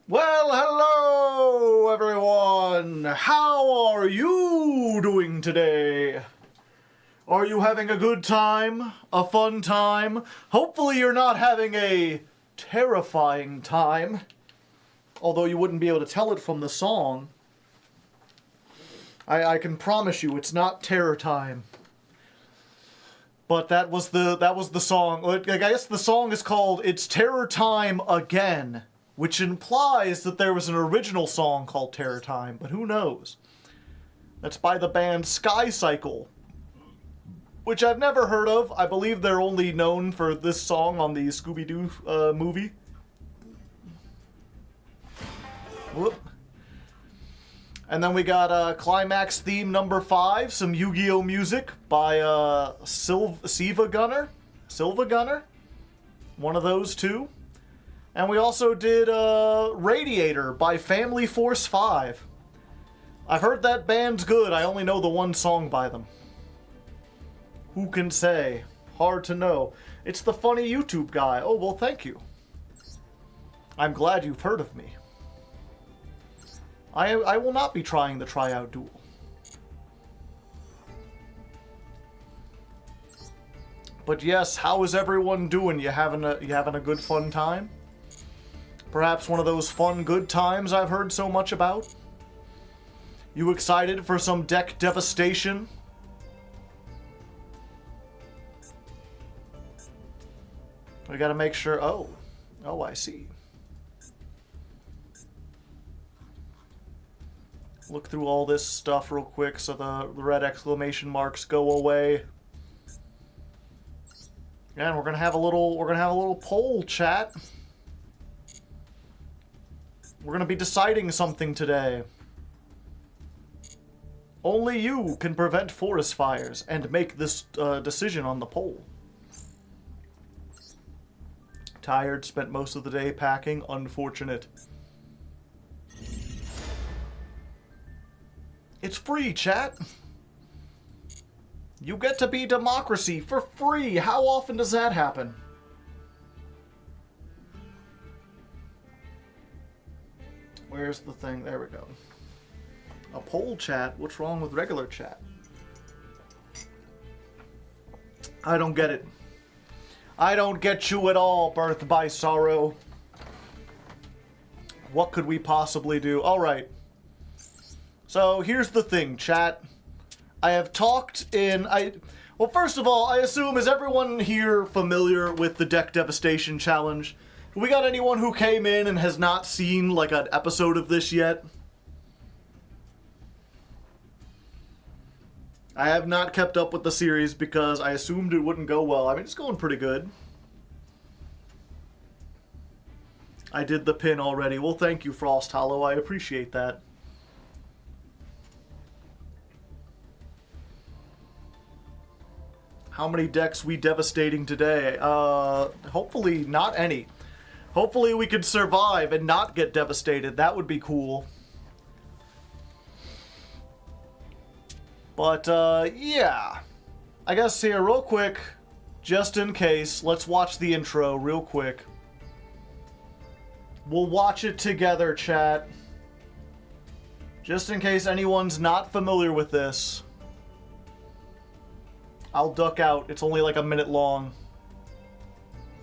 Well, hello everyone! How are you doing today? Are you having a good time? A fun time? Hopefully you're not having a terrifying time. Although you wouldn't be able to tell it from the song. I can promise you it's not terror time. But that was the song. I guess the song is called It's Terror Time Again, which implies that there was an original song called Terror Time, but who knows? That's by the band Sky Cycle, which I've never heard of. I believe they're only known for this song on the Scooby-Doo movie. Whoop. And then we got Climax Theme number 5, some Yu-Gi-Oh! Music by Silva Gunner, one of those two. And we also did Radiator by Family Force 5. I've heard that band's good, I only know the one song by them. Who can say? Hard to know. It's the funny YouTube guy. Oh, well, thank you. I'm glad you've heard of me. I will not be trying the tryout duel. But yes, how is everyone doing? You having a good fun time? Perhaps one of those fun good times I've heard so much about? You excited for some deck devastation? We gotta make sure. Oh, I see. Look through all this stuff real quick so the red exclamation marks go away. And we're gonna have a little poll, chat. We're gonna be deciding something today. Only you can prevent forest fires and make this decision on the poll. Tired, spent most of the day packing, unfortunate. It's free, chat. You get to be democracy for free. How often does that happen? Where's the thing? There we go. A poll chat? What's wrong with regular chat? I don't get it. I don't get you at all, Birth by Sorrow. What could we possibly do? Alright. So, here's the thing, chat. I have talked in... Well, first of all, I assume, is everyone here familiar with the Deck Devastation Challenge? We got anyone who came in and has not seen, like, an episode of this yet? I have not kept up with the series because I assumed it wouldn't go well. I mean, it's going pretty good. I did the pin already. Well, thank you, Frost Hollow. I appreciate that. How many decks we devastating today? Hopefully not any. Hopefully we could survive and not get devastated. That would be cool. But, yeah. I guess here, real quick, just in case, let's watch the intro real quick. We'll watch it together, chat. Just in case anyone's not familiar with this. I'll duck out. It's only like a minute long.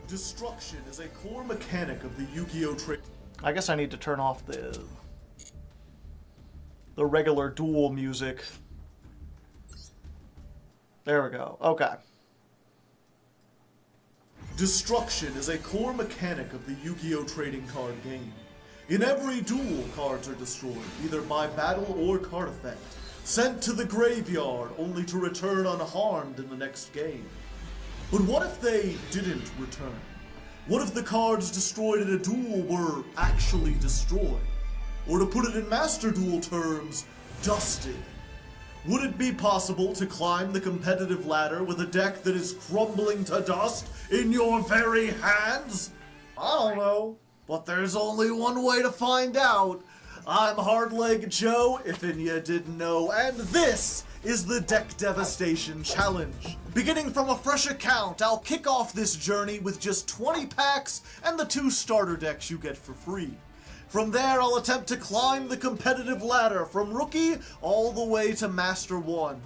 Destruction is a core mechanic of the Yu-Gi-Oh! I guess I need to turn off the regular duel music. There we go. Okay. Destruction is a core mechanic of the Yu-Gi-Oh! Trading card game. In every duel, cards are destroyed, either by battle or card effect, sent to the graveyard only to return unharmed in the next game. But what if they didn't return? What if the cards destroyed in a duel were actually destroyed? Or to put it in Master Duel terms, dusted? Would it be possible to climb the competitive ladder with a deck that is crumbling to dust in your very hands? I don't know, but there's only one way to find out. I'm Hardleg Joe, if you didn't know, and this is the Deck Devastation Challenge. Beginning from a fresh account, I'll kick off this journey with just 20 packs and the 2 starter decks you get for free. From there, I'll attempt to climb the competitive ladder from Rookie all the way to Master 1.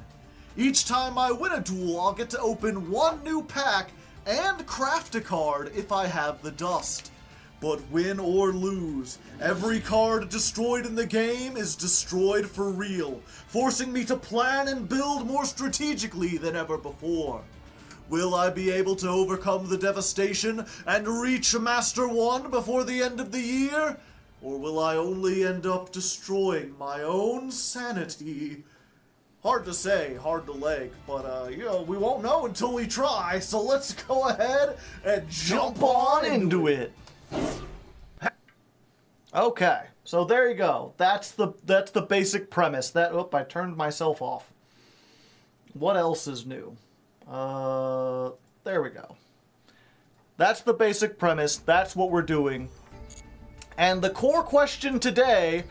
Each time I win a duel, I'll get to open one new pack and craft a card if I have the dust. But win or lose, every card destroyed in the game is destroyed for real, forcing me to plan and build more strategically than ever before. Will I be able to overcome the devastation and reach Master 1 before the end of the year? Or will I only end up destroying my own sanity? Hard to say, hard to leg, but we won't know until we try, so let's go ahead and jump on into it. Okay, so there you go. That's the basic premise. I turned myself off. What else is new? There we go. That's the basic premise. That's what we're doing. And the core question today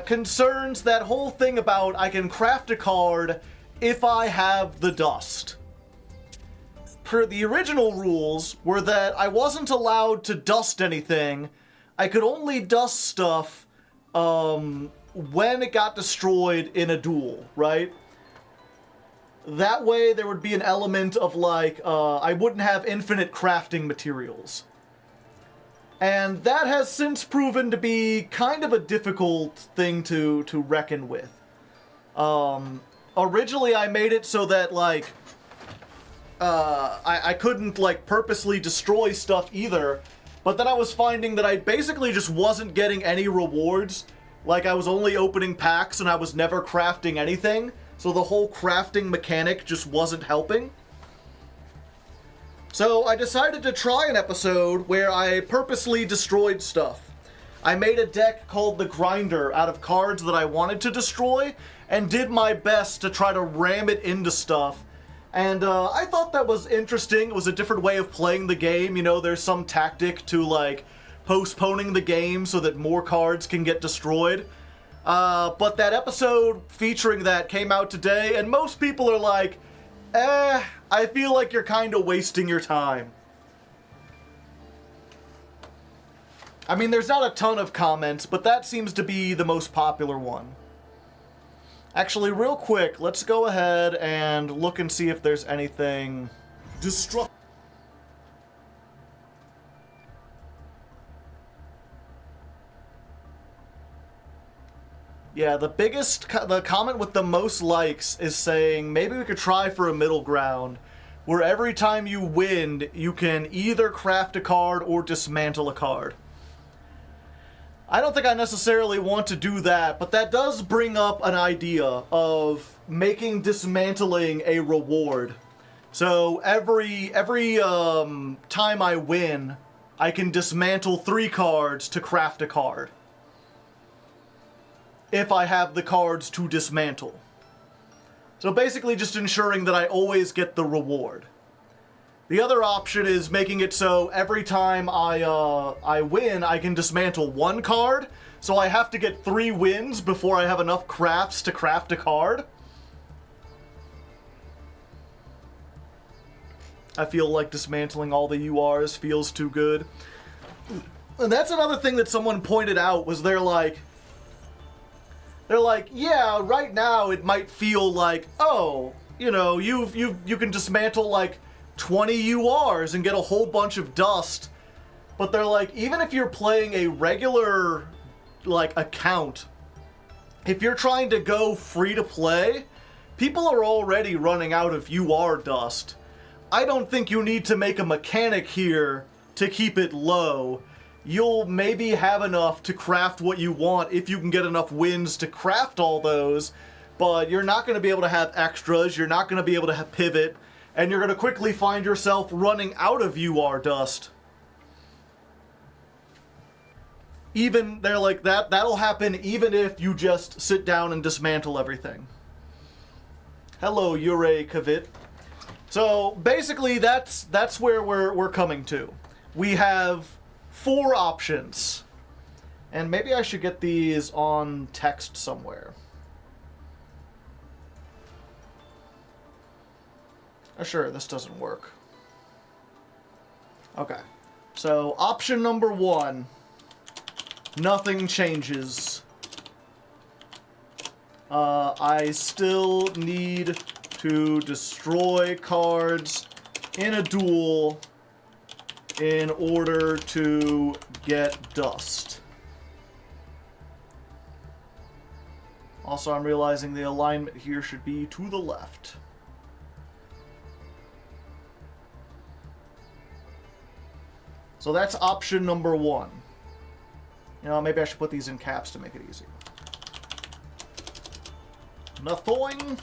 concerns that whole thing about I can craft a card if I have the dust. Per the original rules were that I wasn't allowed to dust anything. I could only dust stuff when it got destroyed in a duel, right? That way there would be an element of like, I wouldn't have infinite crafting materials. And that has since proven to be kind of a difficult thing to reckon with. Originally I made it so that like, I couldn't like purposely destroy stuff either, but then I was finding that I basically just wasn't getting any rewards. Like I was only opening packs and I was never crafting anything, so the whole crafting mechanic just wasn't helping. So I decided to try an episode where I purposely destroyed stuff. I made a deck called the Grinder out of cards that I wanted to destroy and did my best to try to ram it into stuff. And I thought that was interesting. It was a different way of playing the game. You know, there's some tactic to like postponing the game so that more cards can get destroyed. But that episode featuring that came out today, and most people are like, I feel like you're kind of wasting your time. I mean, there's not a ton of comments, but that seems to be the most popular one. Actually, real quick, let's go ahead and look and see if there's anything... Yeah, the comment with the most likes is saying maybe we could try for a middle ground where every time you win, you can either craft a card or dismantle a card. I don't think I necessarily want to do that, but that does bring up an idea of making dismantling a reward. So every time I win, I can dismantle 3 cards to craft a card. If I have the cards to dismantle. So basically just ensuring that I always get the reward. The other option is making it so every time I win, I can dismantle 1 card, so I have to get 3 wins before I have enough crafts to craft a card. I feel like dismantling all the URs feels too good. And that's another thing that someone pointed out, was they're like, yeah, right now it might feel like, oh, you know, you can dismantle like 20 URs and get a whole bunch of dust. But they're like, even if you're playing a regular, like, account, if you're trying to go free to play, people are already running out of UR dust. I don't think you need to make a mechanic here to keep it low. You'll maybe have enough to craft what you want if you can get enough wins to craft all those, but you're not going to be able to have extras, you're not going to be able to have pivot, and you're going to quickly find yourself running out of UR dust. Even, they're like, that'll happen even if you just sit down and dismantle everything. Hello, Yurei Kavit. So, basically, that's where we're coming to. We have 4 options. And maybe I should get these on text somewhere. Oh, sure, this doesn't work. Okay. So, option number 1 nothing changes. I still need to destroy cards in a duel in order to get dust. Also, I'm realizing the alignment here should be to the left. So that's option number 1. You know, maybe I should put these in caps to make it easy. Nothing.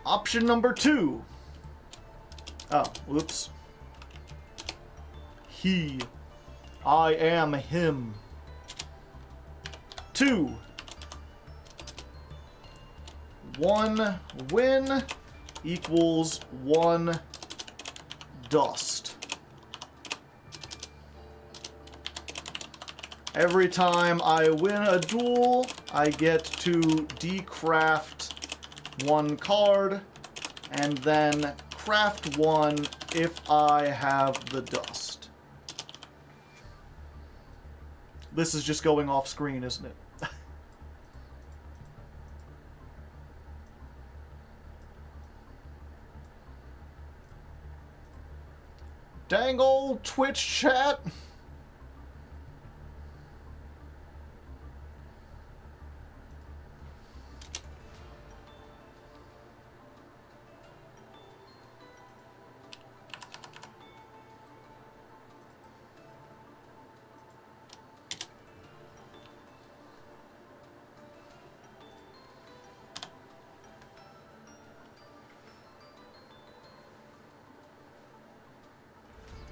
Option number 2. Oh, whoops. He. I am him. 2. 1 win equals 1 dust. Every time I win a duel, I get to decraft 1 card, and then craft 1 if I have the dust. This is just going off screen, isn't it? Dang old Twitch chat.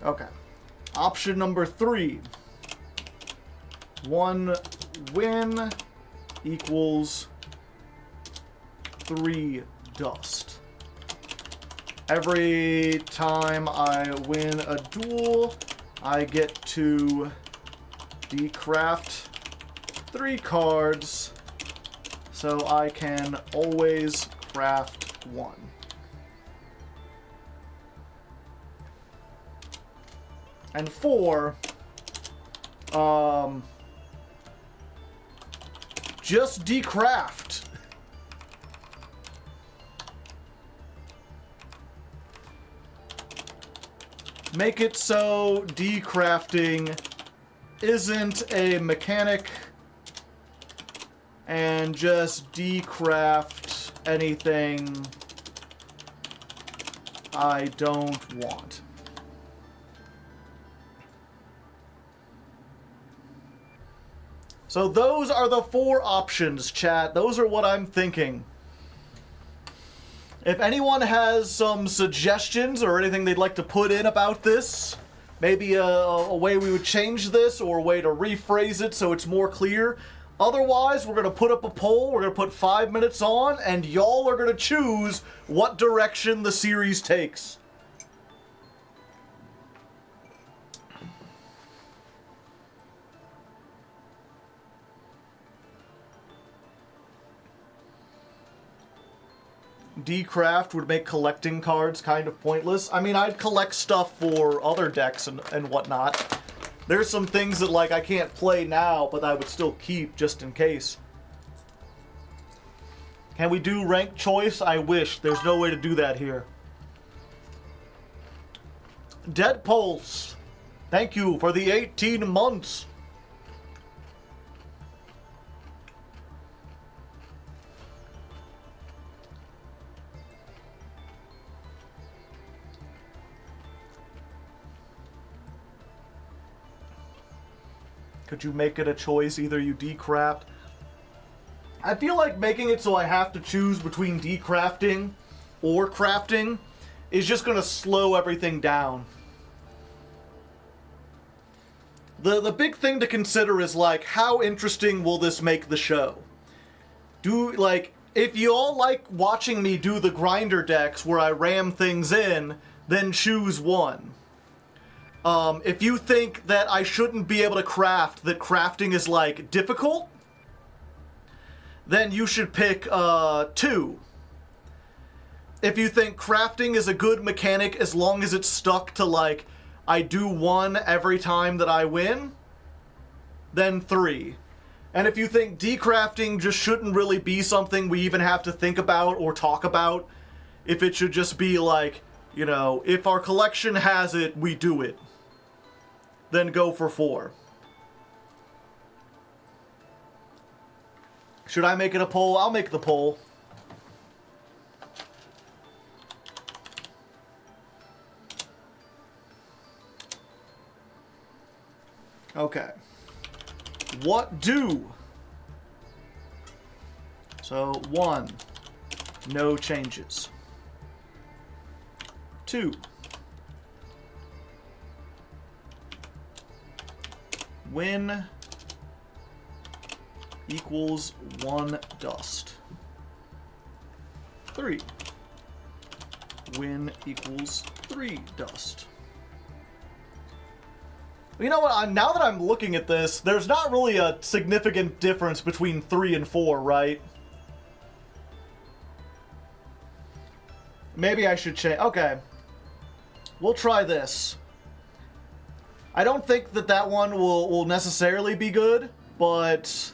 Okay. Option number 3. 1 win equals 3 dust. Every time I win a duel, I get to decraft 3 cards, so I can always craft 1. And 4, just decraft. Make it so decrafting isn't a mechanic, and just decraft anything I don't want. So those are the 4 options, chat. Those are what I'm thinking. If anyone has some suggestions or anything they'd like to put in about this, maybe a way we would change this or a way to rephrase it so it's more clear. Otherwise, we're going to put up a poll. We're going to put 5 minutes on, and y'all are going to choose what direction the series takes. Decraft would make collecting cards kind of pointless. I mean, I'd collect stuff for other decks and whatnot. There's some things that, like, I can't play now, but I would still keep just in case. Can we do rank choice? I wish. There's no way to do that here. Dead Pulse, thank you for the 18 months. Could you make it a choice? Either you decraft. I feel like making it so I have to choose between decrafting or crafting is just going to slow everything down. The big thing to consider is, like, how interesting will this make the show? If you all like watching me do the grinder decks where I ram things in, then choose one. If you think that I shouldn't be able to craft, that crafting is, like, difficult, then you should pick 2. If you think crafting is a good mechanic as long as it's stuck to, like, I do 1 every time that I win, then 3. And if you think decrafting just shouldn't really be something we even have to think about or talk about, if it should just be like, you know, if our collection has it, we do it, then go for 4. Should I make it a poll? I'll make the poll. Okay. What do? So, 1, no changes. 2, win equals 1 dust. 3, win equals 3 dust. You know what, now that I'm looking at this, there's not really a significant difference between 3 and 4, right? Maybe I should change. Okay. We'll try this. I don't think that that one will necessarily be good, but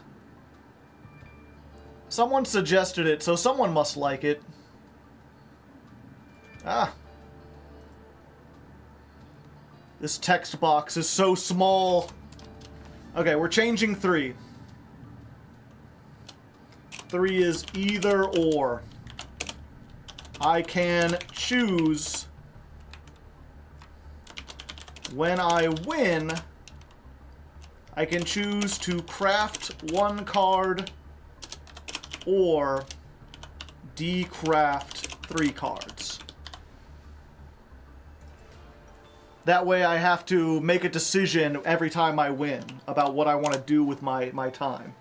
someone suggested it, so someone must like it. Ah. This text box is so small. Okay, we're changing 3. 3 is either or. I can choose when I win. I can choose to craft 1 card or decraft 3 cards. That way I have to make a decision every time I win about what I want to do with my time.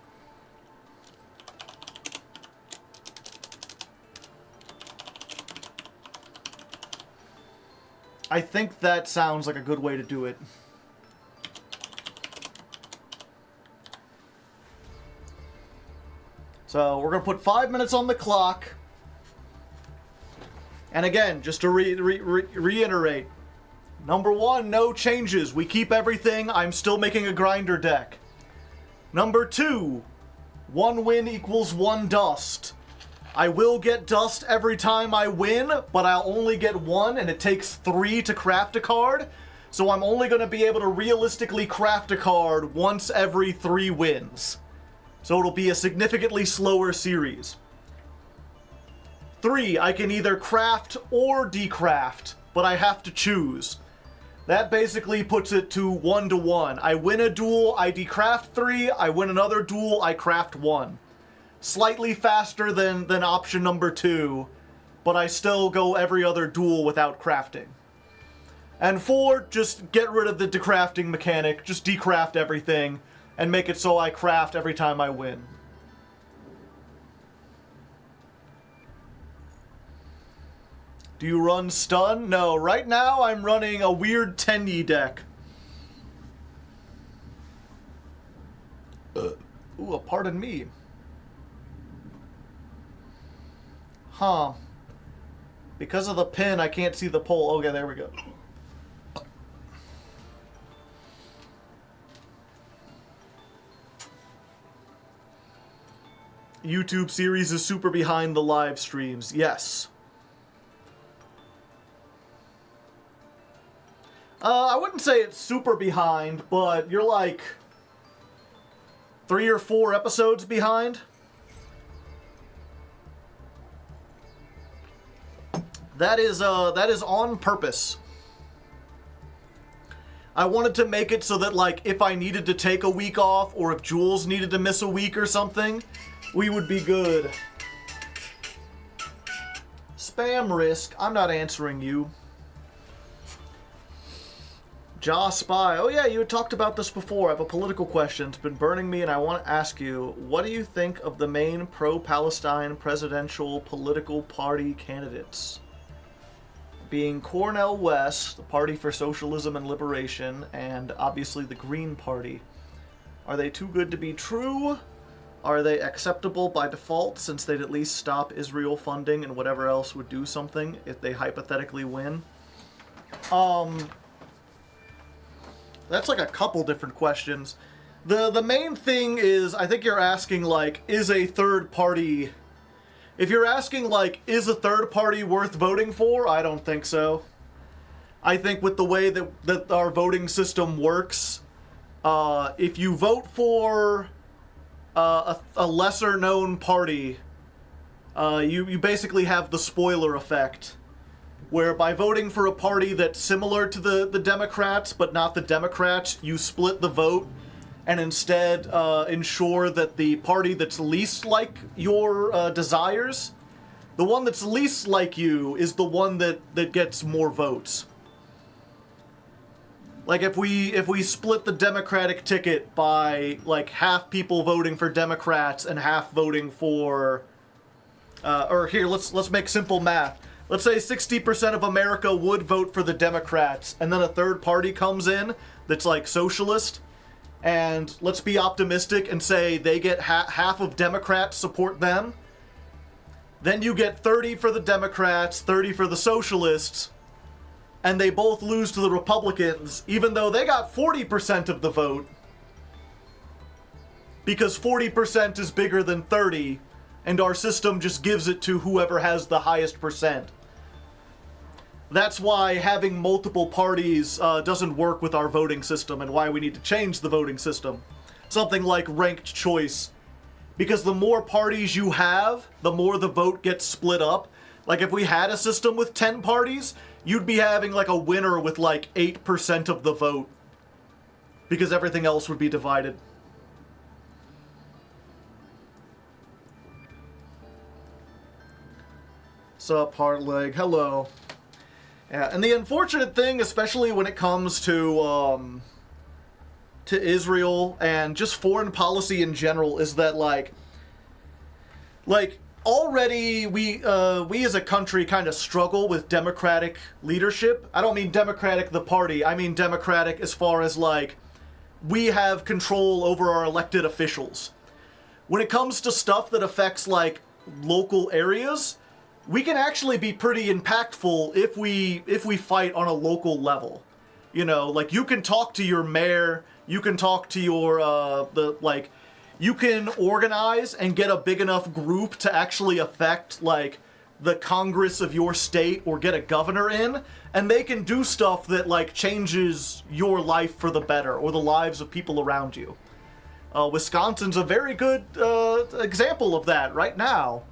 I think that sounds like a good way to do it. So we're going to put 5 minutes on the clock. And again, just to reiterate, number 1, no changes. We keep everything. I'm still making a grinder deck. Number 2, 1 win equals 1 dust. I will get dust every time I win, but I'll only get 1, and it takes 3 to craft a card. So I'm only going to be able to realistically craft a card once every 3 wins. So it'll be a significantly slower series. 3, I can either craft or decraft, but I have to choose. That basically puts it to 1-to-1. I win a duel, I decraft 3. I win another duel, I craft 1. Slightly faster than option number 2, but I still go every other duel without crafting. And 4, just get rid of the decrafting mechanic, just decraft everything, and make it so I craft every time I win. Do you run stun? No, right now I'm running a weird Tenyi deck. Ooh, pardon me. Huh. Because of the pin, I can't see the poll. Okay, there we go. YouTube series is super behind the live streams. Yes. I wouldn't say it's super behind, but you're like 3 or 4 episodes behind. That is on purpose. I wanted to make it so that, like, if I needed to take a week off, or if Jules needed to miss a week or something, we would be good. Spam risk. I'm not answering you. Ja Spy. Oh yeah, you had talked about this before. I have a political question. It's been burning me, and I want to ask you, what do you think of the main pro-Palestine presidential political party candidates? Being Cornel West, the Party for Socialism and Liberation, and obviously the Green Party. Are they too good to be true? Are they acceptable by default, since they'd at least stop Israel funding and whatever else would do something if they hypothetically win? that's like a couple different questions. The main thing is, I think you're asking, like, is a third party... If you're asking, like, is a third party worth voting for? I don't think so. I think with the way that our voting system works, if you vote for a lesser-known party, you basically have the spoiler effect, where by voting for a party that's similar to the Democrats, but not the Democrats, you split the vote, and instead ensure that the party that's least like your desires, the one that's least like you, is the one that gets more votes. Like, if we split the Democratic ticket by, like, half people voting for Democrats and half voting for... or here, let's make simple math. Let's say 60% of America would vote for the Democrats, and then a third party comes in that's, like, socialist, and let's be optimistic and say they get half of Democrats support them. Then you get 30 for the Democrats, 30 for the socialists, and they both lose to the Republicans, even though they got 40% of the vote, because 40% is bigger than 30, and our system just gives it to whoever has the highest percent. That's why having multiple parties doesn't work with our voting system, and why we need to change the voting system. Something like ranked choice. Because the more parties you have, the more the vote gets split up. Like, if we had a system with 10 parties, you'd be having, like, a winner with, like, 8% of the vote. Because everything else would be divided. Sup, Hardleg? Hello. Yeah, and the unfortunate thing, especially when it comes to Israel and just foreign policy in general, is that, like already we as a country kind of struggle with democratic leadership. I don't mean democratic the party, I mean democratic as far as, like, we have control over our elected officials. When it comes to stuff that affects, like, local areas, we can actually be pretty impactful if we fight on a local level. You know, like, you can talk to your mayor, you can talk to your, you can organize and get a big enough group to actually affect, like, the Congress of your state or get a governor in, and they can do stuff that, like, changes your life for the better or the lives of people around you. Wisconsin's a very good example of that right now.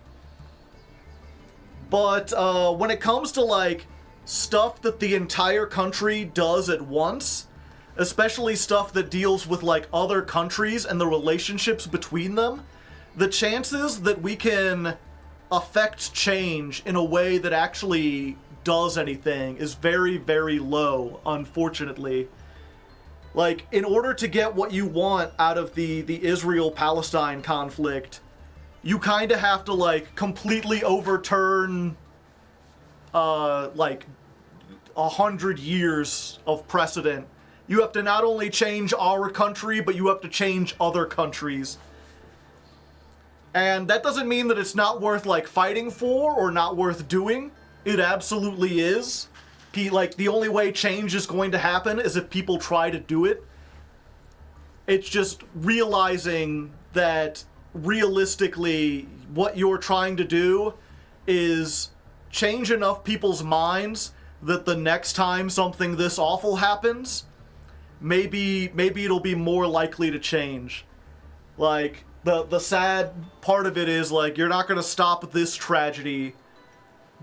But when it comes to, like, stuff that the entire country does at once, especially stuff that deals with, like, other countries and the relationships between them, the chances that we can affect change in a way that actually does anything is very, very low, unfortunately. Like, in order to get what you want out of the Israel-Palestine conflict, you kind of have to, like, completely overturn, like, 100 years of precedent. You have to not only change our country, but you have to change other countries. And that doesn't mean that it's not worth, like, fighting for or not worth doing. It absolutely is. Like, the only way change is going to happen is if people try to do it. It's just realizing that realistically, what you're trying to do is change enough people's minds that the next time something this awful happens, maybe it'll be more likely to change. Like, the sad part of it is, like, you're not going to stop this tragedy,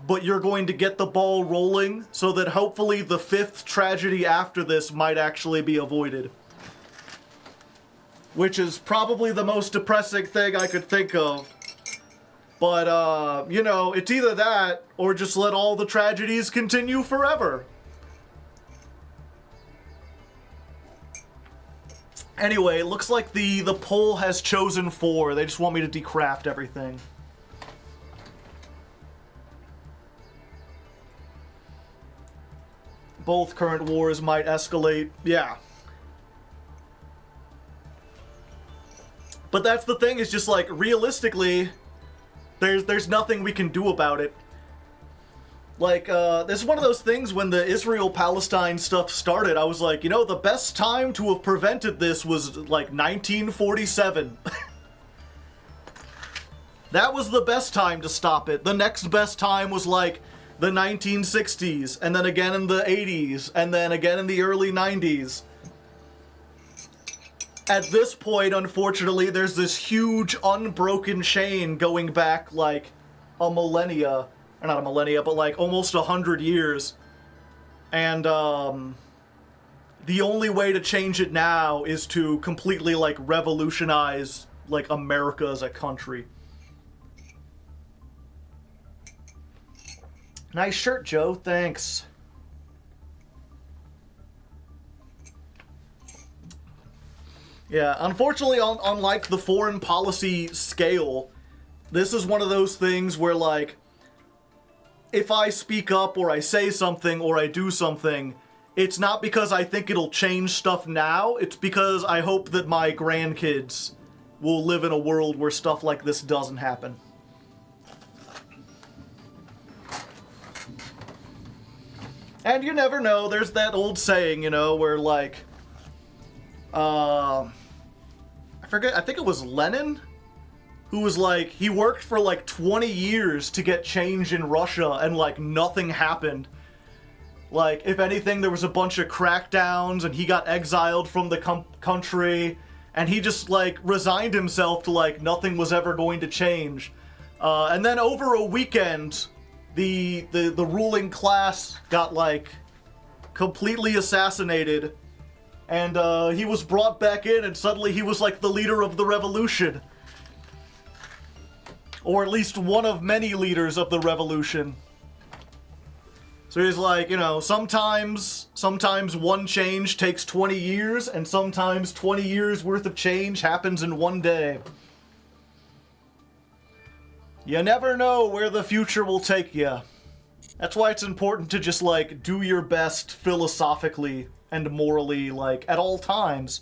but you're going to get the ball rolling so that hopefully the 5th tragedy after this might actually be avoided. Which is probably the most depressing thing I could think of. But, you know, it's either that, or just let all the tragedies continue forever. Anyway, it looks like the poll has chosen 4. They just want me to decraft everything. Both current wars might escalate. Yeah. But that's the thing, is just, like, realistically, there's nothing we can do about it. Like, this is one of those things when the Israel-Palestine stuff started, I was like, you know, the best time to have prevented this was, like, 1947. That was the best time to stop it. The next best time was, like, the 1960s, and then again in the 80s, and then again in the early 90s. At this point, unfortunately, there's this huge unbroken chain going back, like, a millennia. Or not a millennia, but like almost 100 years. And the only way to change it now is to completely like revolutionize like America as a country. Nice shirt, Joe. Thanks. Yeah, unfortunately, unlike the foreign policy scale, this is one of those things where like, if I speak up or I say something or I do something, it's not because I think it'll change stuff now, it's because I hope that my grandkids will live in a world where stuff like this doesn't happen. And you never know, there's that old saying, you know, where like, I forget, I think it was Lenin? Who was like, he worked for like 20 years to get change in Russia and like nothing happened. Like, if anything, there was a bunch of crackdowns and he got exiled from the country and he just like resigned himself to like nothing was ever going to change. And then over a weekend, the ruling class got like completely assassinated and he was brought back in and suddenly he was like the leader of the revolution. Or at least one of many leaders of the revolution. So he's like, you know, sometimes one change takes 20 years, and sometimes 20 years worth of change happens in one day. You never know where the future will take you. That's why it's important to just, like, do your best philosophically and morally, like, at all times.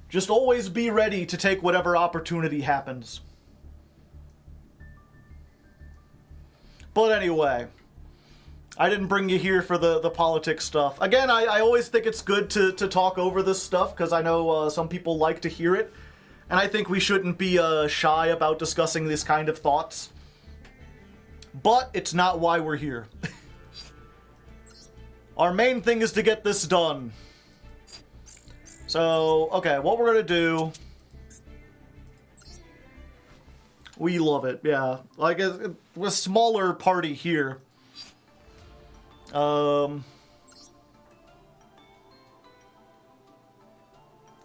Just always be ready to take whatever opportunity happens. But anyway, I didn't bring you here for the politics stuff. Again, I always think it's good to talk over this stuff, because I know some people like to hear it. And I think we shouldn't be shy about discussing this kind of thoughts. But it's not why we're here. Our main thing is to get this done. So, okay, what we're going to do... We love it, yeah. Like, a smaller party here.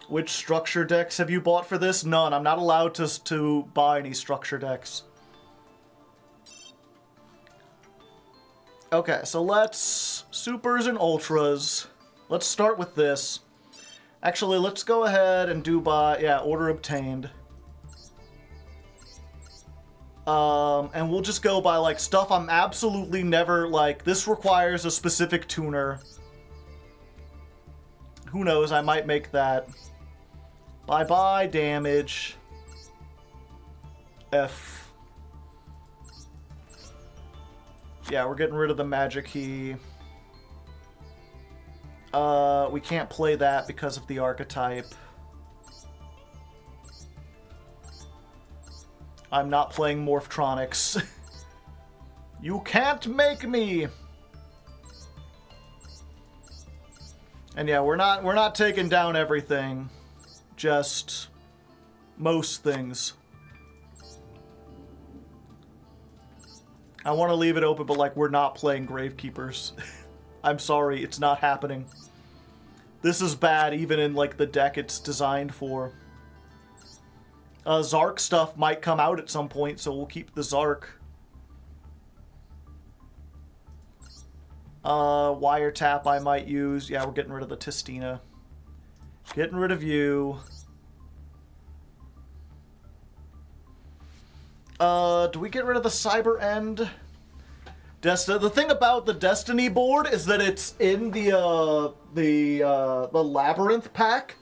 Which structure decks have you bought for this? None. I'm not allowed to buy any structure decks. Okay, so let's... Supers and Ultras. Let's start with this. Actually, let's go ahead and do by... Yeah, order obtained. And we'll just go by, like, stuff I'm absolutely never, like, this requires a specific tuner. Who knows, I might make that. Bye-bye, damage. F. Yeah, we're getting rid of the magic key. We can't play that because of the archetype. I'm not playing Morphtronics. You can't make me! And yeah, we're not taking down everything. Just most things. I want to leave it open, but like, we're not playing Gravekeepers. I'm sorry, it's not happening. This is bad even in like the deck it's designed for. Zark stuff might come out at some point, so we'll keep the Zark. Wiretap I might use. Yeah, we're getting rid of the Tistina. Getting rid of you. Do we get rid of the Cyber End? The thing about the Destiny board is that it's in the Labyrinth pack,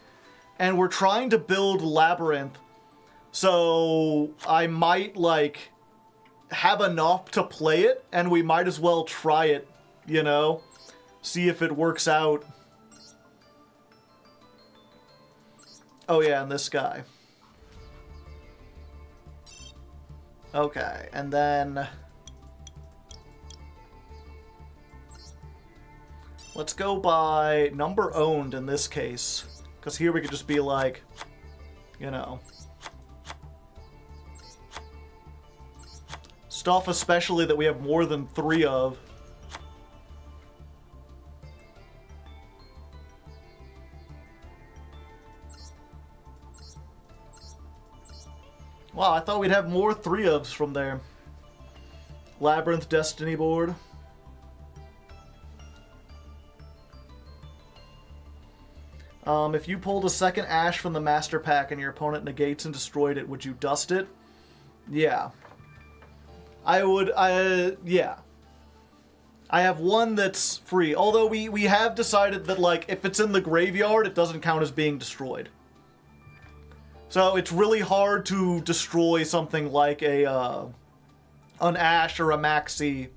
and we're trying to build Labyrinth. So I might, like, have enough to play it, and we might as well try it, you know? See if it works out. Oh yeah, and this guy. Okay, and then... let's go by number owned in this case. Because here we could just be like, you know... stuff especially that we have more than 3 of. Wow, I thought we'd have more 3-ofs from there. Labyrinth Destiny board. If you pulled a second Ash from the Master Pack and your opponent negates and destroyed it, would you dust it? Yeah. I would, yeah. I have one that's free. Although we have decided that, like, if it's in the graveyard, it doesn't count as being destroyed. So it's really hard to destroy something like an Ash or a Maxi.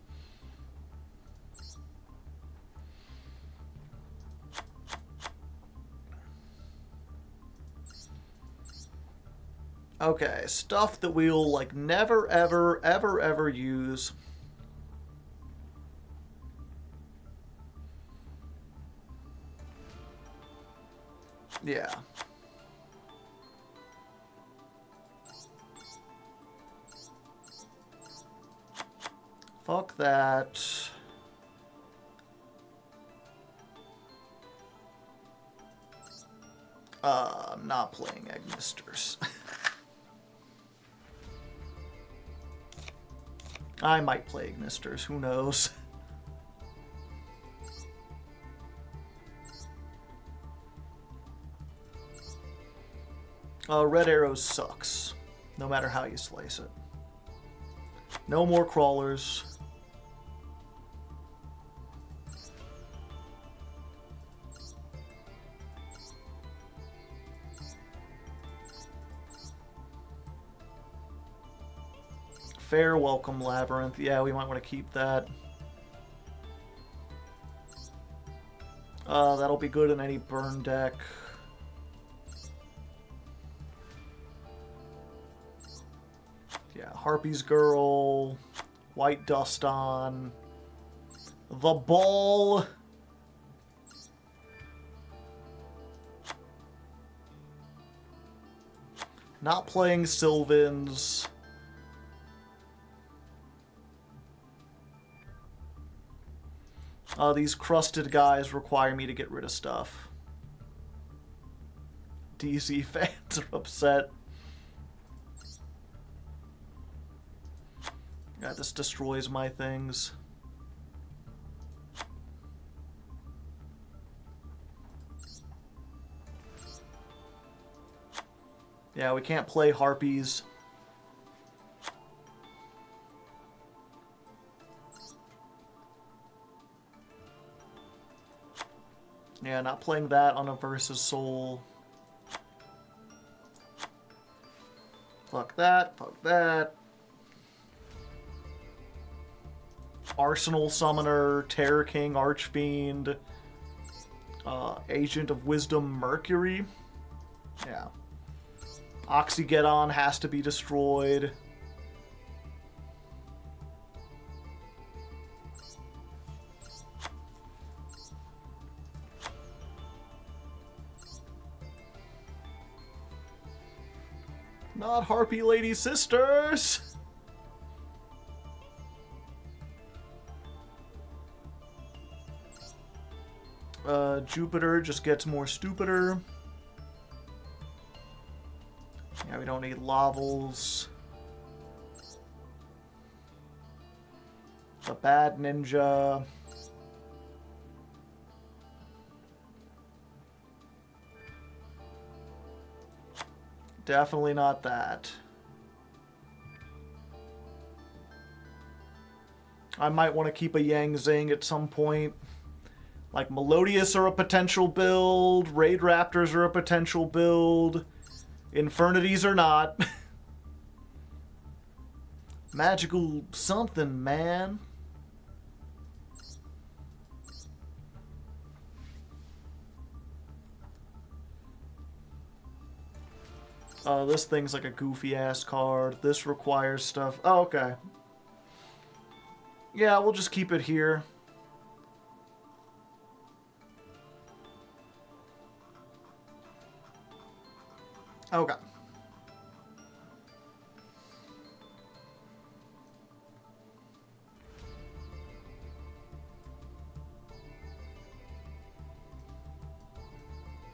Okay, stuff that we'll, like, never, ever, ever, ever use. Yeah. Fuck that. I'm not playing Agnisters. I might play Agnisters, who knows? Red Arrow sucks, no matter how you slice it. No more crawlers. Fair welcome, Labyrinth. Yeah, we might want to keep that. That'll be good in any burn deck. Yeah, Harpy's Girl, White Dust on, the Ball. Not playing Sylvans. These crusted guys require me to get rid of stuff. DC fans are upset. Yeah, this destroys my things. Yeah, we can't play Harpies. Yeah, not playing that on a Versus Soul. Fuck that, fuck that. Arsenal Summoner, Terror King, Archfiend, Agent of Wisdom, Mercury. Yeah. Oxygeddon has to be destroyed. Not Harpy Lady Sisters! Jupiter just gets more stupider. Yeah, we don't need Lavels. The Bad Ninja. Definitely not that. I might want to keep a Yang Zing at some point. Like, Melodious are a potential build. Raid Raptors are a potential build. Infernities are not. Magical something, man. This thing's like a goofy-ass card. This requires stuff. Oh, okay. Yeah, we'll just keep it here. Okay.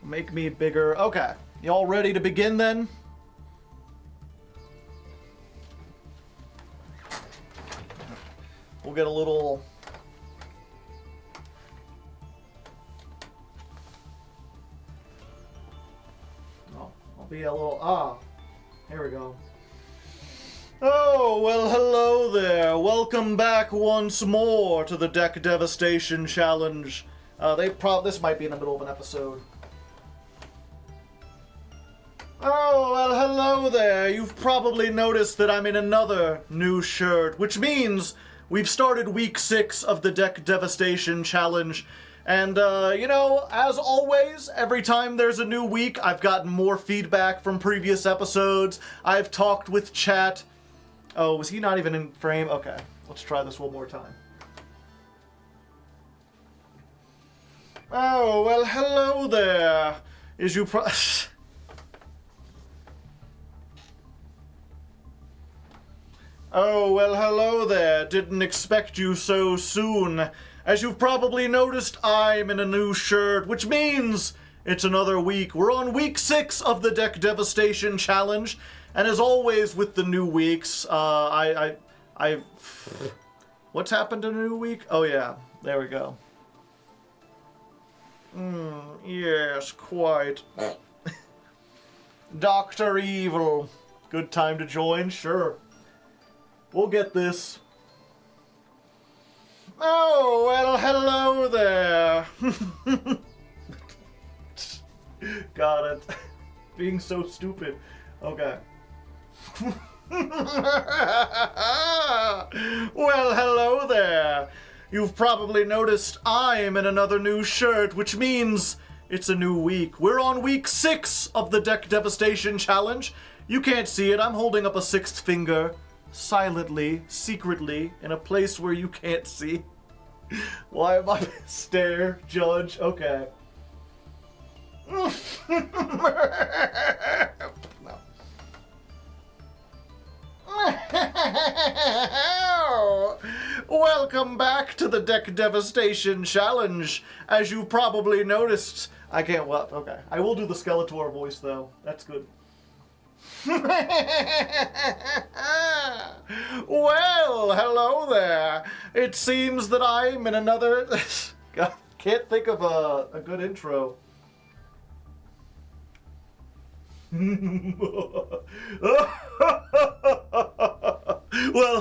Make me bigger. Okay. Y'all ready to begin then? We'll get a little... Oh, I'll be a little... Ah, here we go. Oh, well, hello there. Welcome back once more to the Deck Devastation Challenge. This might be in the middle of an episode. Oh, well, hello there. You've probably noticed that I'm in another new shirt, which means we've started week 6 of the Deck Devastation Challenge. And, you know, as always, every time there's a new week, I've gotten more feedback from previous episodes. I've talked with chat. Oh, was he not even in frame? Okay, let's try this one more time. Oh, well, hello there. Oh, well, hello there. Didn't expect you so soon. As you've probably noticed, I'm in a new shirt, which means it's another week. We're on week 6 of the Deck Devastation Challenge, and as always with the new weeks, what's happened to new week? Oh yeah, there we go. Yes, quite. Dr. Evil. Good time to join? Sure. We'll get this. Oh, well, hello there. Got it. Being so stupid. Okay. Well, hello there. You've probably noticed I'm in another new shirt, which means it's a new week. We're on week 6 of the Deck Devastation Challenge. You can't see it. I'm holding up a 6th finger. Silently, secretly, in a place where you can't see. Why am I stare, judge? Okay. No. Welcome back to the Deck Devastation Challenge. As you probably noticed, I can't. Well, okay. I will do the Skeletor voice though. That's good. Well, hello there. It seems that I'm in another... God, can't think of a good intro. Well,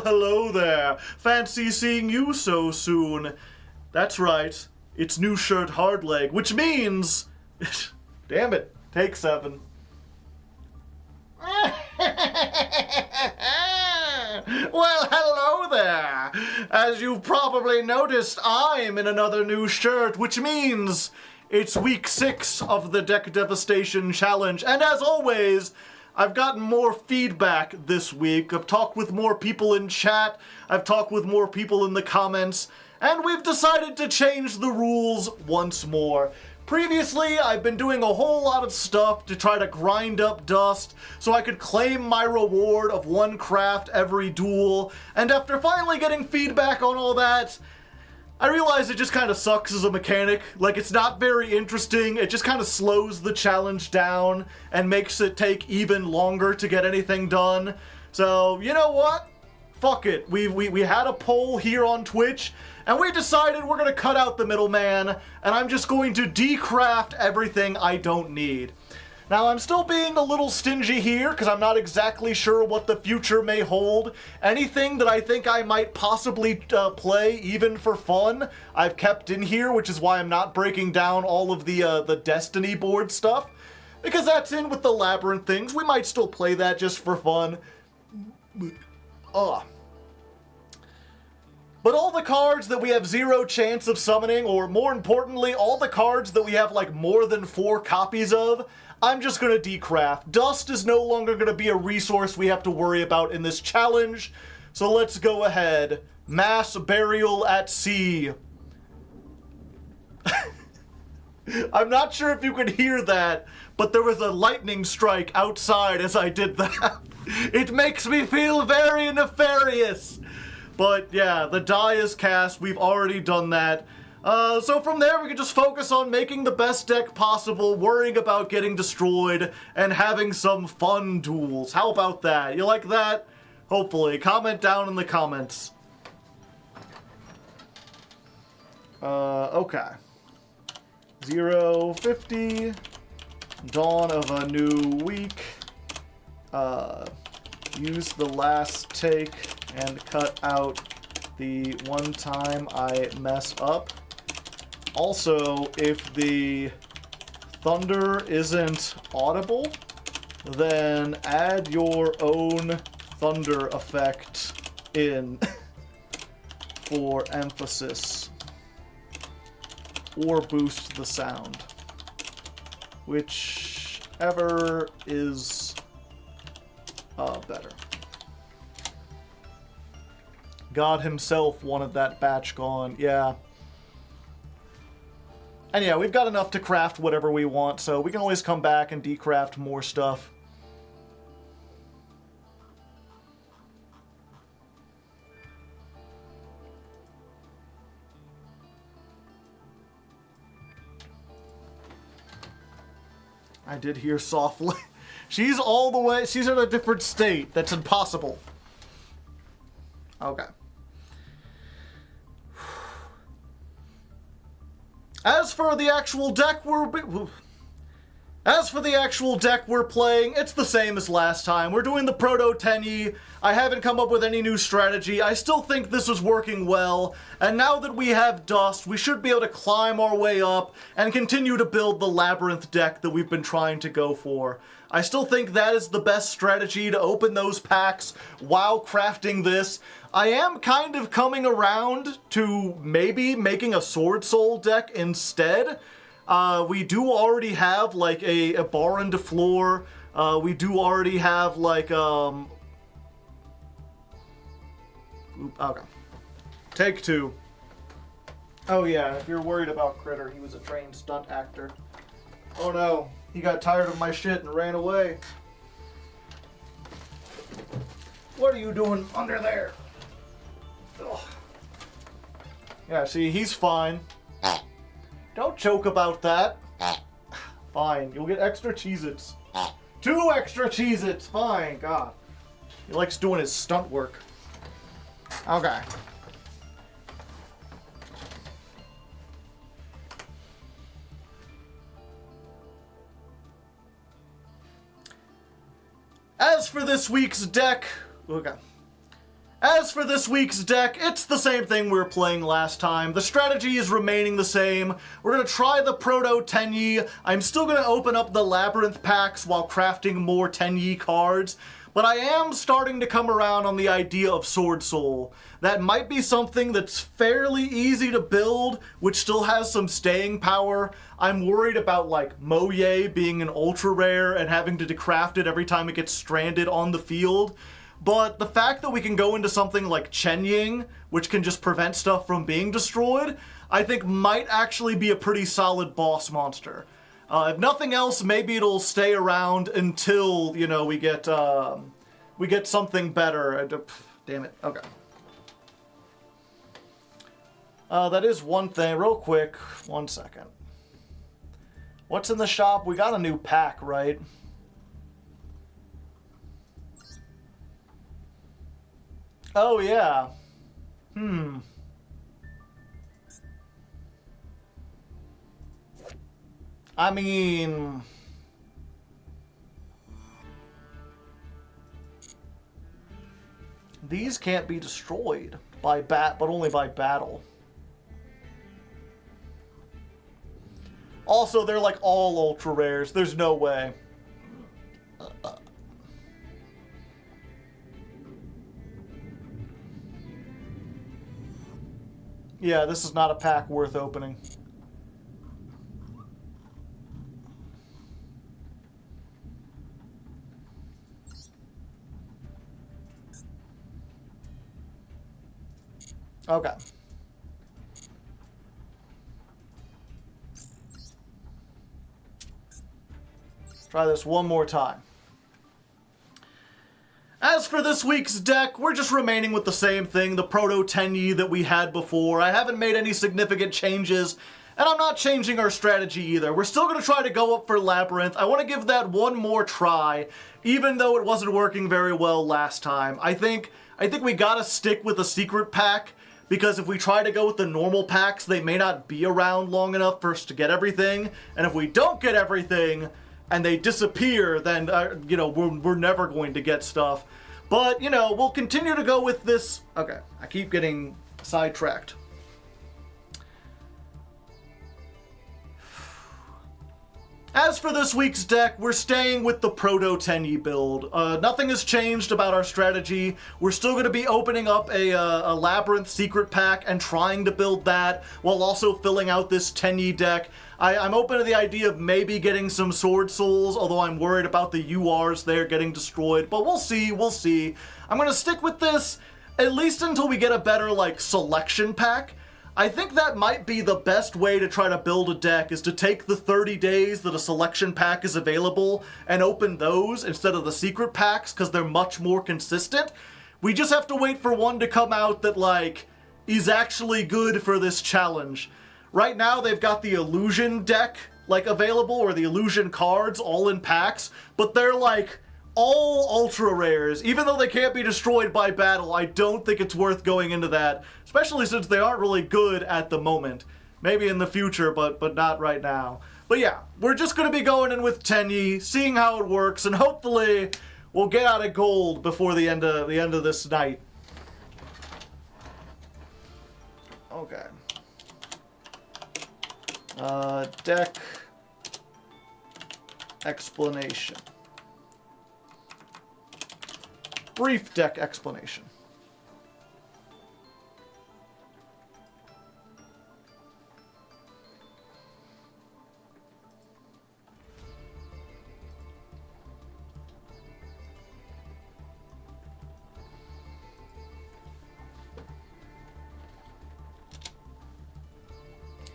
hello there. Fancy seeing you so soon. That's right. It's new shirt Hardleg, which means... Damn it. Take 7. Well, hello there. As you've probably noticed, I'm in another new shirt, which means it's week 6 of the Deck Devastation Challenge. And as always, I've gotten more feedback this week. I've talked with more people in chat. I've talked with more people in the comments. And we've decided to change the rules once more. Previously, I've been doing a whole lot of stuff to try to grind up dust so I could claim my reward of 1 craft every duel, and after finally getting feedback on all that, I realized it just kind of sucks as a mechanic. Like, it's not very interesting, it just kind of slows the challenge down and makes it take even longer to get anything done. So, you know what? Fuck it. We had a poll here on Twitch, and we decided we're gonna cut out the middleman, and I'm just going to decraft everything I don't need. Now, I'm still being a little stingy here, because I'm not exactly sure what the future may hold. Anything that I think I might possibly play, even for fun, I've kept in here, which is why I'm not breaking down all of the Destiny board stuff, because that's in with the Labyrinth things. We might still play that just for fun. But all the cards that we have 0 chance of summoning, or more importantly, all the cards that we have like more than 4 copies of, I'm just gonna decraft. Dust is no longer gonna be a resource we have to worry about in this challenge. So let's go ahead. Mass burial at sea. I'm not sure if you could hear that, but there was a lightning strike outside as I did that. It makes me feel very nefarious. But yeah, the die is cast. We've already done that. So from there, we can just focus on making the best deck possible, worrying about getting destroyed, and having some fun duels. How about that? You like that? Hopefully. Comment down in the comments. Okay. 050. Dawn of a new week. Use the last take and cut out the one time I mess up. Also, if the thunder isn't audible, then add your own thunder effect in for emphasis, or boost the sound, whichever is better. God himself wanted that batch gone. Yeah. And yeah, we've got enough to craft whatever we want, so we can always come back and decraft more stuff. I did hear softly. She's all the way, she's in a different state. That's impossible. Okay. As for the actual deck we're playing, it's the same as last time. We're doing the Proto Tenyi. I haven't come up with any new strategy. I still think this is working well, and now that we have Dust, we should be able to climb our way up and continue to build the Labyrinth deck that we've been trying to go for. I still think that is the best strategy to open those packs while crafting this. I am kind of coming around to maybe making a Sword Soul deck instead. We do already have like a Baron de Fleur. We do already have like okay. Take 2. Oh yeah, if you're worried about Critter, he was a trained stunt actor. Oh no, he got tired of my shit and ran away. What are you doing under there? Ugh. Yeah, see, he's fine. Don't joke about that. Fine, you'll get extra Cheez-Its. 2 extra Cheez-Its, fine, God. He likes doing his stunt work. Okay. As for this week's deck, it's the same thing we were playing last time. The strategy is remaining the same. We're going to try the Proto Tenyi. I'm still going to open up the Labyrinth packs while crafting more Tenyi cards. But I am starting to come around on the idea of Sword Soul. That might be something that's fairly easy to build, which still has some staying power. I'm worried about like Moye being an ultra rare and having to decraft it every time it gets stranded on the field. But the fact that we can go into something like Chen Ying, which can just prevent stuff from being destroyed, I think might actually be a pretty solid boss monster. If nothing else, maybe it'll stay around until, you know, we get something better. Damn it. Okay. That is one thing. Real quick. 1 second. What's in the shop? We got a new pack, right? Oh, yeah. I mean... These can't be destroyed by but only by battle. Also, they're like all ultra rares. There's no way. Yeah, this is not a pack worth opening. Okay. Try this one more time. As for this week's deck, we're just remaining with the same thing, the Proto Tenyi that we had before. I haven't made any significant changes, and I'm not changing our strategy either. We're still going to try to go up for Labyrinth. I want to give that one more try, even though it wasn't working very well last time. I think we gotta stick with the secret pack, because if we try to go with the normal packs, they may not be around long enough for us to get everything, and if we don't get everything, and they disappear, then, you know, we're never going to get stuff. But, you know, we'll continue to go with this. Okay, I keep getting sidetracked. As for this week's deck, we're staying with the Proto Tenyi build. Nothing has changed about our strategy. We're still going to be opening up a Labyrinth secret pack and trying to build that while also filling out this Tenyi deck. I'm open to the idea of maybe getting some Sword Souls, although I'm worried about the URs there getting destroyed. But we'll see, we'll see. I'm going to stick with this at least until we get a better, like, selection pack. I think that might be the best way to try to build a deck, is to take the 30 days that a selection pack is available and open those instead of the secret packs, because they're much more consistent. We just have to wait for one to come out that, like, is actually good for this challenge. Right now, they've got the Illusion deck, like, available, or the Illusion cards all in packs, but they're, like, all ultra rares. Even though they can't be destroyed by battle, I don't think it's worth going into that, especially since they aren't really good at the moment. Maybe in the future, but not right now. But yeah, we're just going to be going in with Tenyi, seeing how it works, and hopefully we'll get out of gold before the end of this night. Okay. Deck explanation. Brief deck explanation.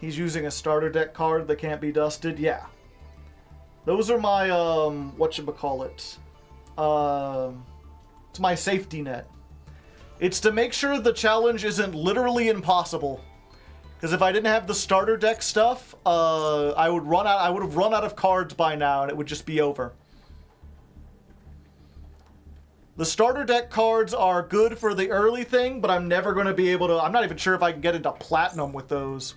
He's using a starter deck card that can't be dusted. Yeah. Those are my, whatchamacallit. It's my safety net. It's to make sure the challenge isn't literally impossible. Because if I didn't have the starter deck stuff, I would have run out of cards by now and it would just be over. The starter deck cards are good for the early thing, but I'm never going to be able to... I'm not even sure if I can get into Platinum with those.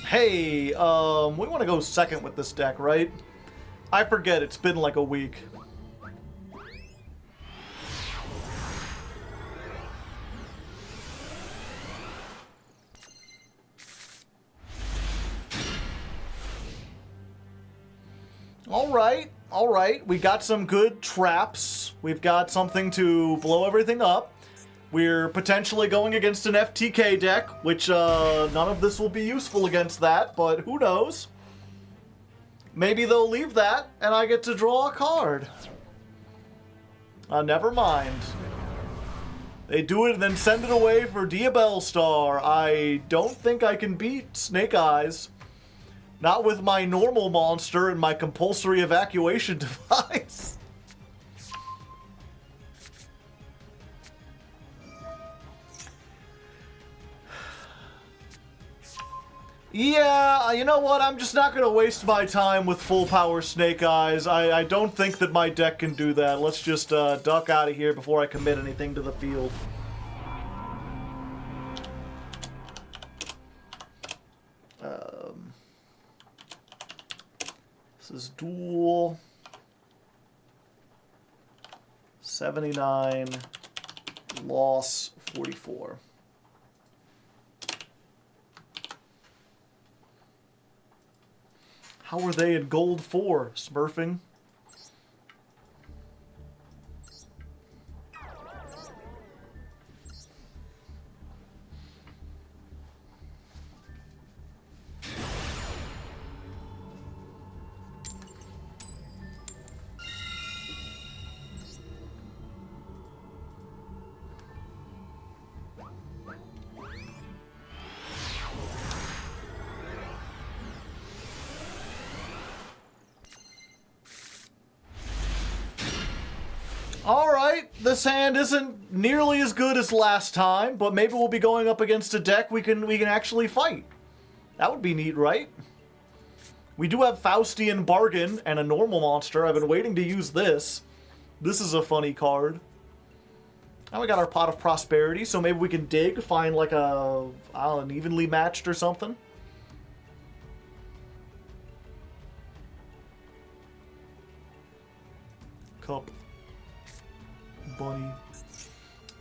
Hey, we want to go second with this deck, right? I forget, it's been like a week. Alright, we got some good traps. We've got something to blow everything up. We're potentially going against an FTK deck, which none of this will be useful against that, but who knows? Maybe they'll leave that, and I get to draw a card. Never mind. They do it and then send it away for Diabell Star. I don't think I can beat Snake Eyes. Not with my normal monster and my compulsory evacuation device. Yeah, you know what? I'm just not going to waste my time with full power Snake Eyes. I don't think that my deck can do that. Let's just duck out of here before I commit anything to the field. This is Duel. 79, loss 44. How are they in gold 4, smurfing? Alright, this hand isn't nearly as good as last time, but maybe we'll be going up against a deck we can actually fight. That would be neat, right? We do have Faustian Bargain and a normal monster. I've been waiting to use this. This is a funny card. Now we got our Pot of Prosperity, so maybe we can dig, find like a, I don't know, an evenly matched or something. Cup. Bunny.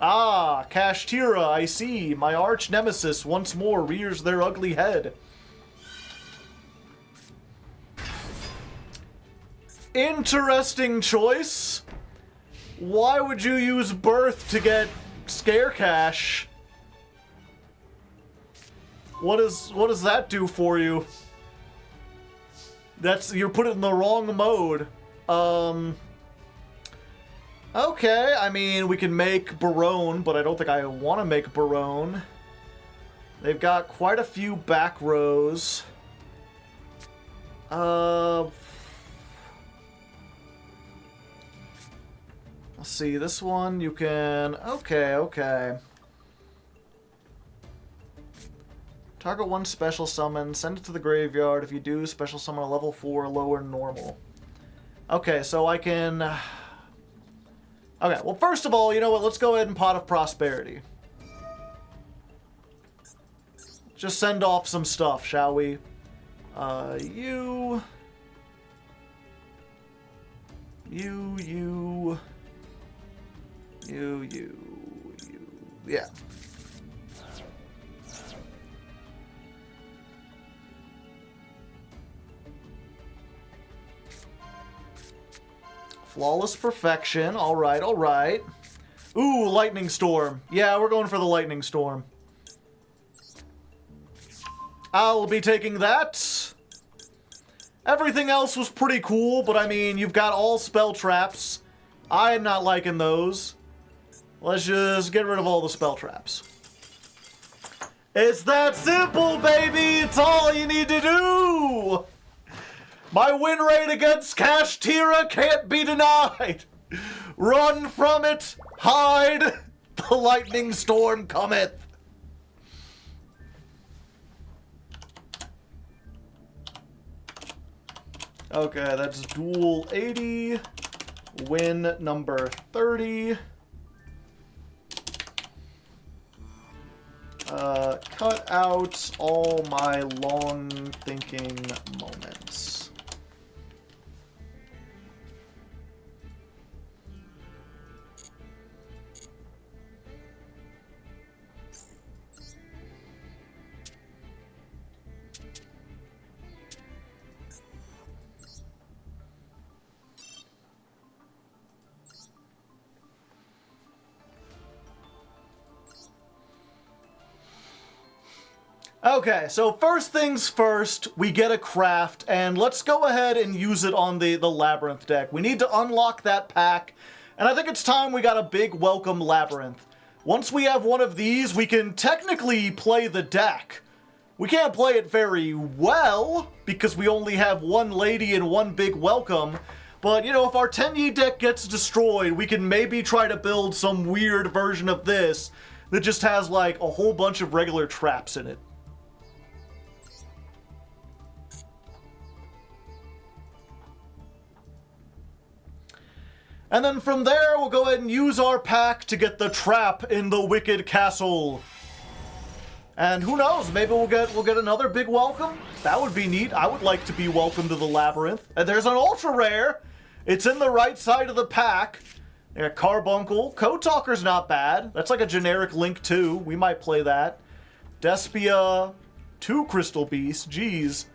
Ah, Kashtira, I see. My arch nemesis once more rears their ugly head. Interesting choice. Why would you use Birth to get Scare Cash? What does that do for you? You're put it in the wrong mode. Okay, I mean, we can make Barone, but I don't think I want to make Barone. They've got quite a few back rows. Let's see, this one you can... Okay. Target one special summon, send it to the graveyard. If you do, special summon a level 4 lower normal. Okay, so I can... Okay, well, first of all, you know what? Let's go ahead and Pot of Prosperity. Just send off some stuff, shall we? You. Yeah. Flawless Perfection. Alright, alright. Ooh, Lightning Storm. Yeah, we're going for the Lightning Storm. I'll be taking that. Everything else was pretty cool, but I mean, you've got all spell traps. I'm not liking those. Let's just get rid of all the spell traps. It's that simple, baby! It's all you need to do! My win rate against Kashtira can't be denied! Run from it! Hide! The lightning storm cometh! Okay, that's Duel 80. Win number 30. Cut out all my long thinking moments. Okay, so first things first, we get a craft, and let's go ahead and use it on the Labyrinth deck. We need to unlock that pack, and I think it's time we got a big welcome Labyrinth. Once we have one of these, we can technically play the deck. We can't play it very well, because we only have one lady and one big welcome, but, you know, if our Tenyi deck gets destroyed, we can maybe try to build some weird version of this that just has, like, a whole bunch of regular traps in it. And then from there, we'll go ahead and use our pack to get the trap in the Wicked Castle. And who knows, maybe we'll get another big welcome. That would be neat. I would like to be welcomed to the Labyrinth. And there's an ultra rare. It's in the right side of the pack. Yeah, Carbuncle. Code Talker's not bad. That's like a generic Link 2. We might play that. Despia, 2 Crystal Beasts. Jeez.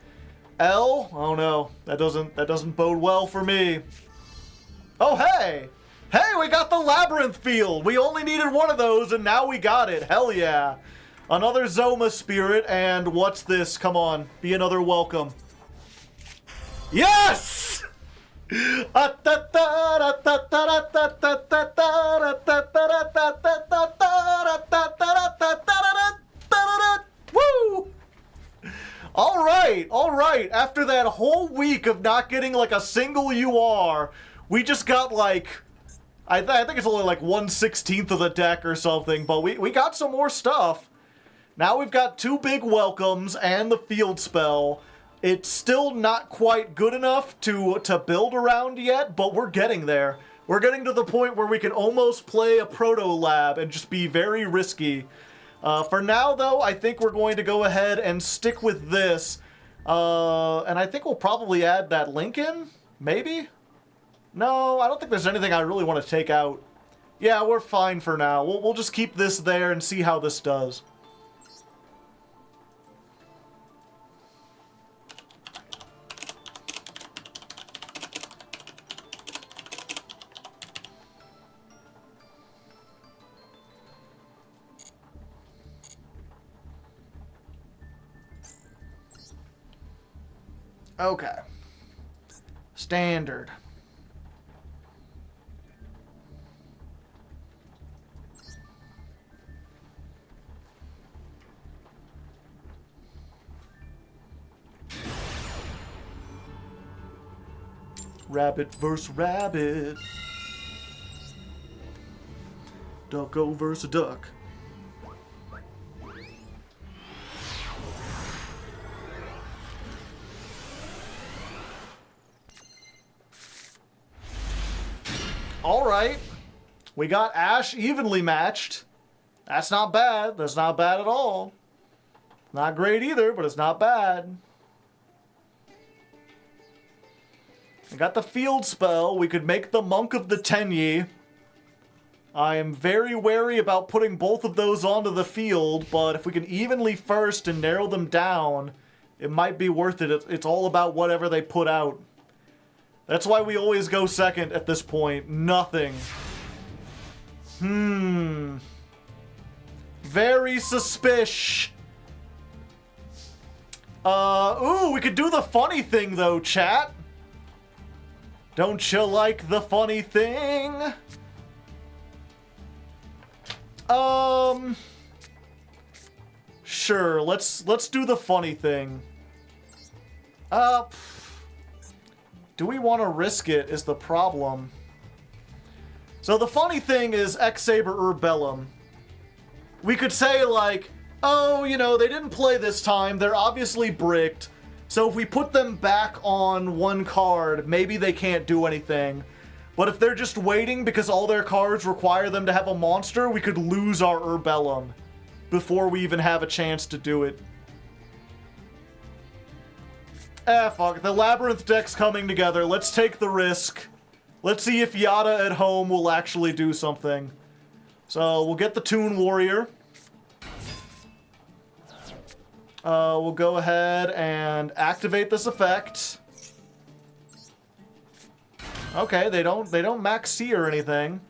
L? Oh no. That doesn't bode well for me. Oh hey! Hey, we got the Labyrinth Field! We only needed one of those and now we got it. Hell yeah. Another Zoma Spirit, and what's this? Come on. Be another welcome. Yes! Woo! All right. After that whole week of not getting like a single UR, we just got like, I think it's only like 1/16 of the deck or something, but we got some more stuff. Now we've got 2 big welcomes and the field spell. It's still not quite good enough to build around yet, but we're getting there. We're getting to the point where we can almost play a Proto Lab and just be very risky. For now, though, I think we're going to go ahead and stick with this. And I think we'll probably add that Lincoln? Maybe? No, I don't think there's anything I really want to take out. Yeah, we're fine for now. We'll just keep this there and see how this does. Okay. Standard. Rabbit versus rabbit. Ducko versus duck. Alright. We got Ash evenly matched. That's not bad. That's not bad at all. Not great either, but it's not bad. I got the field spell. We could make the Monk of the Tenyi. I am very wary about putting both of those onto the field, but if we can evenly first and narrow them down, it might be worth it. It's all about whatever they put out. That's why we always go second at this point. Nothing. Very suspicious. Ooh, we could do the funny thing though, chat. Don't you like the funny thing? Sure, let's do the funny thing. Do we want to risk it is the problem. So the funny thing is X-Saber Urbellum. We could say like, oh, you know, they didn't play this time, they're obviously bricked, so if we put them back on one card, maybe they can't do anything. But if they're just waiting because all their cards require them to have a monster, we could lose our Urbellum before we even have a chance to do it. Fuck it. The Labyrinth deck's coming together. Let's take the risk. Let's see if Yada at home will actually do something. So, we'll get the Toon Warrior. We'll go ahead and activate this effect. Okay, they don't max C or anything.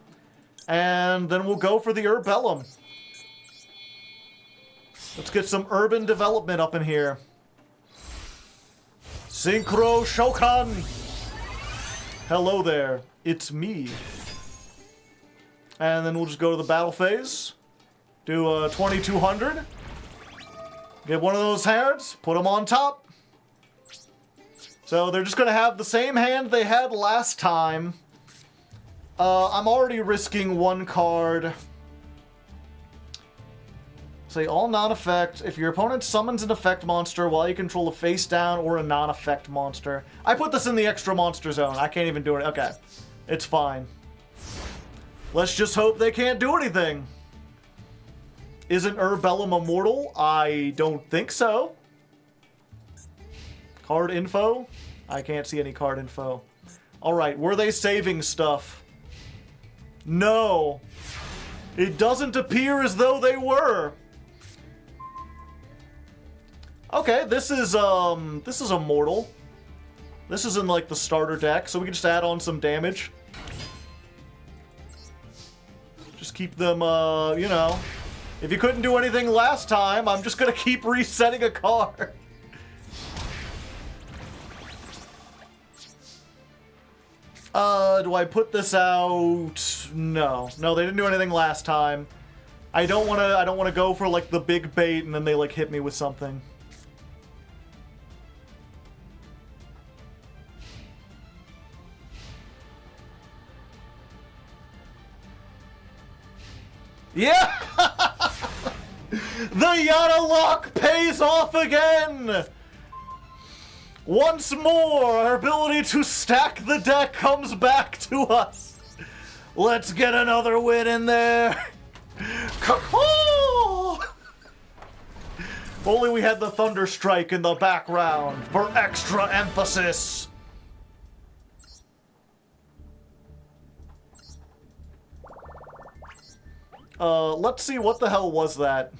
And then we'll go for the Urbellum. Let's get some urban development up in here. Synchro Shokan! Hello there, it's me. And then we'll just go to the battle phase. Do 2200. Get one of those hands, put them on top. So they're just gonna have the same hand they had last time. I'm already risking one card. Say all non-effect. If your opponent summons an effect monster while you control a face down or a non-effect monster. I put this in the extra monster zone. I can't even do it. Okay. It's fine. Let's just hope they can't do anything. Isn't Urbellum immortal? I don't think so. Card info? I can't see any card info. Alright, were they saving stuff? No. It doesn't appear as though they were. Okay, this is immortal. This is in, like, the starter deck, so we can just add on some damage. Just keep them, you know. If you couldn't do anything last time, I'm just gonna keep resetting a card. Do I put this out? No. No, they didn't do anything last time. I don't wanna go for, like, the big bait and then they, like, hit me with something. Yeah! The Yada lock pays off again! Once more, our ability to stack the deck comes back to us. Let's get another win in there. Caw! If only we had the Thunder Strike in the background for extra emphasis. Let's see, what the hell was that?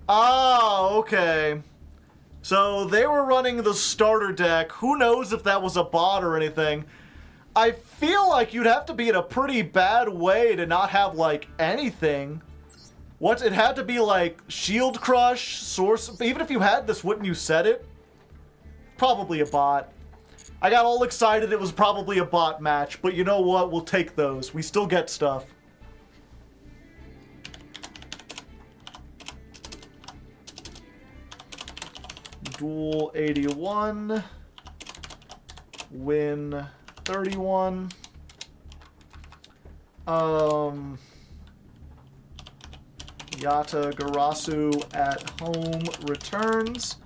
Ah, okay. So they were running the starter deck. Who knows if that was a bot or anything. I feel like you'd have to be in a pretty bad way to not have, like, anything. What? It had to be, like, Shield Crush, Source... Even if you had this, wouldn't you set it? Probably a bot. I got all excited it was probably a bot match, but you know what? We'll take those. We still get stuff. Duel 81. Win 31. Yata Garasu at home returns.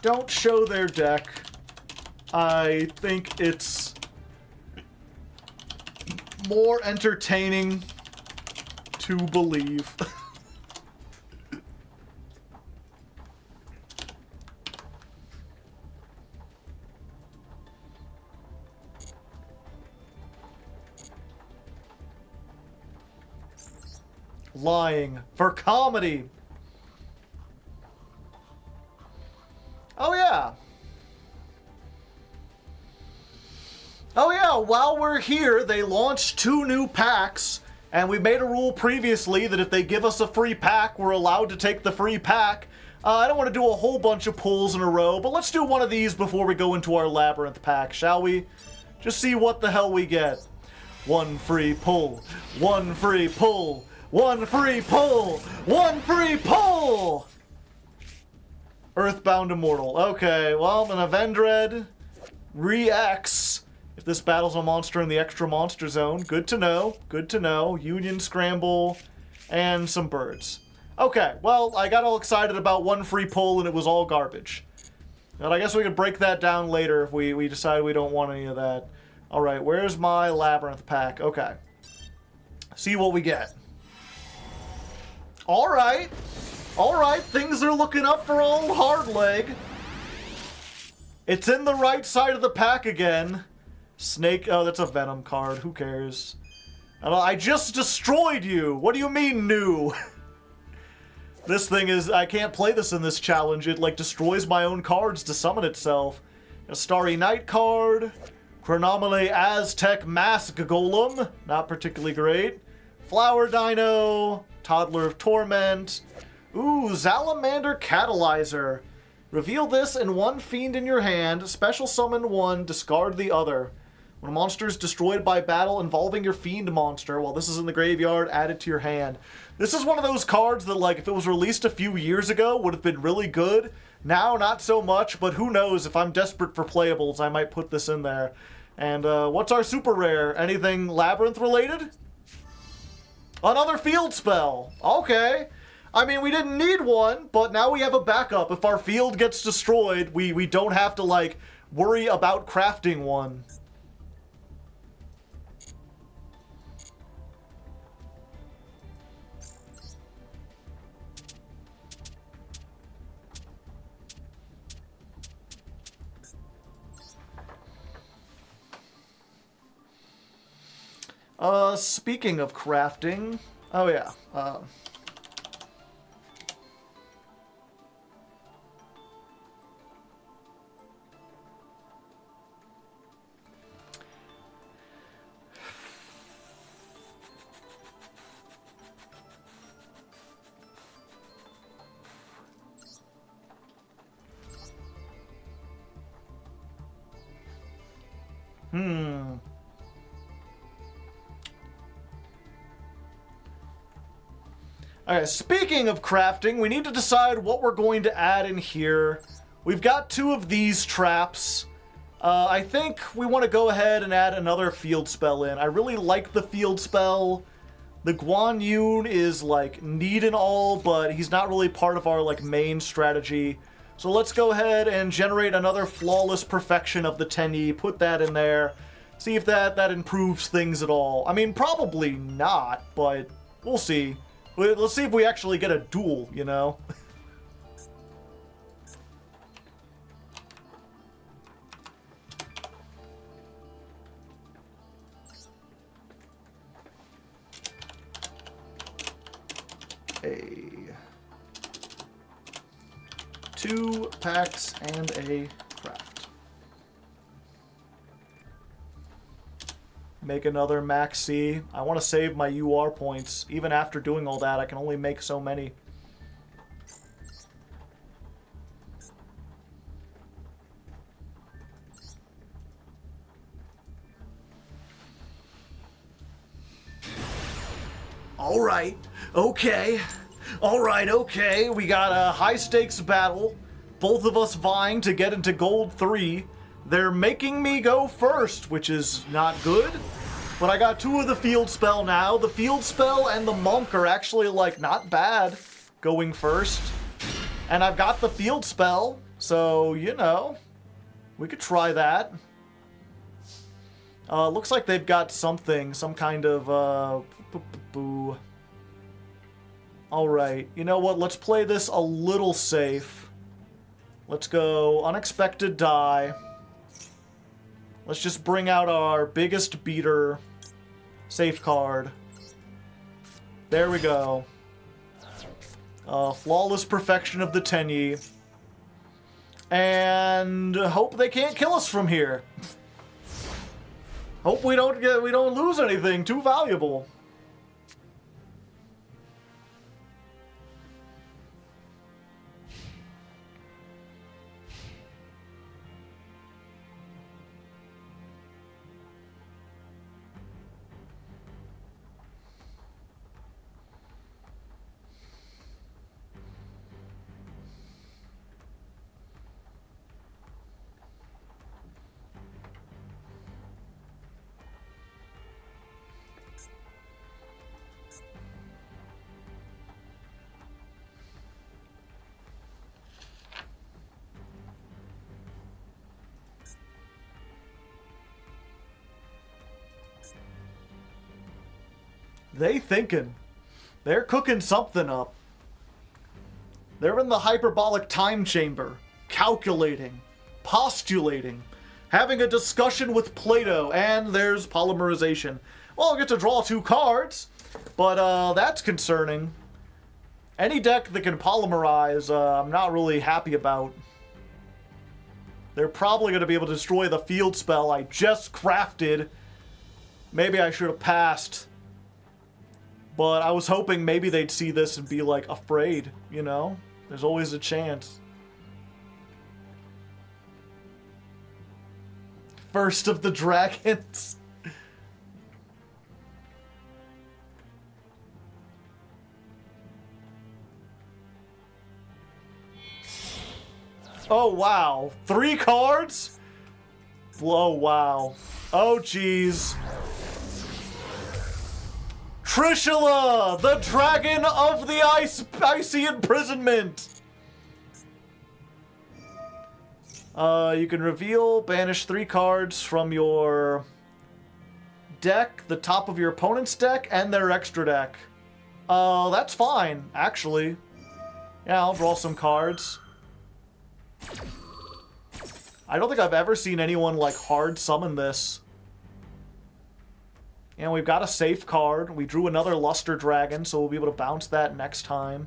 Don't show their deck. I think it's more entertaining to believe. Lying for comedy. Oh yeah. Oh yeah, while we're here, they launched 2 new packs, and we made a rule previously that if they give us a free pack, we're allowed to take the free pack. I don't want to do a whole bunch of pulls in a row, but let's do one of these before we go into our Labyrinth pack, shall we? Just see what the hell we get. 1 free pull, 1 free pull, 1 free pull, 1 free pull! Earthbound Immortal. Okay, well, an Avendred Re-X. If this battles a monster in the extra monster zone. Good to know. Good to know. Union Scramble. And some birds. Okay, well, I got all excited about 1 free pull and it was all garbage. But I guess we could break that down later if we decide we don't want any of that. Alright, where's my Labyrinth pack? Okay. See what we get. Alright. Alright, things are looking up for old Hardleg. It's in the right side of the pack again. Snake, oh, that's a Venom card. Who cares? I just destroyed you. What do you mean, new? This thing is, I can't play this in this challenge. It, like, destroys my own cards to summon itself. A Starry Night card. Chronomale Aztec Mask Golem. Not particularly great. Flower Dino. Toddler of Torment. Ooh, Salamander Catalyzer. Reveal this and 1 fiend in your hand. Special summon 1, discard the other. When a monster is destroyed by battle involving your fiend monster, while this is in the graveyard, add it to your hand. This is one of those cards that, like, if it was released a few years ago, would have been really good. Now, not so much, but who knows? If I'm desperate for playables, I might put this in there. And, what's our super rare? Anything Labyrinth related? Another field spell. Okay. I mean, we didn't need one, but now we have a backup. If our field gets destroyed, we don't have to, like, worry about crafting one. Speaking of crafting... Oh, yeah. Alright, speaking of crafting, we need to decide what we're going to add in here. We've got 2 of these traps. I think we want to go ahead and add another field spell in. I really like the field spell. The Guan Yun is, like, neat and all, but he's not really part of our, like, main strategy. So let's go ahead and generate another Flawless Perfection of the Tenyi, put that in there, see if that improves things at all. I mean, probably not, but we'll see. Let's see if we actually get a duel, you know? A 2 packs and a craft. Make another max C. I want to save my UR points. Even after doing all that, I can only make so many. Alright, okay. Alright, okay. We got a high-stakes battle. Both of us vying to get into Gold 3. They're making me go first, which is not good. But I got 2 of the field spell now. The field spell and the monk are actually, like, not bad going first. And I've got the field spell, so, you know, we could try that. Looks like they've got something, some kind of, Alright, you know what, let's play this a little safe. Let's go Unexpected Die. Let's just bring out our biggest beater. Safe card. There we go. Flawless Perfection of the Tenyi. And hope they can't kill us from here. Hope we don't lose anything too valuable. They thinking. They're cooking something up. They're in the hyperbolic time chamber, calculating, postulating, having a discussion with Plato, and there's polymerization. Well, I'll get to draw 2 cards, but that's concerning. Any deck that can polymerize, I'm not really happy about. They're probably going to be able to destroy the field spell I just crafted. Maybe I should have passed. But I was hoping maybe they'd see this and be, like, afraid, you know? There's always a chance. First of the dragons. Oh, wow. 3 cards? Oh, wow. Oh, jeez. Trishula, the Dragon of the Icy Imprisonment. You can reveal, banish 3 cards from your deck, the top of your opponent's deck, and their extra deck. That's fine, actually. Yeah, I'll draw some cards. I don't think I've ever seen anyone, like, hard summon this. And we've got a safe card. We drew another Luster Dragon, so we'll be able to bounce that next time.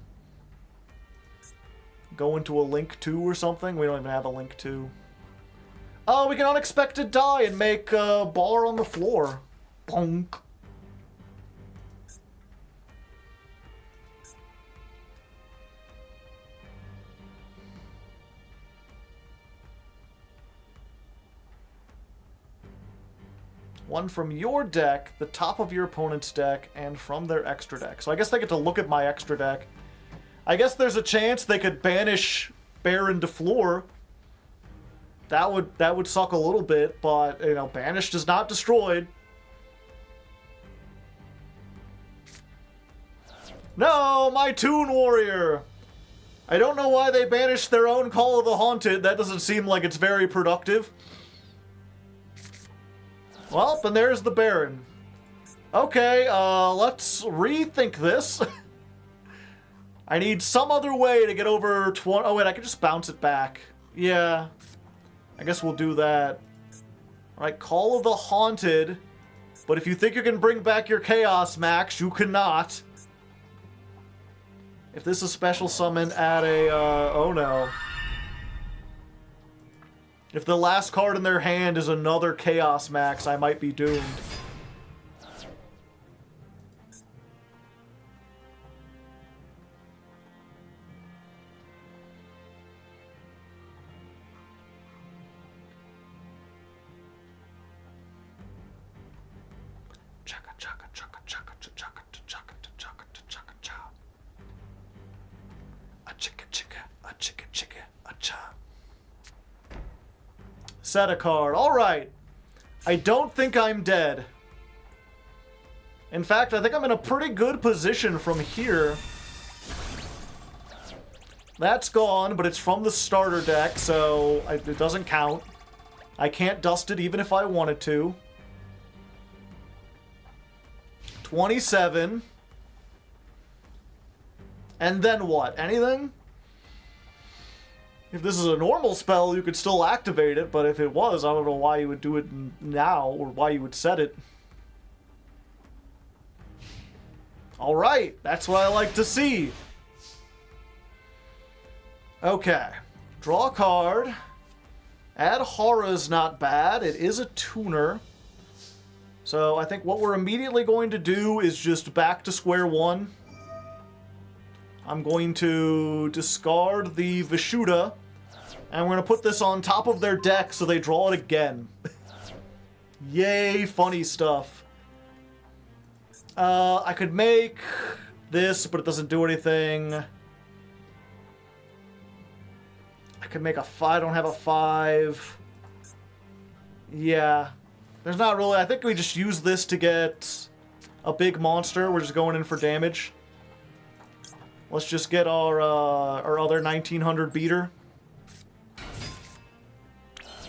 Go into a Link 2 or something. We don't even have a Link 2. Oh, we can Unexpected Die and make a bar on the floor. Bonk. One from your deck, the top of your opponent's deck, and from their extra deck. So I guess they get to look at my extra deck. I guess there's a chance they could banish Baron to floor. That would suck a little bit, but, you know, banished is not destroyed. No, my Toon Warrior! I don't know why they banished their own Call of the Haunted. That doesn't seem like it's very productive. Well, then there's the Baron. Okay, let's rethink this. I need some other way to get over 20... Oh, wait, I can just bounce it back. Yeah. I guess we'll do that. Alright, Call of the Haunted. But if you think you can bring back your Chaos Max, you cannot. If this is special summon at a... oh, no. If the last card in their hand is another Chaos Max, I might be doomed. Set a card. Alright. I don't think I'm dead. In fact, I think I'm in a pretty good position from here. That's gone, but it's from the starter deck, so it doesn't count. I can't dust it even if I wanted to. 27. And then what? Anything? If this is a normal spell, you could still activate it, but if it was, I don't know why you would do it now, or why you would set it. Alright, that's what I like to see. Okay. Draw a card. Add Horror's not bad. It is a tuner. So I think what we're immediately going to do is just back to square one. I'm going to discard the Vishuda. And we're going to put this on top of their deck so they draw it again. Yay, funny stuff. I could make this, but it doesn't do anything. I could make a 5. I don't have a 5. Yeah. There's not really... I think we just use this to get a big monster. We're just going in for damage. Let's just get our other 1900 beater.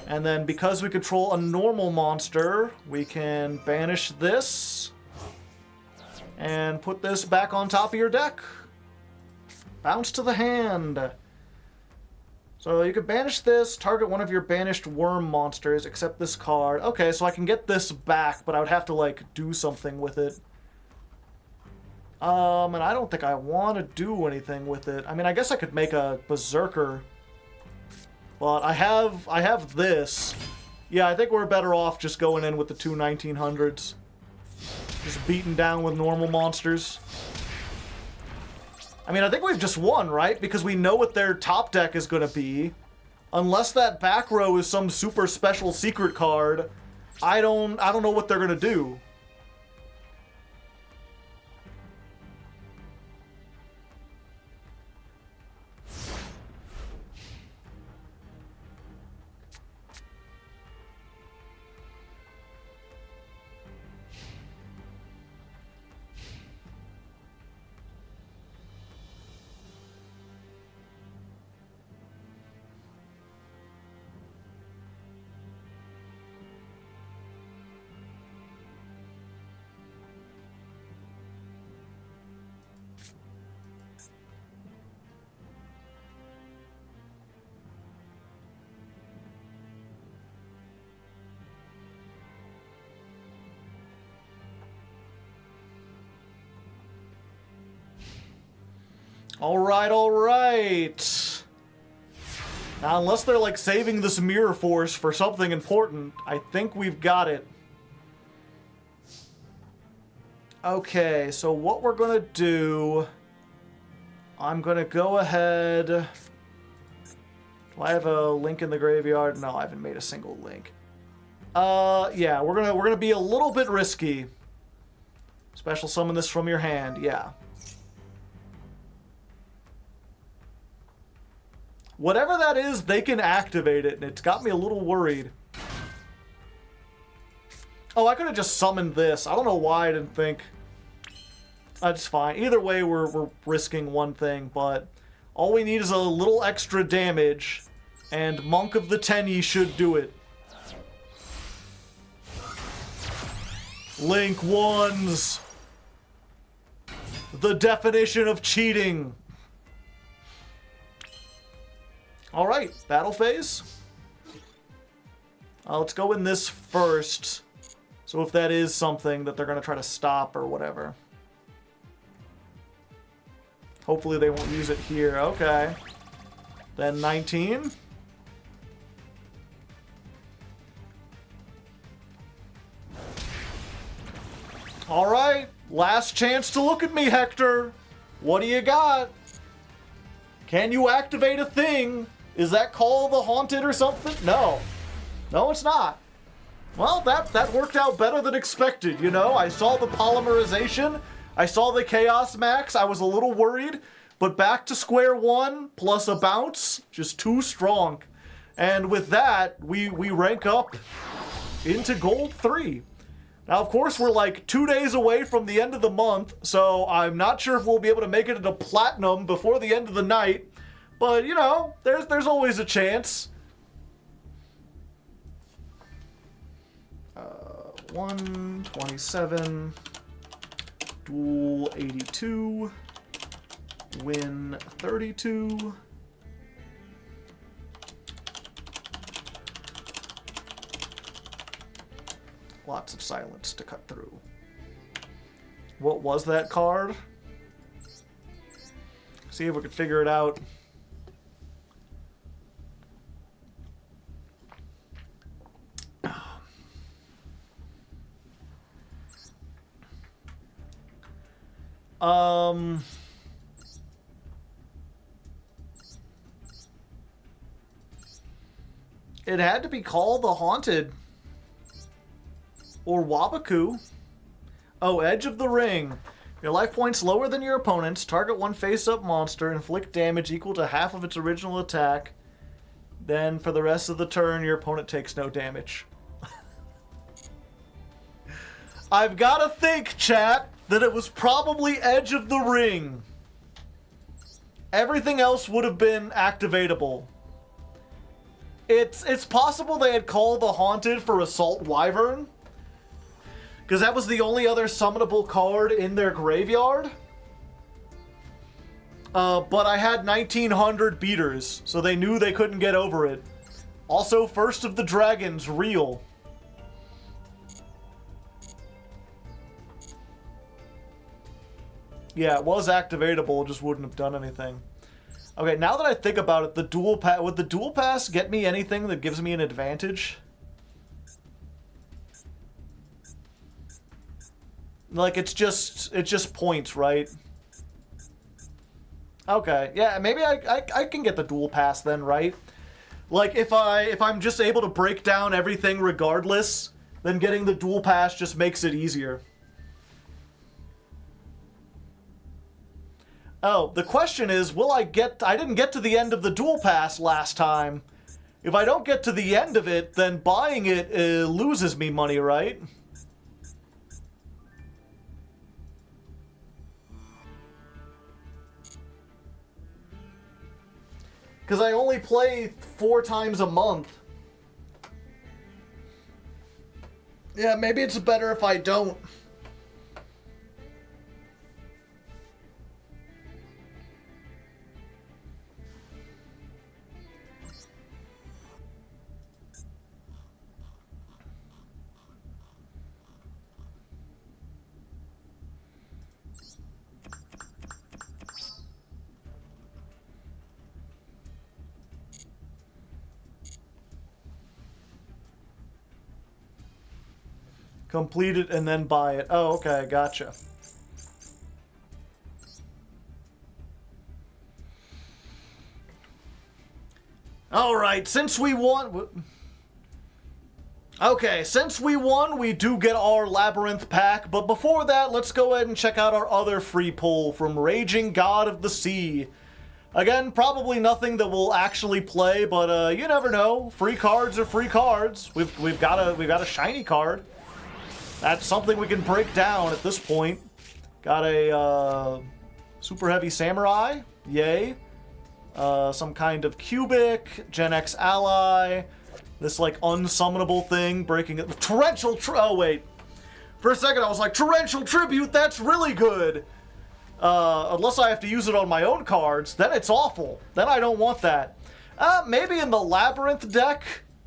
And then because we control a normal monster, we can banish this. And put this back on top of your deck. Bounce to the hand. So you can banish this, target one of your banished worm monsters, except this card. Okay, so I can get this back, but I would have to, like, do something with it. And I don't think I want to do anything with it. I mean, I guess I could make a Berserker. But I have this. Yeah, I think we're better off just going in with the two 1900s. Just beating down with normal monsters. I mean, I think we've just won, right? Because we know what their top deck is going to be. Unless that back row is some super special secret card, I don't know what they're going to do. Alright, alright. Now, unless they're, like, saving this Mirror Force for something important, I think we've got it. Okay, so what we're gonna do... I'm gonna go ahead... Do I have a link in the graveyard? No, I haven't made a single link. Yeah, we're gonna be a little bit risky. Special summon this from your hand, yeah. Whatever that is, they can activate it, and it's got me a little worried. Oh, I could have just summoned this. I don't know why I didn't think. That's fine. Either way, we're risking one thing, but all we need is a little extra damage, and Monk of the Tenyi should do it. Link ones. The definition of cheating. Alright, battle phase. Let's go in this first. So if that is something that they're going to try to stop or whatever. Hopefully they won't use it here. Okay. Then 19. Alright, last chance to look at me, Hector. What do you got? Can you activate a thing? Is that Call of the Haunted or something? No. No, it's not. Well, that worked out better than expected, you know? I saw the polymerization. I saw the Chaos Max. I was a little worried. But back to square one, plus a bounce. Just too strong. And with that, we rank up into Gold 3. Now, of course, we're like 2 days away from the end of the month, so I'm not sure if we'll be able to make it into Platinum before the end of the night. But, you know, there's always a chance. 127, Duel 82, Win 32. Lots of silence to cut through. What was that card? See if we can figure it out. It had to be Call the Haunted. Or Wabaku. Oh, Edge of the Ring. Your life points lower than your opponent's. Target one face-up monster. Inflict damage equal to half of its original attack. Then, for the rest of the turn, your opponent takes no damage. I've got to think, chat, that it was probably Edge of the Ring. Everything else would have been activatable. It's possible they had called the Haunted for Assault Wyvern. Because that was the only other summonable card in their graveyard. But I had 1900 beaters, so they knew they couldn't get over it. Also, First of the Dragons, real. Yeah, it was activatable, just wouldn't have done anything. Okay, now that I think about it, would the Duel Pass get me anything that gives me an advantage? Like, it's just points, right? Okay, yeah, maybe I can get the Duel Pass then, right? Like, if I'm just able to break down everything regardless, then getting the Duel Pass just makes it easier. Oh, the question is, will I didn't get to the end of the Duel Pass last time. If I don't get to the end of it, then buying it loses me money, right? Because I only play 4 times a month. Yeah, maybe it's better if I don't. Complete it and then buy it. Oh, okay, gotcha. Alright, since we won... Okay, since we won, we do get our Labyrinth pack, but before that, let's go ahead and check out our other free pull from Raging God of the Sea. Again, probably nothing that we'll actually play, but you never know. Free cards are free cards. We've got a shiny card. That's something we can break down at this point. Got a Super Heavy Samurai, yay. Some kind of Cubic, Gen X Ally, this like unsummonable thing, breaking it. Torrential, oh wait. For a second I was like, Torrential Tribute, that's really good. Unless I have to use it on my own cards, then it's awful. Then I don't want that. Maybe in the Labyrinth deck,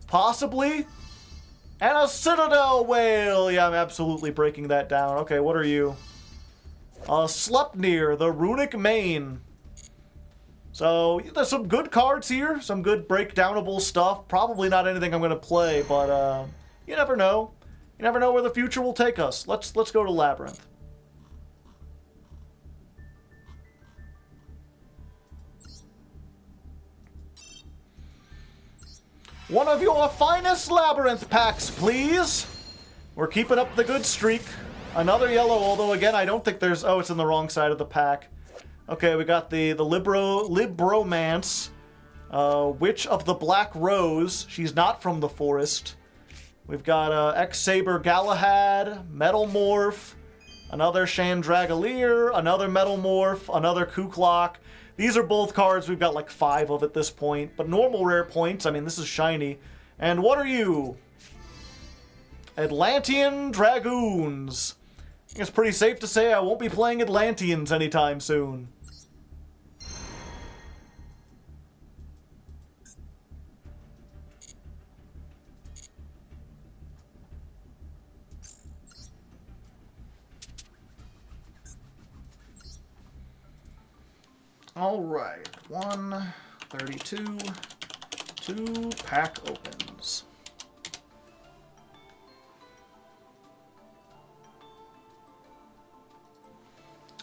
possibly. And a Citadel Whale, yeah, I'm absolutely breaking that down. Okay, what are you? Sleipnir, the Runic Mane. So, there's some good cards here, some good breakdownable stuff. Probably not anything I'm going to play, but you never know. You never know where the future will take us. Let's go to Labyrinth. One of your finest Labyrinth packs, please! We're keeping up the good streak. Another yellow, although again, I don't think there's... Oh, it's in the wrong side of the pack. Okay, we got the Libromance. Witch of the Black Rose. She's not from the forest. We've got X-Saber Galahad, Metal Morph, another Chandragalier, another Metal Morph, another Kuklok. These are both cards we've got like 5 of at this point, but normal rare points. I mean, this is shiny. And what are you? Atlantean Dragoons. I think it's pretty safe to say I won't be playing Atlanteans anytime soon. All right, 132, 2 pack opens.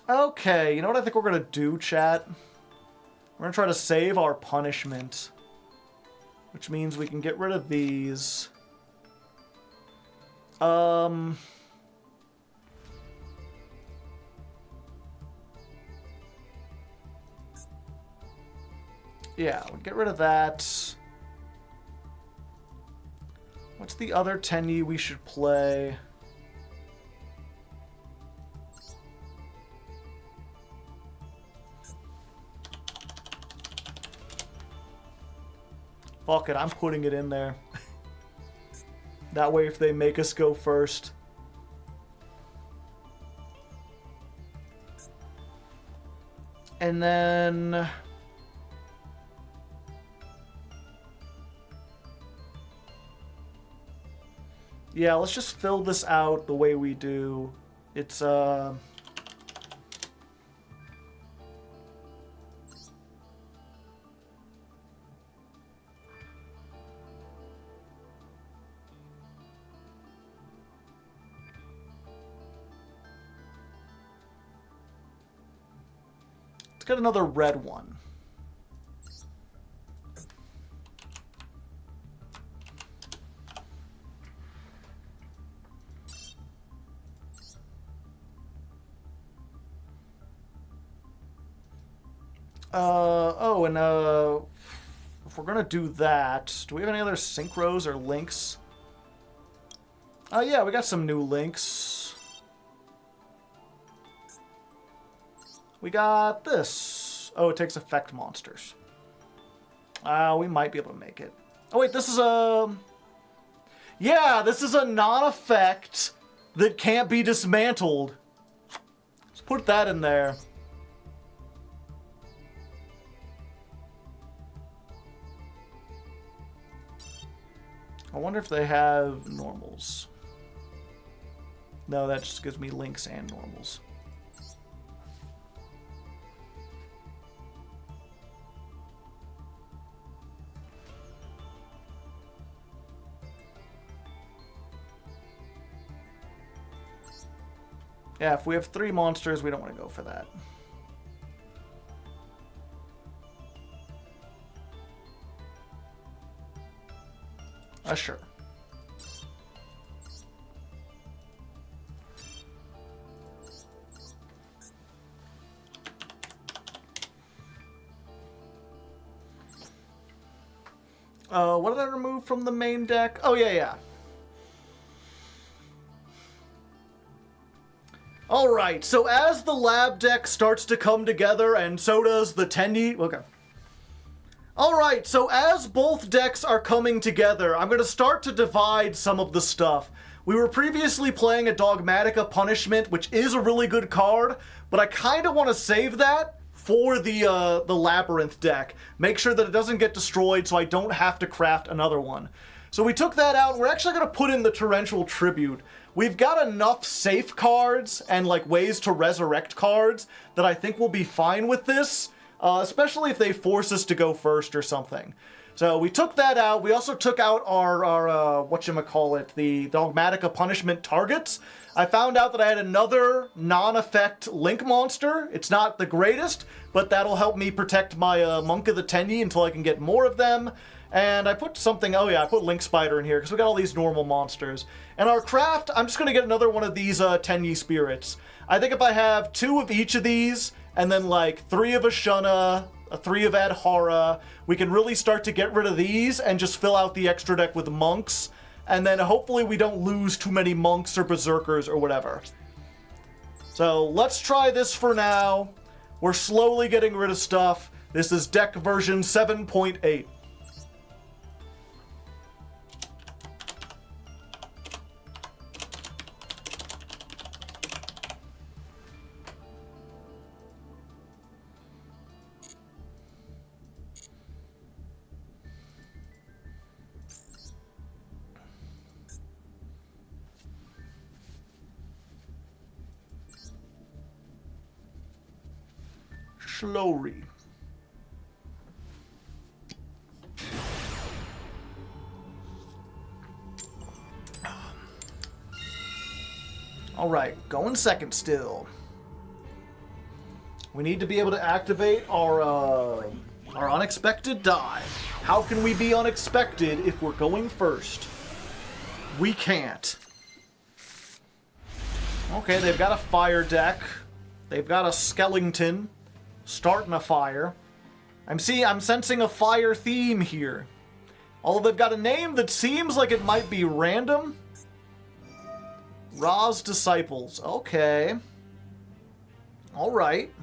Okay, you know what I think we're gonna do, chat? We're gonna try to save our punishment, which means we can get rid of these. Yeah, we'll get rid of that. What's the other Tenyi we should play? Fuck it, I'm putting it in there. That way if they make us go first. And then... yeah, let's just fill this out the way we do. It's, let's get another red one. If we're gonna do that, do we have any other synchros or links? Yeah, we got some new links. We got this. Oh, it takes effect monsters. We might be able to make it. Oh wait, this is a... yeah, this is a non-effect that can't be dismantled. Let's put that in there. I wonder if they have normals. No, that just gives me links and normals. Yeah, if we have 3 monsters, we don't want to go for that. Sure. What did I remove from the main deck? Oh, yeah. Alright, so as the lab deck starts to come together, and so does the Tenyi... Okay. Alright, so as both decks are coming together, I'm going to start to divide some of the stuff. We were previously playing a Dogmatica Punishment, which is a really good card, but I kind of want to save that for the Labyrinth deck. Make sure that it doesn't get destroyed so I don't have to craft another one. So we took that out, and we're actually going to put in the Torrential Tribute. We've got enough safe cards and like ways to resurrect cards that I think we'll be fine with this, especially if they force us to go first or something. So we took that out. We also took out our whatchamacallit, the Dogmatica Punishment targets. I found out that I had another non-effect Link monster. It's not the greatest, but that'll help me protect my Monk of the Tenyi until I can get more of them. And I put something, oh yeah, I put Link Spider in here because we got all these normal monsters. And our craft, I'm just going to get another one of these Tenyi Spirits. I think if I have 2 of each of these, and then like 3 of Ashuna, 3 of Adhara, we can really start to get rid of these and just fill out the extra deck with monks. And then hopefully we don't lose too many monks or berserkers or whatever. So let's try this for now. We're slowly getting rid of stuff. This is deck version 7.8. Slowly. Alright, going second still. We need to be able to activate our unexpected die. How can we be unexpected if we're going first? We can't. Okay, they've got a fire deck. They've got a skeleton starting a fire. I'm sensing a fire theme here. Although they've got a name that seems like it might be random. Ra's Disciples. Okay. Alright.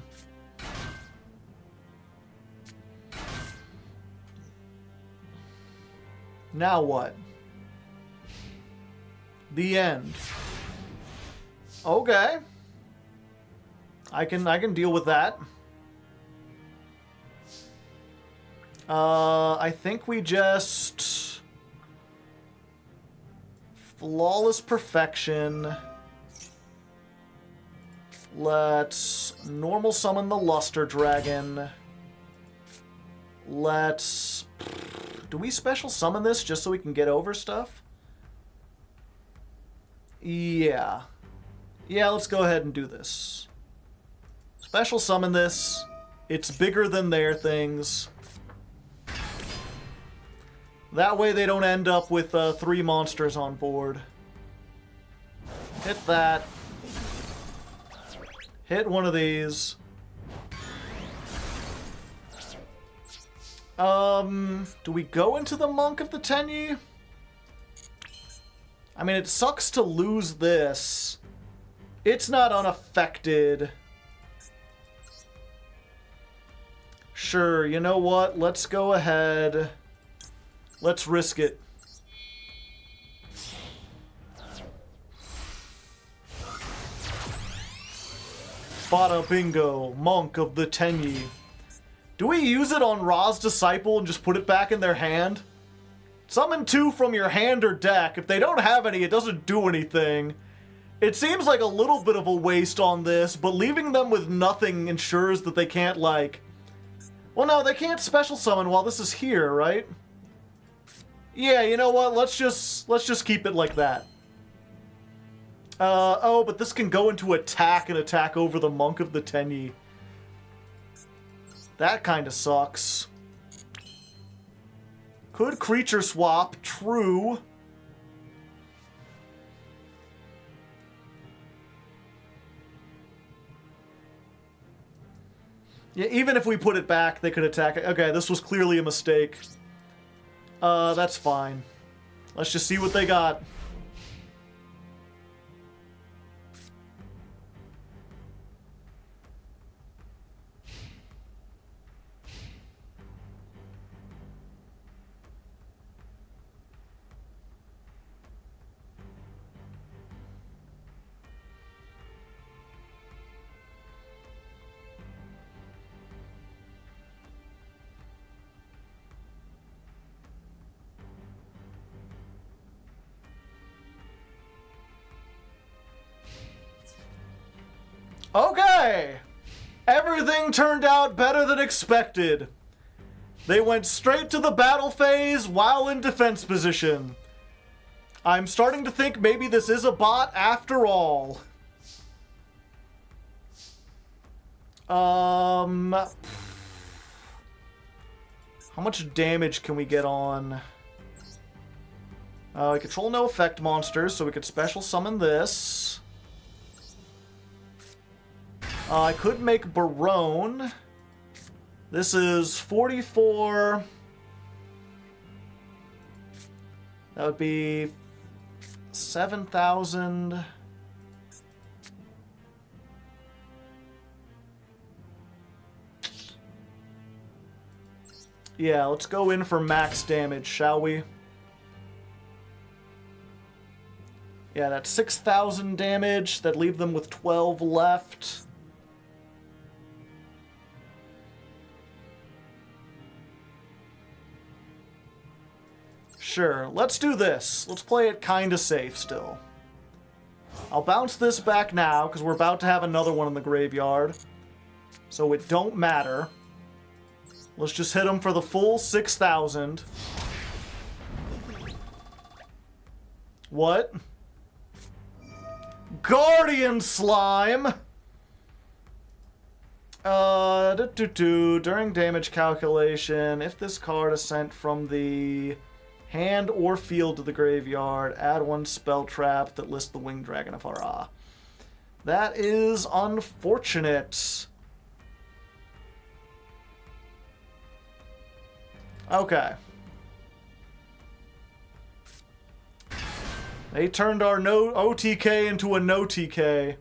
Now what? The end. Okay. I can deal with that. I think we just... Flawless Perfection. Let's normal summon the Luster Dragon. Let's... Do we special summon this just so we can get over stuff? Yeah. Yeah, let's go ahead and do this. Special summon this. It's bigger than their things. That way they don't end up with 3 monsters on board. Hit that. Hit one of these. Do we go into the Monk of the Tenyi? I mean, it sucks to lose this. It's not unaffected. Sure, you know what? Let's go ahead. Let's risk it. Bada bingo, Monk of the Tenyi. Do we use it on Ra's Disciple and just put it back in their hand? Summon 2 from your hand or deck. If they don't have any, it doesn't do anything. It seems like a little bit of a waste on this, but leaving them with nothing ensures that they can't, like... Well, no, they can't special summon while this is here, right? Yeah, you know what? Let's just keep it like that. Oh, but this can go into attack and attack over the Monk of the Tenyi. That kind of sucks. Could creature swap, true. Yeah, even if we put it back, they could attack it. Okay, this was clearly a mistake. That's fine. Let's just see what they got. Okay! Everything turned out better than expected. They went straight to the battle phase while in defense position. I'm starting to think maybe this is a bot after all. How much damage can we get on? We control no effect monsters, so we could special summon this. I could make Barone. This is 44. That would be 7,000. Yeah, let's go in for max damage, shall we? Yeah, that's 6,000 damage. That'd leave them with 12 left. Sure, let's do this. Let's play it kinda safe still. I'll bounce this back now, because we're about to have another one in the graveyard. So it don't matter. Let's just hit them for the full 6,000. What? Guardian Slime! During damage calculation, if this card is sent from the hand or field to the graveyard, add one spell trap that lists the Winged Dragon of Hara. That is unfortunate. Okay. They turned our no OTK into a no TK.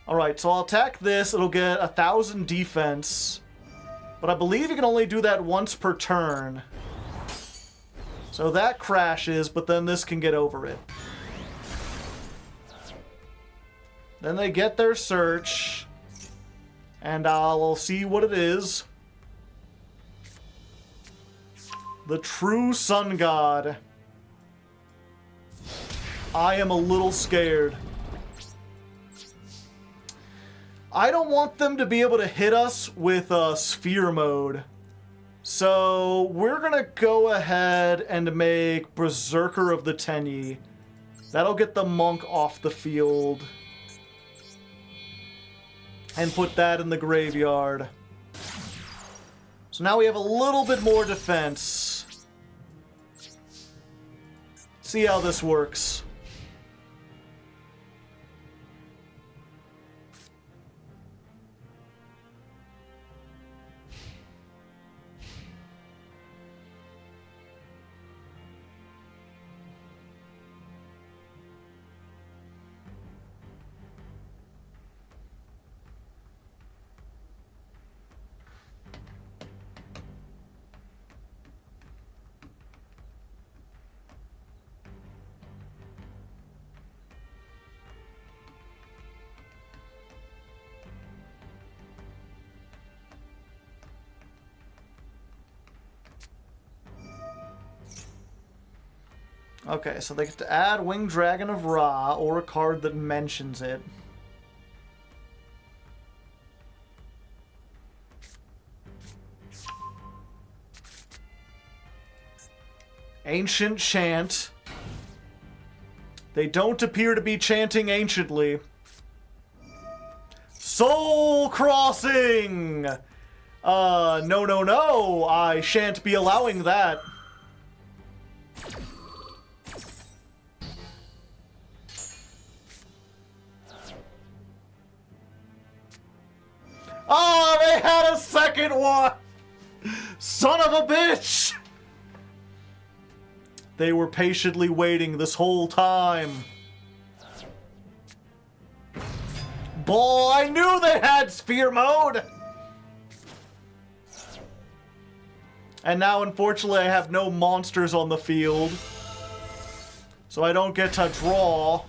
Alright, so I'll attack this. It'll get 1,000 defense. But I believe you can only do that once per turn. So that crashes, but then this can get over it. Then they get their search. And I'll see what it is. The True Sun God. I am a little scared. I don't want them to be able to hit us with Sphere Mode. So we're gonna go ahead and make Berserker of the Tenyi. That'll get the Monk off the field. And put that in the graveyard. So now we have a little bit more defense. See how this works. Okay, so they get to add Winged Dragon of Ra, or a card that mentions it. Ancient Chant. They don't appear to be chanting anciently. Soul Crossing! No. I shan't be allowing that. Oh, they had a second one! Son of a bitch! They were patiently waiting this whole time. Boy, I knew they had spear mode! And now, unfortunately, I have no monsters on the field. So I don't get to draw.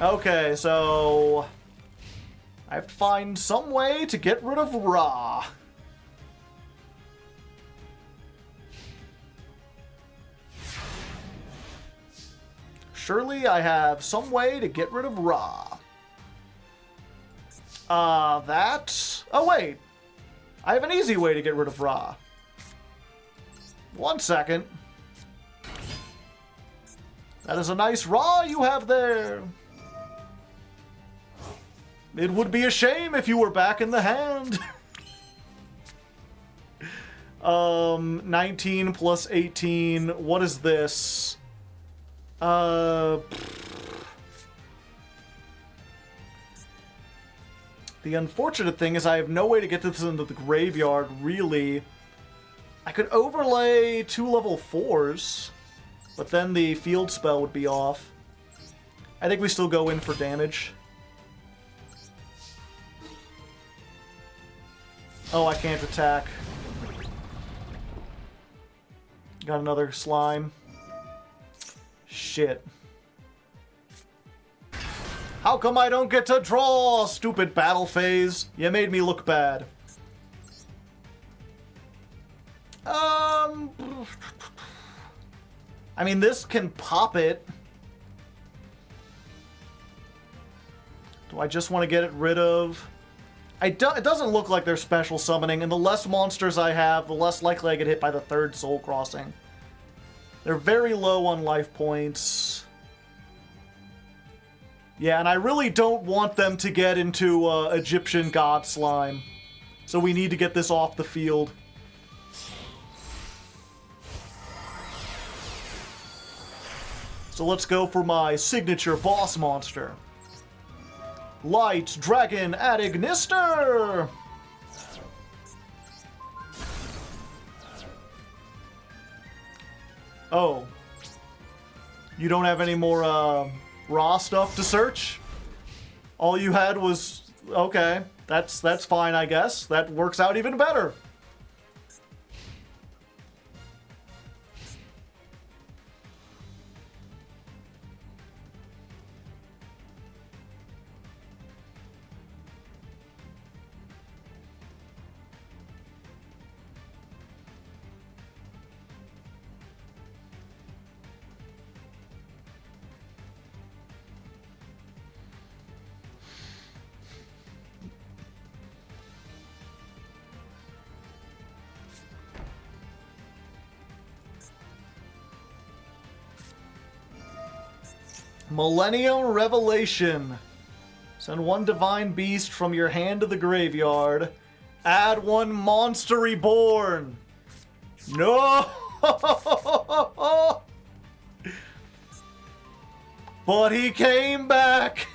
Okay, so I have to find some way to get rid of Ra. Surely I have some way to get rid of Ra. That... Oh, wait. I have an easy way to get rid of Ra. 1 second. That is a nice Ra you have there. It would be a shame if you were back in the hand. 19 plus 18. What is this? The unfortunate thing is I have no way to get this into the graveyard, really. I could overlay 2 level 4s, but then the field spell would be off. I think we still go in for damage. Oh, I can't attack. Got another slime. Shit. How come I don't get to draw, stupid battle phase? You made me look bad. I mean, this can pop it. Do I just want to get it rid of... It doesn't look like they're special summoning, and the less monsters I have, the less likely I get hit by the 3rd Soul Crossing. They're very low on life points. Yeah, and I really don't want them to get into Egyptian God Slime. So we need to get this off the field. So let's go for my signature boss monster. Light Dragon Adignister! Oh. You don't have any more, raw stuff to search? All you had was... Okay. That's fine, I guess. That works out even better. Millennium Revelation. Send 1 Divine Beast from your hand to the graveyard. Add 1 Monster Reborn. No! But he came back.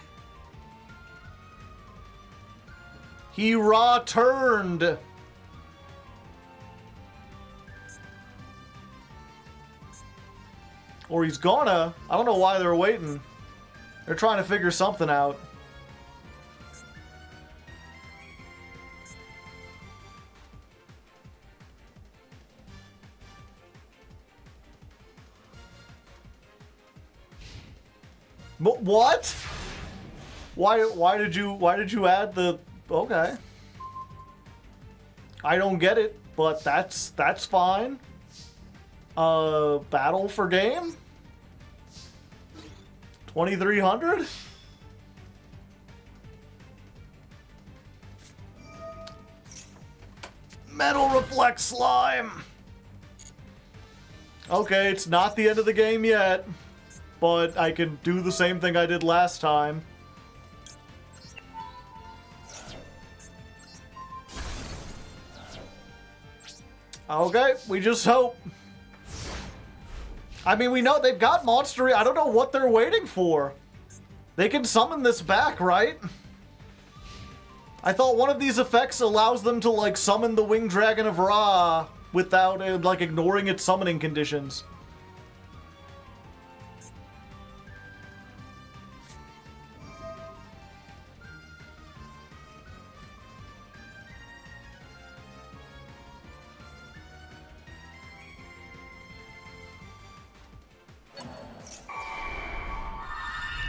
He returned. Or he's gonna. I don't know why they're waiting. They're trying to figure something out. What? Why did you add the... Okay. I don't get it, but that's fine. Battle for game? 2300? Metal Reflect Slime! Okay, it's not the end of the game yet, but I can do the same thing I did last time. Okay, we just hope. I mean, we know they've got monster. I don't know what they're waiting for. They can summon this back, right? I thought one of these effects allows them to, like, summon the Winged Dragon of Ra without, like, ignoring its summoning conditions.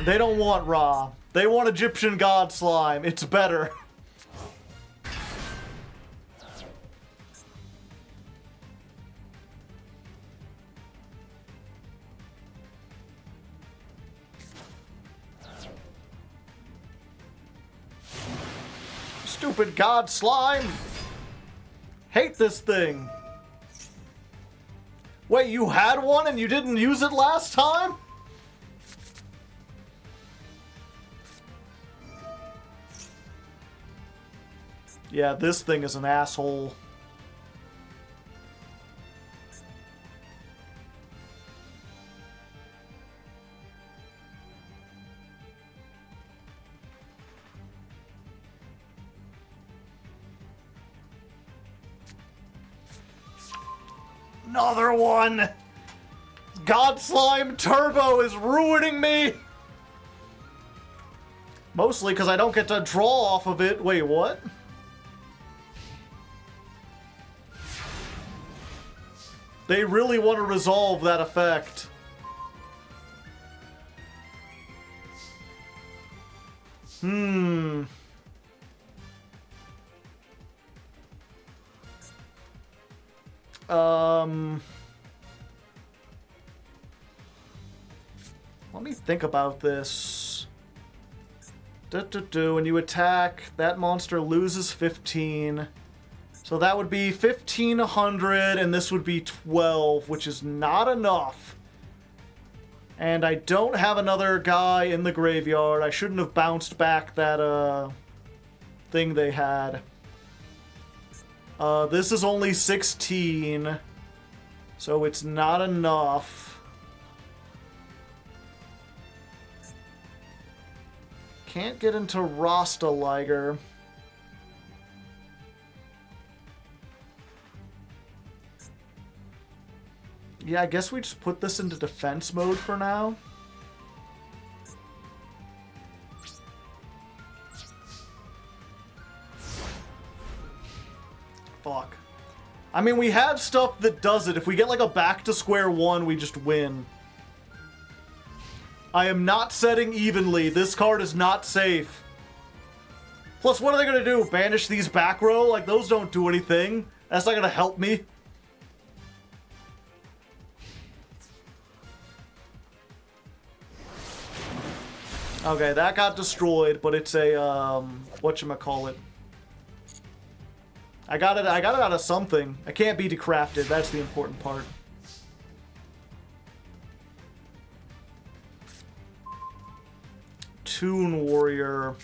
They don't want Ra. They want Egyptian God Slime. It's better. Stupid God Slime. Hate this thing. Wait, you had one and you didn't use it last time? Yeah, this thing is an asshole. Another one! God Slime Turbo is ruining me! Mostly because I don't get to draw off of it. Wait, what? They really want to resolve that effect. Let me think about this. When you attack, that monster loses 15. So that would be 1,500, and this would be 12, which is not enough. And I don't have another guy in the graveyard. I shouldn't have bounced back that, thing they had. This is only 16, so it's not enough. Can't get into Rasta Liger. Yeah, I guess we just put this into defense mode for now. Fuck. I mean, we have stuff that does it. If we get like a back to square one, we just win. I am not setting evenly. This card is not safe. Plus, what are they going to do? Banish these back row? Like, those don't do anything. That's not going to help me. Okay, that got destroyed, but it's a, whatchamacallit. I got it out of something. It can't be decrafted. That's the important part. Toon Warrior.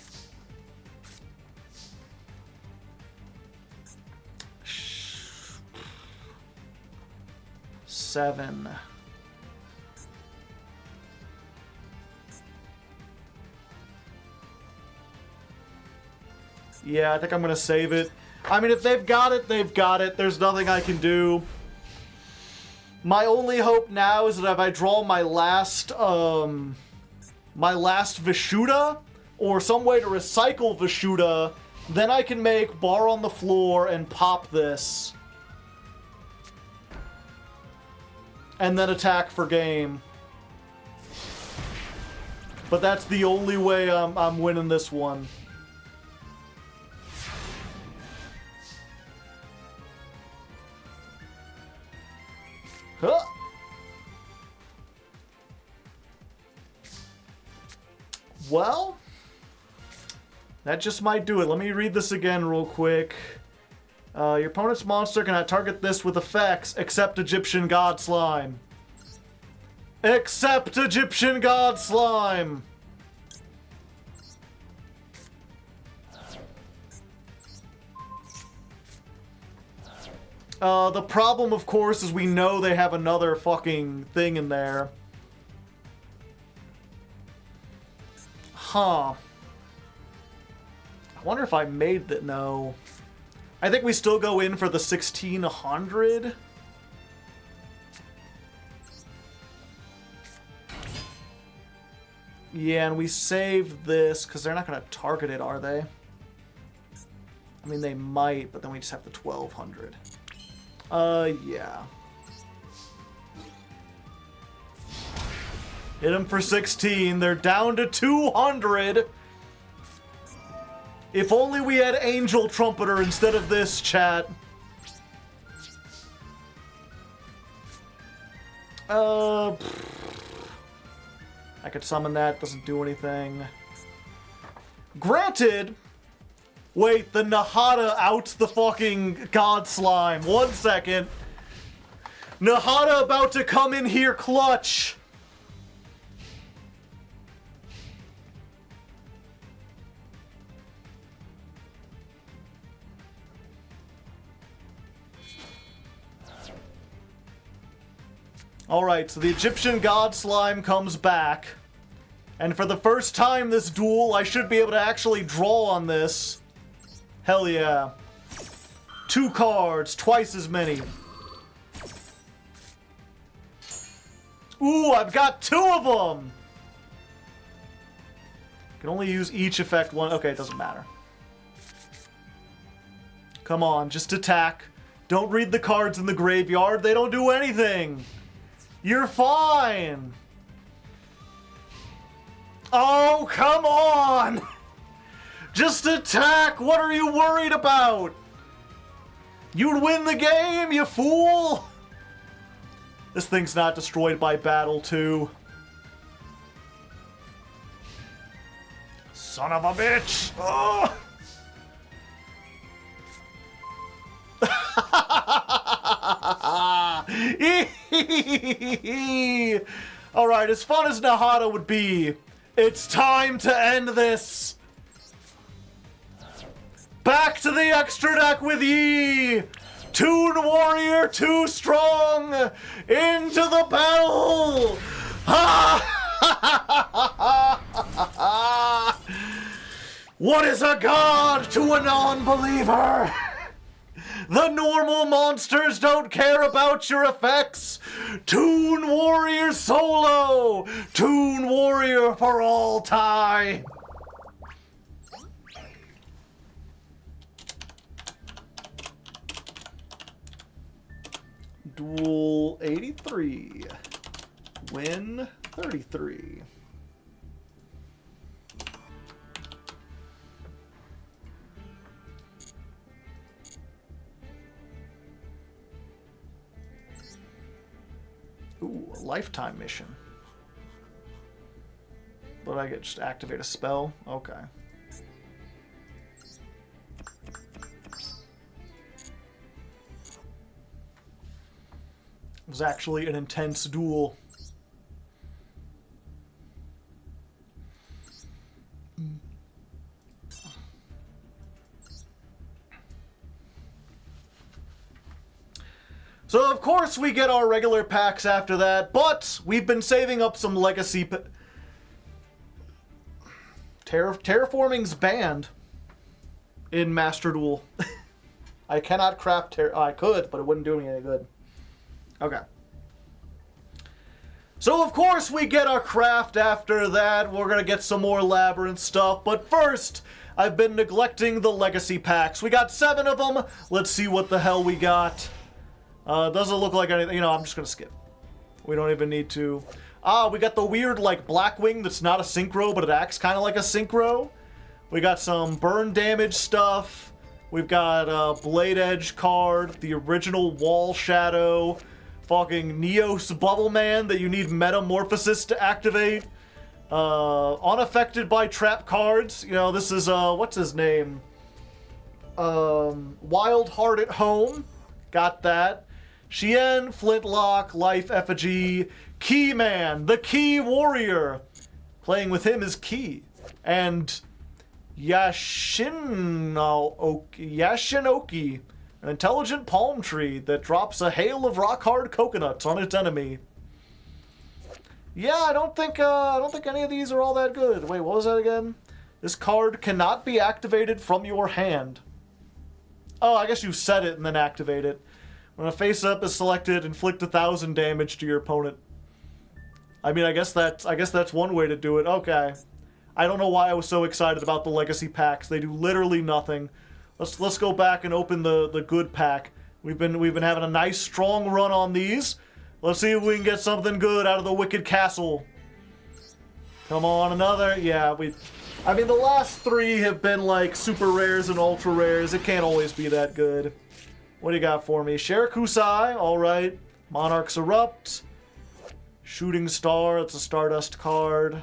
Seven. Yeah, I think I'm gonna save it. I mean, if they've got it, they've got it. There's nothing I can do. My only hope now is that if I draw my last Vishuda, or some way to recycle Vishuda, then I can make Bar on the Floor and pop this. And then attack for game. But that's the only way I'm winning this one. Huh. Well, that just might do it. Let me read this again real quick. Your opponent's monster cannot target this with effects except Egyptian God Slime. Except Egyptian God Slime! The problem, of course, is we know they have another fucking thing in there. Huh. I wonder if I made that. No. I think we still go in for the 1600. Yeah, and we save this because they're not going to target it, are they? I mean, they might, but then we just have the 1200. Yeah. Hit them for 16. They're down to 200. If only we had Angel Trumpeter instead of this, chat. I could summon that. Doesn't do anything. Granted... Wait, the Nahada outs the fucking God Slime. 1 second. Nahada about to come in here clutch. Alright, so the Egyptian God Slime comes back. And for the first time this duel, I should be able to actually draw on this. Hell yeah. 2 cards, twice as many. Ooh, I've got 2 of them! Can only use each effect one. Okay, it doesn't matter. Come on, just attack. Don't read the cards in the graveyard. They don't do anything. You're fine. Oh, come on! Just attack! What are you worried about? You'd win the game, you fool! This thing's not destroyed by battle, too. Son of a bitch! Oh! Alright, as fun as Nahada would be, it's time to end this! Back to the extra deck with ye! Toon Warrior too strong! Into the battle! What is a god to a non-believer? The normal monsters don't care about your effects! Toon Warrior solo! Toon Warrior for all time! Duel 83. Win 33. Ooh, a lifetime mission. What did I get? Just activate a spell? Okay. It was actually an intense duel. So of course we get our regular packs after that, but we've been saving up some legacy. Terraforming's banned in Master Duel. I cannot craft I could, but it wouldn't do me any good. Okay. So of course we get our craft after that. We're gonna get some more labyrinth stuff, but first, I've been neglecting the legacy packs. We got 7 of them. Let's see what the hell we got. Doesn't look like anything. You know, I'm just gonna skip. We don't even need to. We got the weird, like, Blackwing that's not a synchro, but it acts kind of like a synchro. We got some burn damage stuff. We've got a Blade Edge card, the original Wall Shadow, fucking Neos Bubble Man that you need Metamorphosis to activate. Unaffected by trap cards. You know, this is, what's his name? Wild Heart at Home. Got that. Shien, Flintlock, Life Effigy, Keyman, the Key Warrior. Playing with him is Key. And Yashinoki, an intelligent palm tree that drops a hail of rock-hard coconuts on its enemy. Yeah, I don't think any of these are all that good. Wait, what was that again? This card cannot be activated from your hand. Oh, I guess you set it and then activate it. When a face-up is selected, inflict 1,000 damage to your opponent. I mean, I guess that's one way to do it. Okay. I don't know why I was so excited about the legacy packs. They do literally nothing. Let's go back and open the good pack. We've been having a nice strong run on these. Let's see if we can get something good out of the Wicked Castle. Come on, another. Yeah, I mean, the last three have been like super rares and ultra rares. It can't always be that good. What do you got for me? Shirakusai, alright. Monarchs Erupt. Shooting Star, it's a Stardust card.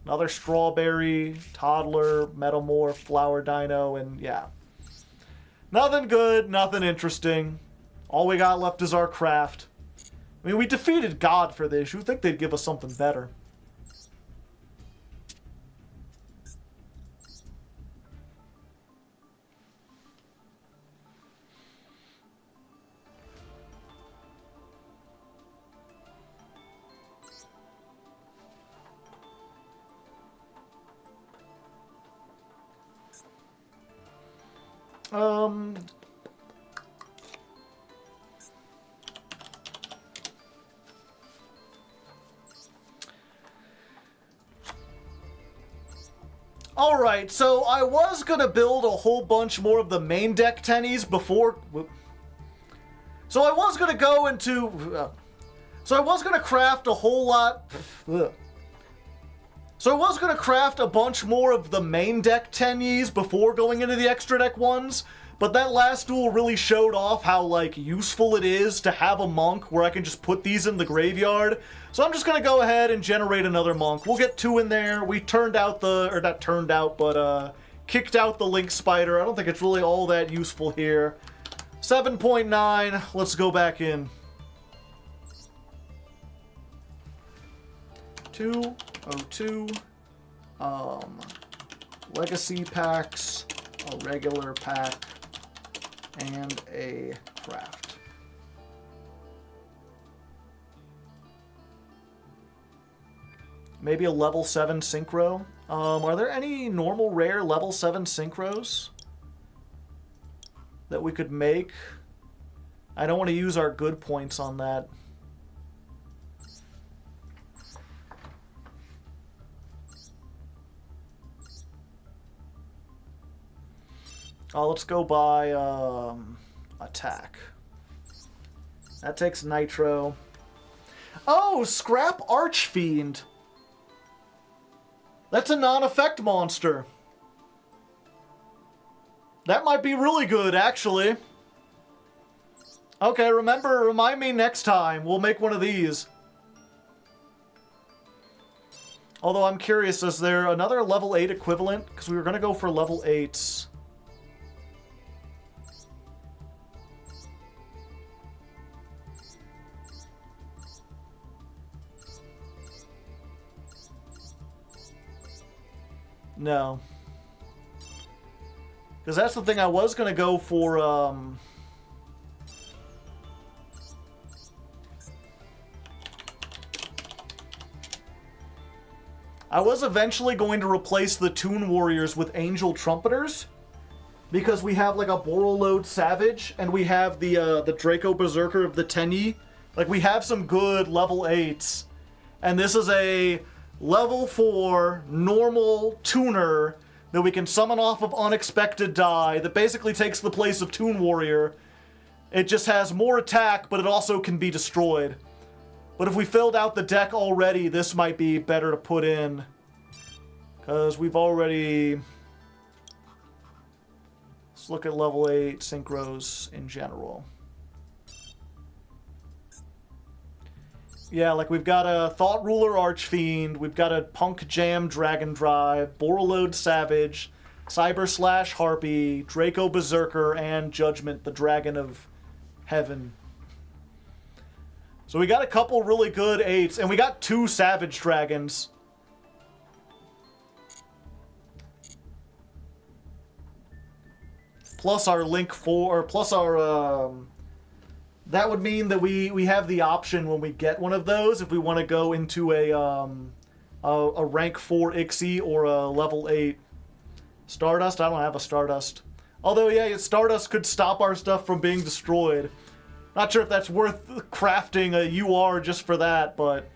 Another Strawberry, Toddler, Metamorph, Flower Dino, and yeah. Nothing good, nothing interesting. All we got left is our craft. I mean, we defeated God for this. You'd think they'd give us something better. Alright, so I was gonna build a whole bunch more of the main deck tennies before... So I was gonna go into... So I was gonna craft a whole lot... So I was gonna craft a bunch more of the main deck tennies before going into the extra deck ones, but that last duel really showed off how, like, useful it is to have a monk where I can just put these in the graveyard. So I'm just gonna go ahead and generate another monk. We'll get 2 in there. We turned out the, or not turned out, but kicked out the Link Spider. I don't think it's really all that useful here. 7.9, let's go back in. 202, legacy packs, a regular pack, and a craft. Maybe a level 7 synchro. Are there any normal rare level 7 synchros that we could make? I don't want to use our good points on that. Let's go by attack. That takes nitro. Oh, Scrap Archfiend. That's a non-effect monster. That might be really good, actually. Okay, remind me next time. We'll make one of these. Although I'm curious, is there another level 8 equivalent? Because we were going to go for level 8s. No. Because that's the thing, I was going to go for, I was eventually going to replace the Toon Warriors with Angel Trumpeters. Because we have, like, a Borreload Savage, and we have the Draco Berserker of the Tenyi. Like, we have some good level 8s. And this is a level 4 normal tuner that we can summon off of Unexpected Die that basically takes the place of Toon Warrior. It just has more attack, but it also can be destroyed. But if we filled out the deck already, this might be better to put in. Because we've already... Let's look at level 8 synchros in general. Yeah, like we've got a Thought Ruler Archfiend, we've got a Punk Jam Dragon Drive, Borreload Savage, Cyber Slash Harpy, Draco Berserker, and Judgment, the Dragon of Heaven. So we got a couple really good 8s, and we got 2 Savage Dragons. Plus our Link 4, or plus our, that would mean that we have the option when we get one of those if we want to go into a rank 4 Ixie or a level 8 Stardust. I don't have a Stardust. Although, yeah, Stardust could stop our stuff from being destroyed. Not sure if that's worth crafting a UR just for that, but...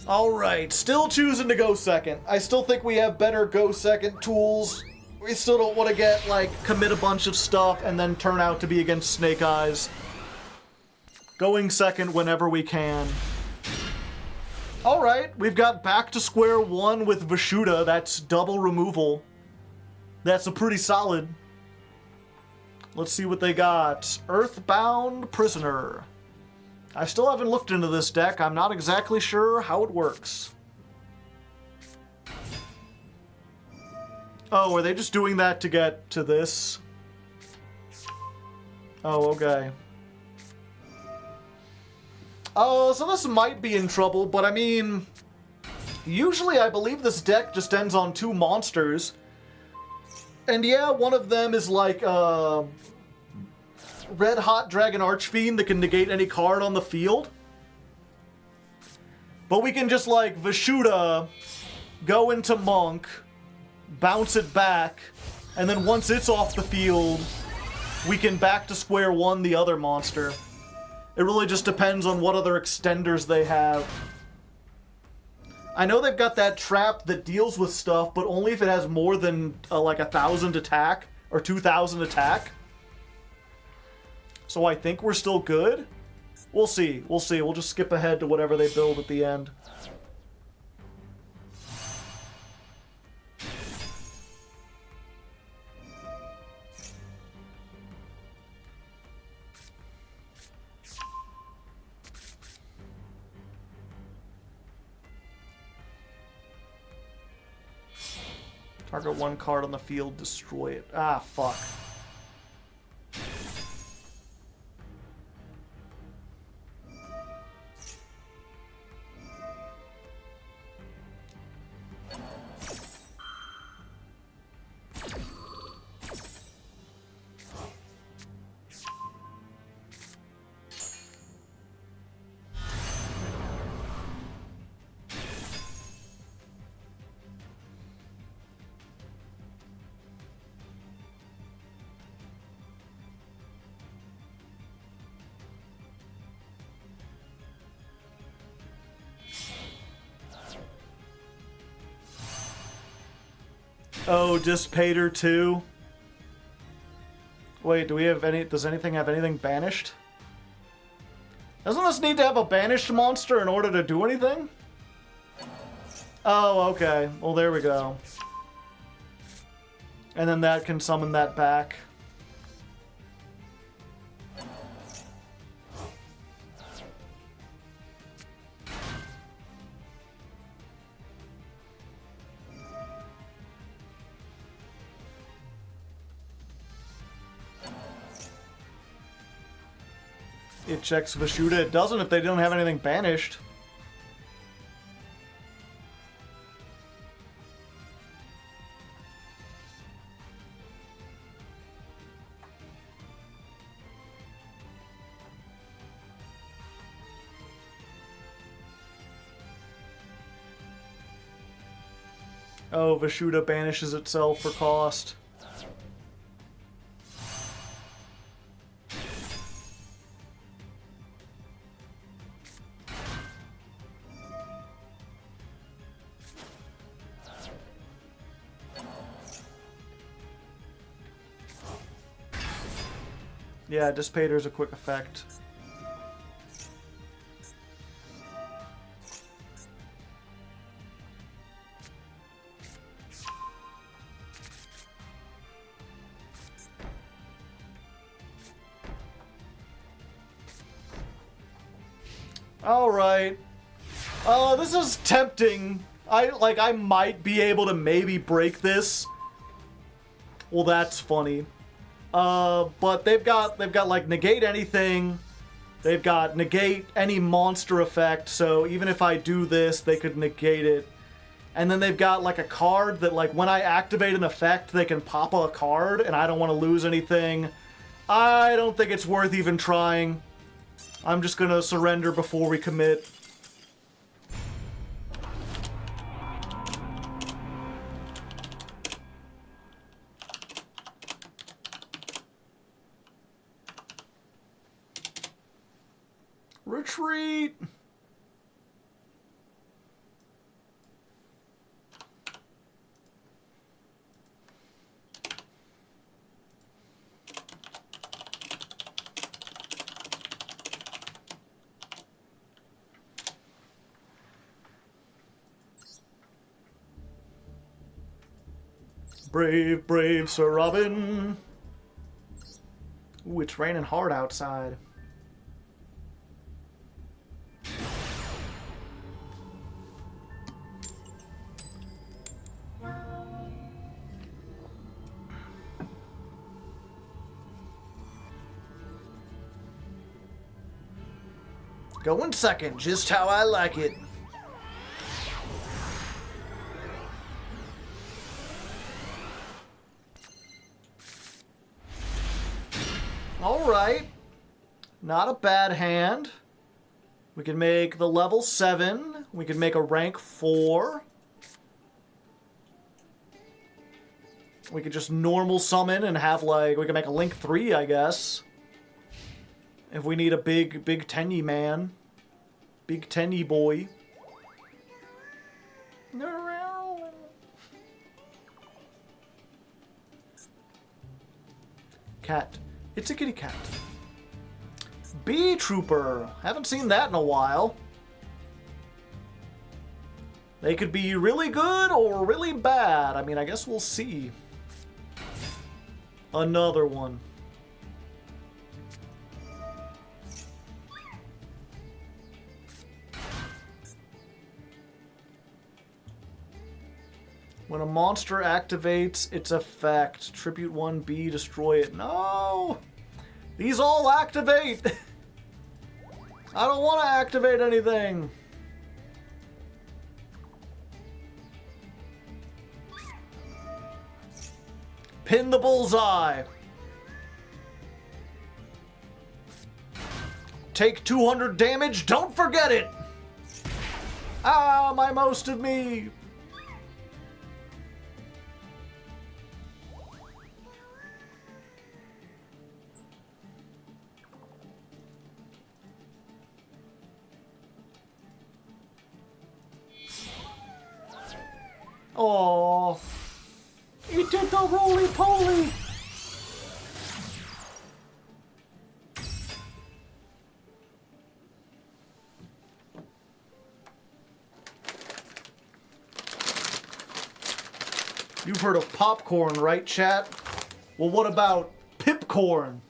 Alright, still choosing to go second. I still think we have better go second tools. We still don't want to get, like, commit a bunch of stuff and then turn out to be against Snake Eyes. Going second whenever we can. Alright, we've got back to square one with Vishuda. That's double removal. That's a pretty solid. Let's see what they got. Earthbound Prisoner. I still haven't looked into this deck. I'm not exactly sure how it works. Oh, are they just doing that to get to this? Oh, okay. Oh, so this might be in trouble, but I mean... Usually I believe this deck just ends on 2 monsters. And yeah, one of them is like, Red Hot Dragon Archfiend that can negate any card on the field. But we can just, like, Vishuda, go into Monk, bounce it back, and then once it's off the field, we can back to square one the other monster. It really just depends on what other extenders they have. I know they've got that trap that deals with stuff, but only if it has more than, like, 1,000 attack, or 2,000 attack. So I think we're still good. We'll see. We'll see. We'll just skip ahead to whatever they build at the end. Target one card on the field, destroy it. Ah, fuck. Oh, Dissipator 2. Wait, do we have any... Does anything have anything banished? Doesn't this need to have a banished monster in order to do anything? Oh, okay. Well, there we go. And then that can summon that back. It checks Vishuda. It doesn't if they don't have anything banished. Oh, Vishuda banishes itself for cost. Yeah, Dissipator's a quick effect. Alright. This is tempting. I might be able to maybe break this. Well, that's funny. But they've got like negate anything. They've got negate any monster effect, so even if I do this, they could negate it. And then they've got like a card that like when I activate an effect, they can pop a card, and I don't want to lose anything. I don't think it's worth even trying. I'm just gonna surrender before we commit. Retreat! Brave, brave Sir Robin. Ooh, it's raining hard outside. Going second, just how I like it. Alright. Not a bad hand. We can make the level 7. We can make a rank 4. We could just normal summon and have like, we can make a link 3, I guess. If we need a big 10-y man. Big 10-y boy. Cat. It's a kitty cat. Beetrooper. Haven't seen that in a while. They could be really good or really bad. I mean, I guess we'll see. Another one. When a monster activates its effect, tribute 1B, destroy it. No! These all activate! I don't want to activate anything! Pin the bullseye! Take 200 damage, don't forget it! Ah, my most of me! Oh, he did the roly-poly! You've heard of popcorn, right, chat? Well, what about pipcorn?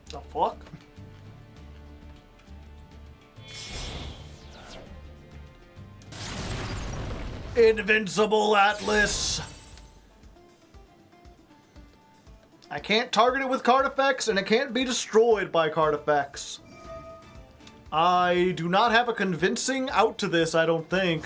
The fuck? Invincible Atlas! I can't target it with card effects, and it can't be destroyed by card effects. I do not have a convincing out to this, I don't think.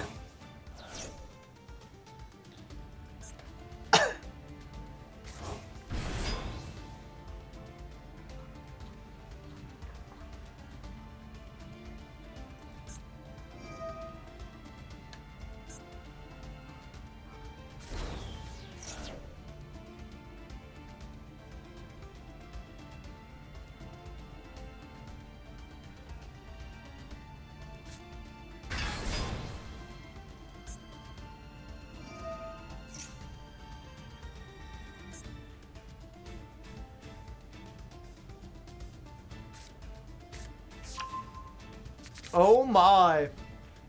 Oh my.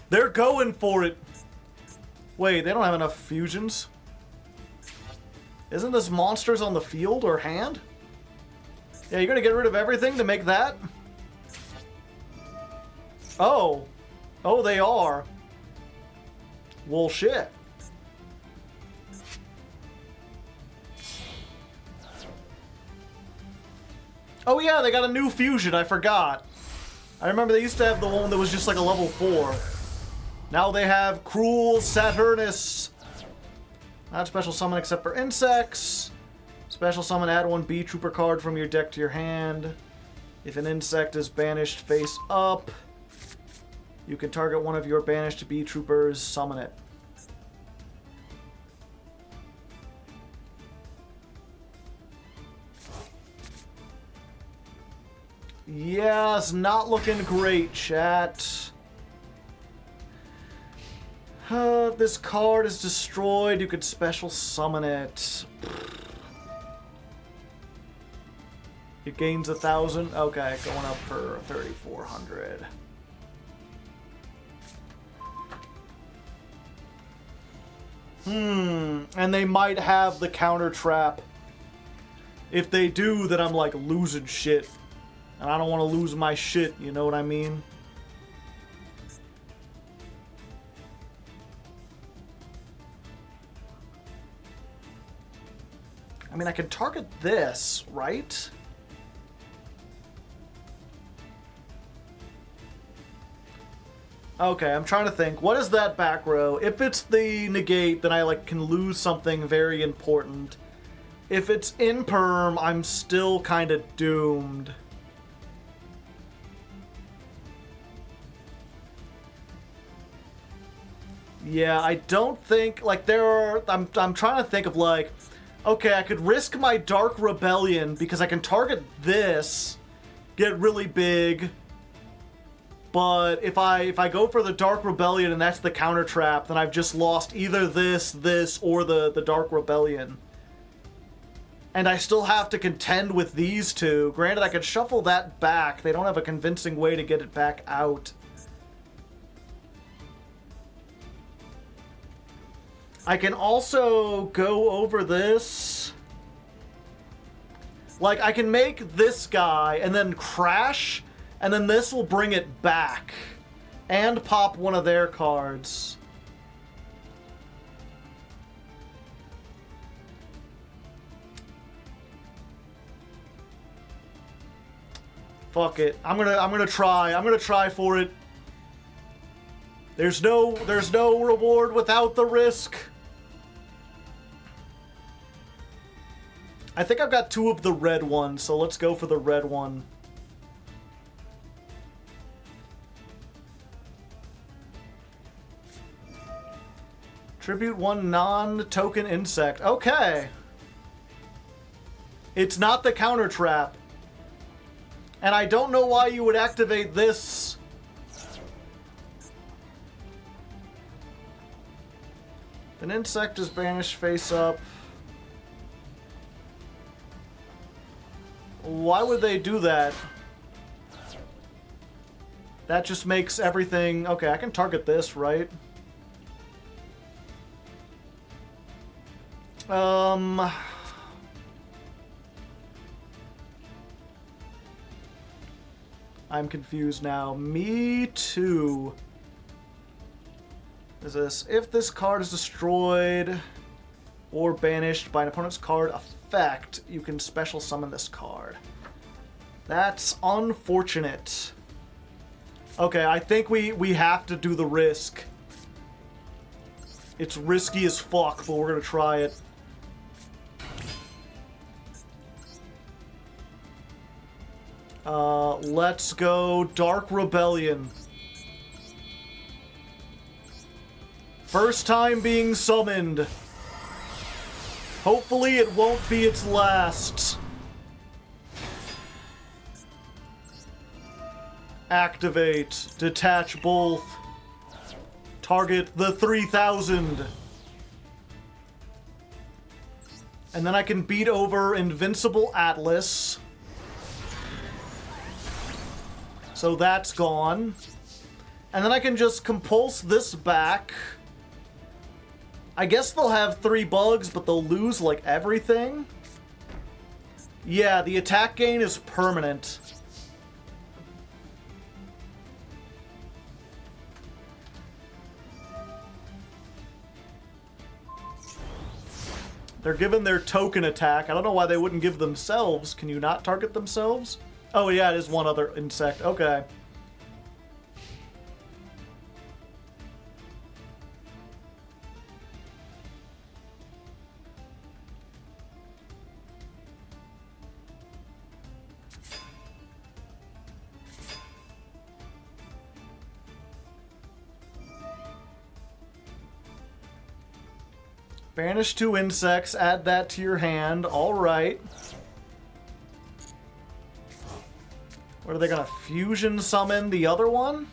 They're going for it. Wait, they don't have enough fusions? Isn't this monsters on the field or hand? Yeah, you're gonna get rid of everything to make that? Oh. Oh, they are. Well, shit. Oh yeah, they got a new fusion, I forgot. I remember they used to have the one that was just like a level 4. Now they have Cruel Saturnus. Not special summon except for insects. Special summon, add 1 Beetrooper card from your deck to your hand. If an insect is banished face up, you can target one of your banished Beetroopers, summon it. Yeah, it's not looking great, chat. This card is destroyed. You could special summon it. It gains 1,000. Okay, going up for 3,400. And they might have the counter trap. If they do, then I'm like losing shit. And I don't want to lose my shit, you know what I mean? I mean, I can target this, right? Okay, I'm trying to think. What is that back row? If it's the negate, then I like can lose something very important. If it's in perm, I'm still kind of doomed. Yeah, I don't think, like, there are, I'm trying to think of, like, okay, I could risk my Dark Rebellion because I can target this, get really big, but if I go for the Dark Rebellion and that's the counter trap, then I've just lost either this, or the Dark Rebellion. And I still have to contend with these two. Granted, I could shuffle that back. They don't have a convincing way to get it back out. I can also go over this. Like, I can make this guy and then crash, and then this will bring it back. And pop one of their cards. Fuck it. I'm gonna try for it. There's no reward without the risk. I think I've got 2 of the red ones, so let's go for the red one. Tribute 1 non-token insect. Okay. It's not the counter trap. And I don't know why you would activate this. An insect is banished face up. Why would they do that? That just makes everything... Okay, I can target this, right? I'm confused now. Me too. Is this... If this card is destroyed or banished by an opponent's card effect, you can special summon this card. That's unfortunate. Okay, I think we have to do the risk. It's risky as fuck, but we're gonna try it. Let's go Dark Rebellion. First time being summoned. Hopefully it won't be its last. Activate. Detach both. Target the 3,000. And then I can beat over Invincible Atlas. So that's gone. And then I can just compulse this back. I guess they'll have 3 bugs, but they'll lose, like, everything. Yeah, the attack gain is permanent. They're given their token attack. I don't know why they wouldn't give themselves. Can you not target themselves? Oh, yeah, it is one other insect. Okay. Banish 2 insects, add that to your hand. Alright. What are they gonna fusion summon the other one?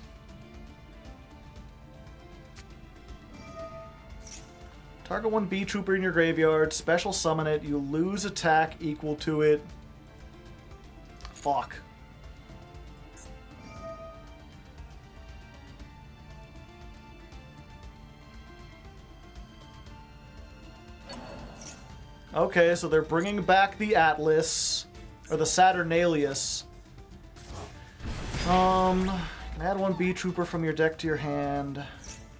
Target 1 Beetrooper in your graveyard, special summon it, you lose attack equal to it. Fuck. Okay, so they're bringing back the Atlas, or the Saturnalius. Add 1 Beetrooper from your deck to your hand.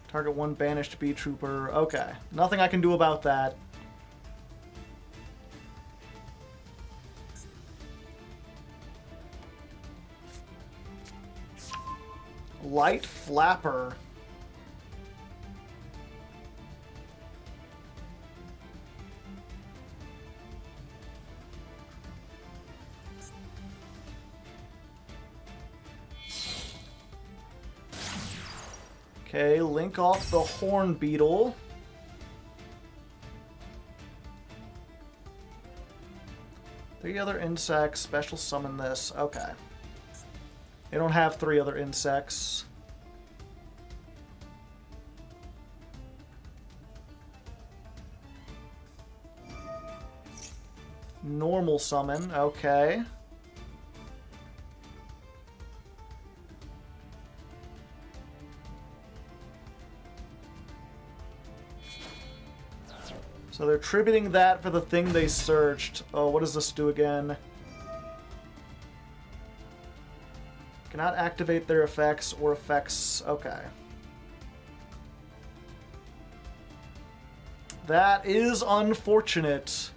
Target 1 banished Beetrooper. Okay, nothing I can do about that. Light Flapper. Okay, link off the Horn Beetle. Three other insects, special summon this. Okay. They don't have 3 other insects. Normal summon, okay. So they're tributing that for the thing they searched. Oh, what does this do again? Cannot activate their effects or effects. Okay. That is unfortunate.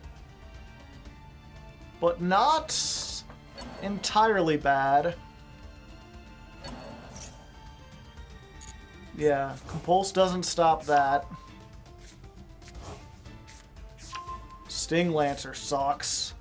But not entirely bad. Yeah, Compulse doesn't stop that. Sting Lancer sucks.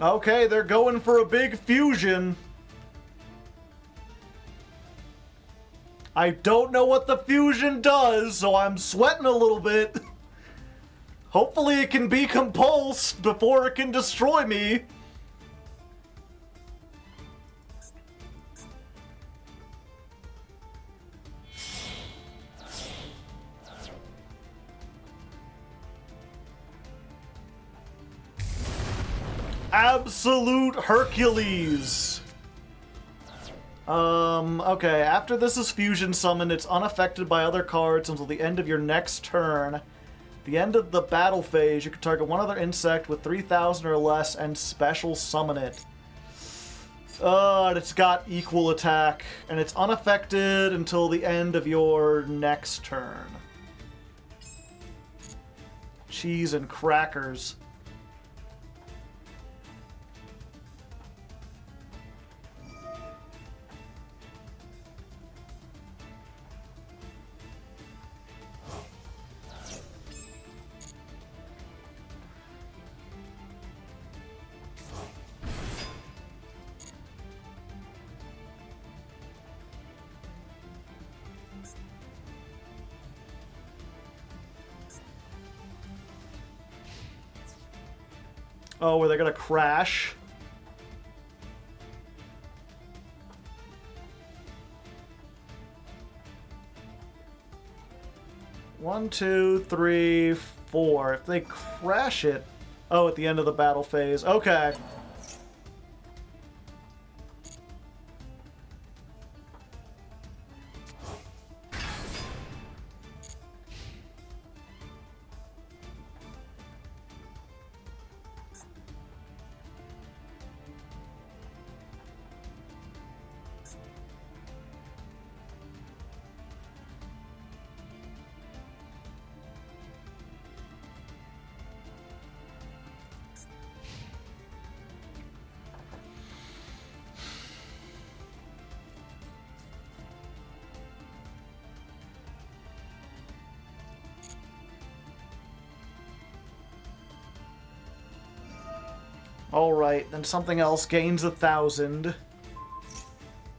Okay, they're going for a big fusion. I don't know what the fusion does, so I'm sweating a little bit. Hopefully it can be compulsed before it can destroy me. Absolute Hercules. Okay, after this is fusion summoned, it's unaffected by other cards until the end of your next turn. The end of the battle phase, you can target 1 other insect with 3,000 or less and special summon it. And it's got equal attack, and it's unaffected until the end of your next turn. Cheese and crackers. Oh, are they gonna crash? One, two, three, four. If they crash it... Oh, at the end of the battle phase. Okay. Alright, then something else gains 1,000.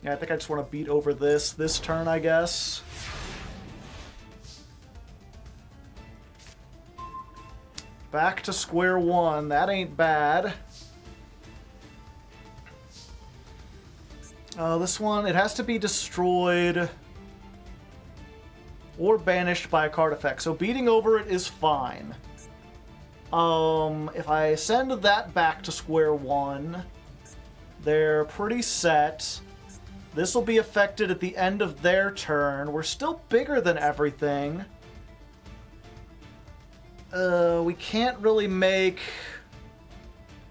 Yeah, I think I just want to beat over this turn, I guess. Back to square one. That ain't bad. This one, it has to be destroyed or banished by a card effect. So beating over it is fine. If I send that back to square one, they're pretty set. This will be affected at the end of their turn. We're still bigger than everything. We can't really make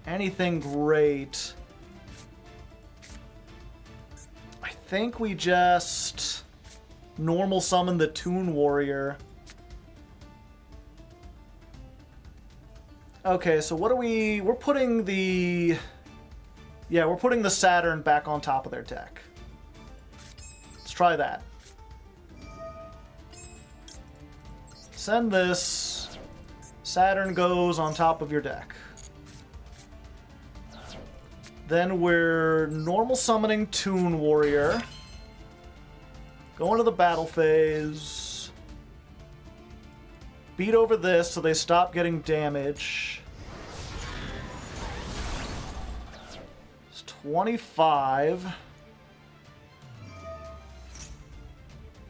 anything great. I think we just normal summon the Toon Warrior. Okay, so what are we... We're putting the... Yeah, we're putting the Saturn back on top of their deck. Let's try that. Send this. Saturn goes on top of your deck. Then we're normal summoning Toon Warrior. Go into the battle phase. Beat over this so they stop getting damage. It's 25.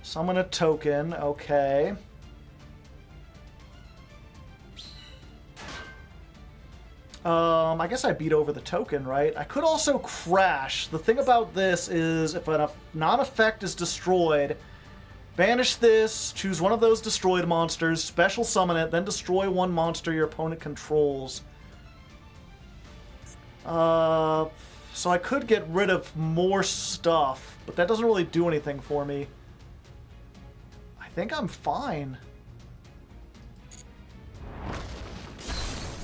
Summon a token, okay. I guess I beat over the token, right? I could also crash. The thing about this is if a non-effect is destroyed, banish this, choose one of those destroyed monsters, special summon it, then destroy one monster your opponent controls. So I could get rid of more stuff, but that doesn't really do anything for me. I think I'm fine.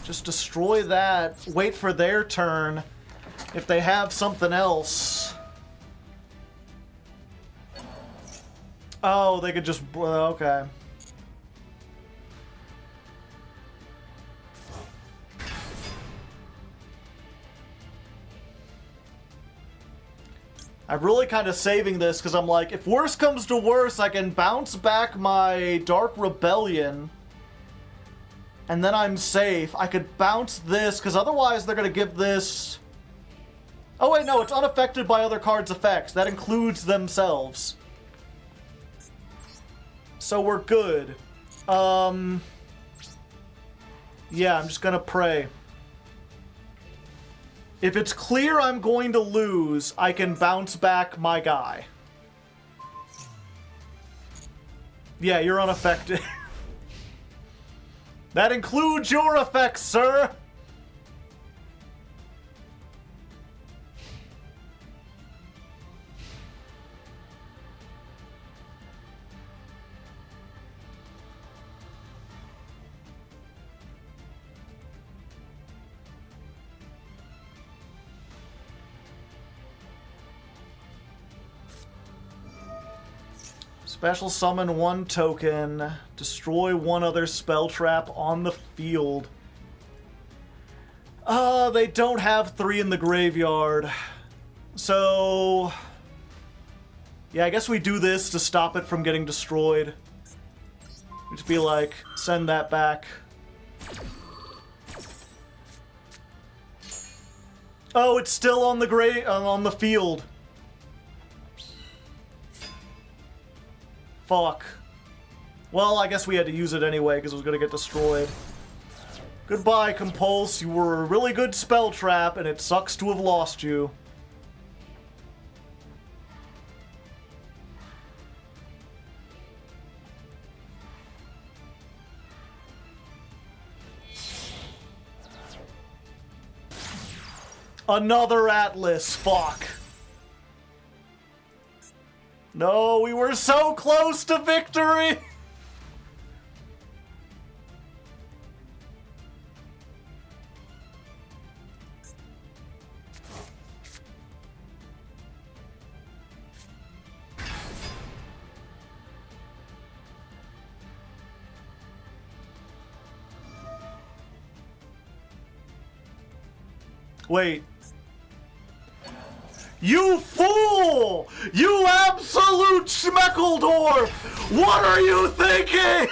Just destroy that, wait for their turn. If they have something else... Oh, they could just... Okay. I'm really kind of saving this because I'm like, if worse comes to worse, I can bounce back my Dark Rebellion. And then I'm safe. I could bounce this, because otherwise they're going to give this... Oh wait, no, it's unaffected by other cards' effects. That includes themselves. So we're good. Yeah, I'm just going to pray. If it's clear I'm going to lose, I can bounce back my guy. Yeah, you're unaffected. That includes your effects, sir! Special summon one token, destroy one other spell trap on the field. They don't have 3 in the graveyard. So... Yeah, I guess we do this to stop it from getting destroyed. Just be like, send that back. Oh, it's still on the on the field. Fuck. Well, I guess we had to use it anyway because it was gonna get destroyed. Goodbye, Compulse. You were a really good spell trap, and it sucks to have lost you. Another Atlas. Fuck. No, we were so close to victory! Wait. You fool! You absolute schmeckledorf! What are you thinking?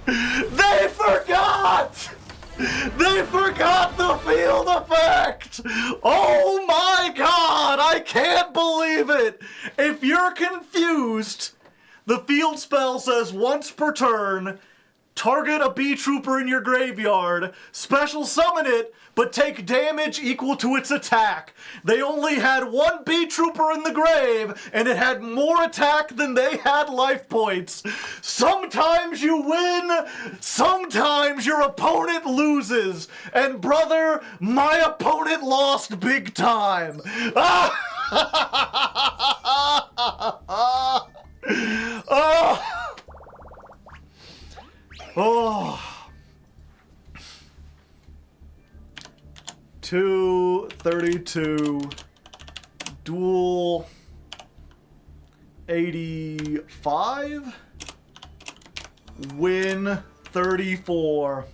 They forgot! They forgot the field effect! Oh my god! I can't believe it! If you're confused, the field spell says once per turn, target a Beetrooper in your graveyard, special summon it, but take damage equal to its attack. They only had one Beetrooper in the grave, and it had more attack than they had life points. Sometimes you win, sometimes your opponent loses. And brother, my opponent lost big time. Oh. 232 Duel 85 win 34.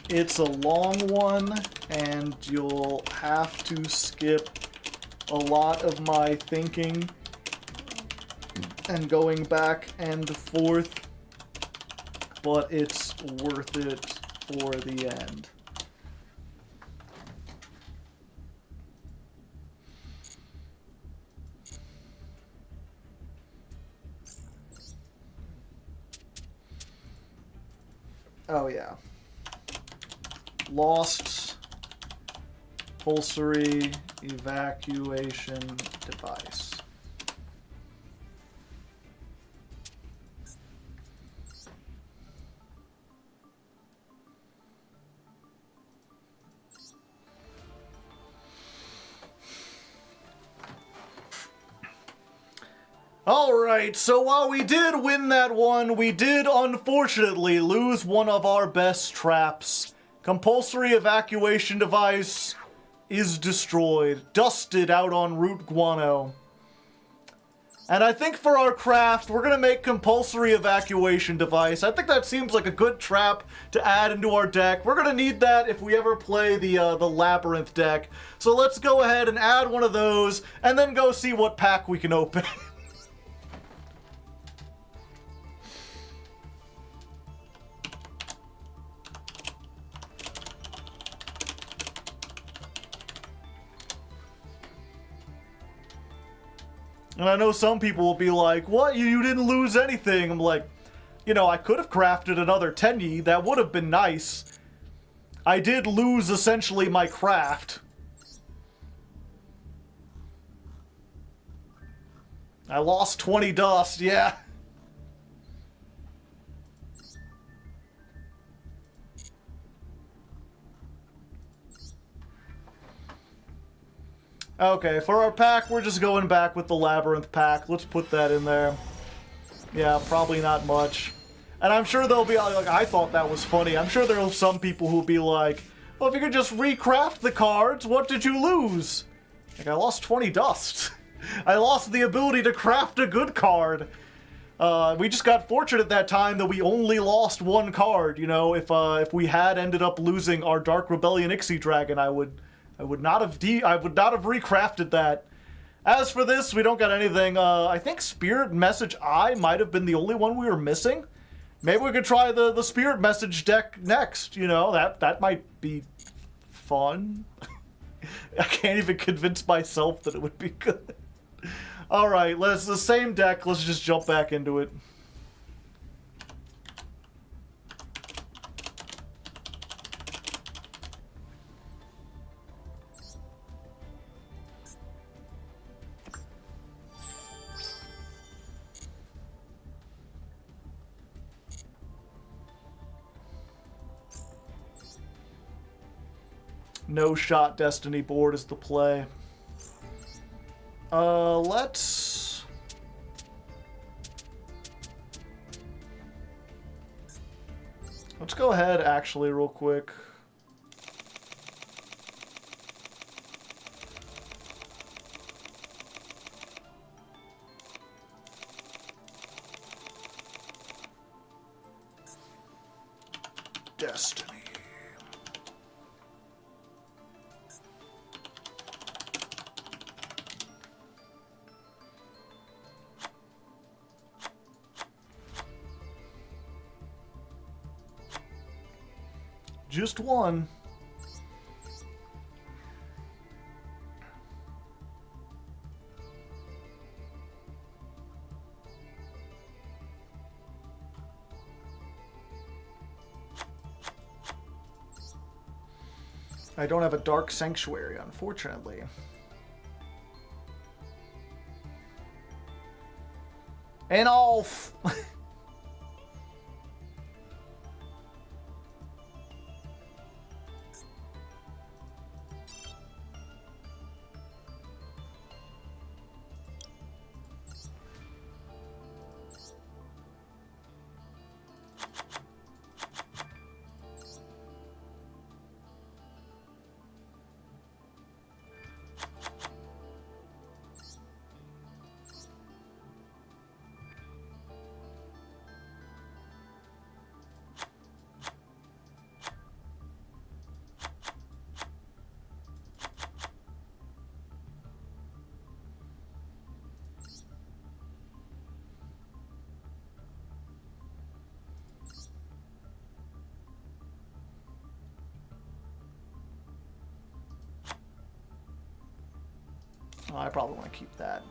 It's a long one, and you'll have to skip a lot of my thinking and going back and forth, but it's worth it for the end. Oh yeah. Lost compulsory evacuation device. Alright, so while we did win that one, we did unfortunately lose one of our best traps. Compulsory evacuation device is destroyed, dusted out on Route Guano. And I think for our craft, we're gonna make compulsory evacuation device. I think that seems like a good trap to add into our deck. We're gonna need that if we ever play the Labyrinth deck. So let's go ahead and add one of those, and then go see what pack we can open. And I know some people will be like, what? You didn't lose anything. I'm like, you know, I could have crafted another Tenyi. That would have been nice. I did lose essentially my craft. I lost 20 dust, yeah. Okay, for our pack, we're just going back with the Labyrinth pack. Let's put that in there. Yeah, probably not much. And I'm sure there'll be, like, I thought that was funny. I'm sure there'll be some people who'll be like, well, if you could just recraft the cards, what did you lose? Like, I lost 20 dust. I lost the ability to craft a good card. We just got fortunate that time that we only lost one card. You know, if we had ended up losing our Dark Rebellion Ixie Dragon, I would not have recrafted that. As for this, we don't got anything. I think Spirit Message Eye might have been the only one we were missing. Maybe we could try the Spirit Message deck next. You know, that might be fun. I can't even convince myself that it would be good. All right, let's the same deck. Let's just jump back into it. No shot Destiny board is the play. Let's go ahead actually real quick. Destiny. Just one. I don't have a Dark Sanctuary, unfortunately. And off! Oh, I probably want to keep that.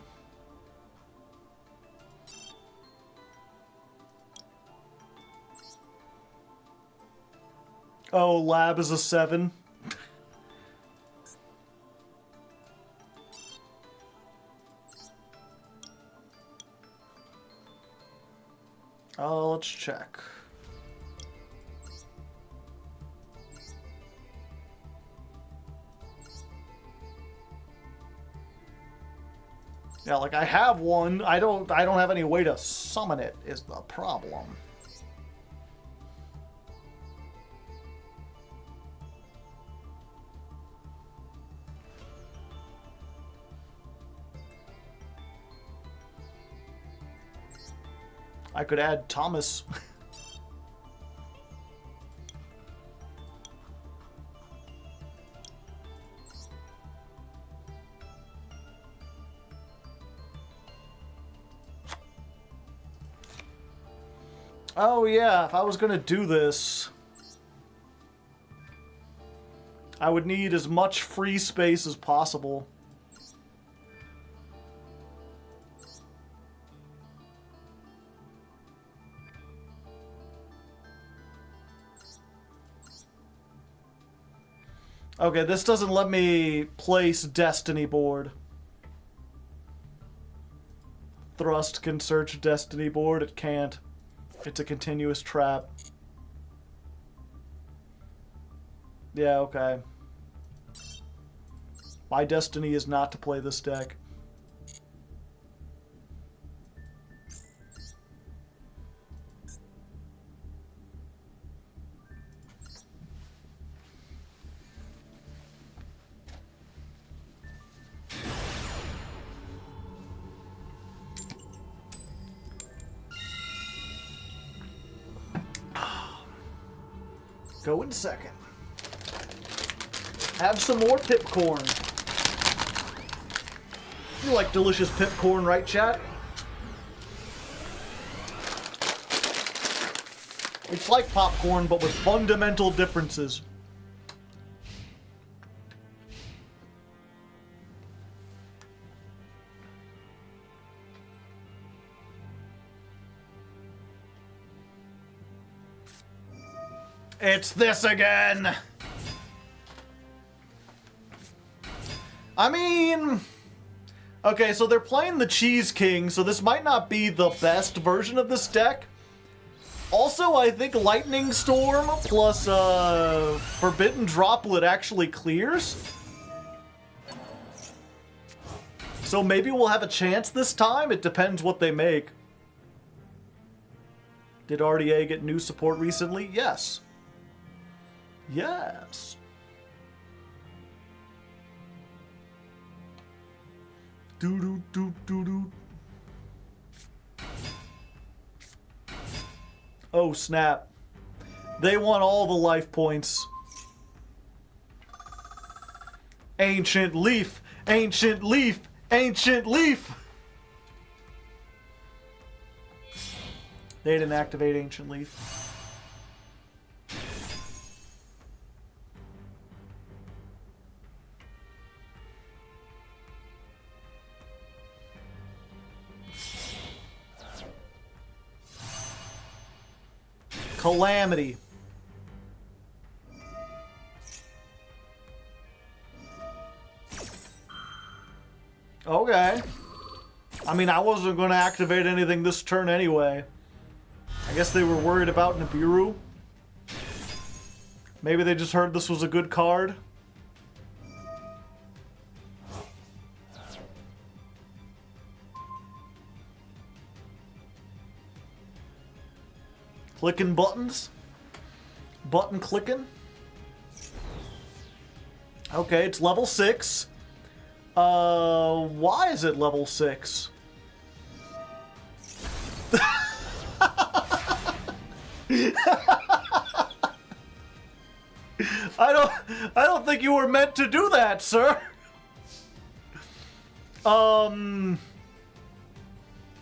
Oh, lab is a 7. Oh, let's check. Yeah, like I have one. I don't have any way to summon it is the problem. I could add Thomas. Oh yeah, if I was gonna do this, I would need as much free space as possible. Okay, this doesn't let me place Destiny board. Thrust can search Destiny board, it can't. It's a continuous trap. Yeah, okay. My destiny is not to play this deck. Go in second. Have some more pipcorn. You like delicious pipcorn, right, chat? It's like popcorn, but with fundamental differences. It's this again! I mean... Okay, so they're playing the Cheese King, so this might not be the best version of this deck. Also, I think Lightning Storm plus Forbidden Droplet actually clears. So maybe we'll have a chance this time. It depends what they make. Did RDA get new support recently? Yes. Yes. Doo-doo-doo-doo-doo. Oh, snap. They want all the life points. Ancient Leaf! Ancient Leaf! Ancient Leaf! They didn't activate Ancient Leaf. Calamity. Okay. I mean, I wasn't going to activate anything this turn anyway. I guess they were worried about Nibiru. Maybe they just heard this was a good card. Clicking buttons. Button clicking. Okay, it's level 6. Why is it level 6? I don't think you were meant to do that, sir. I mean,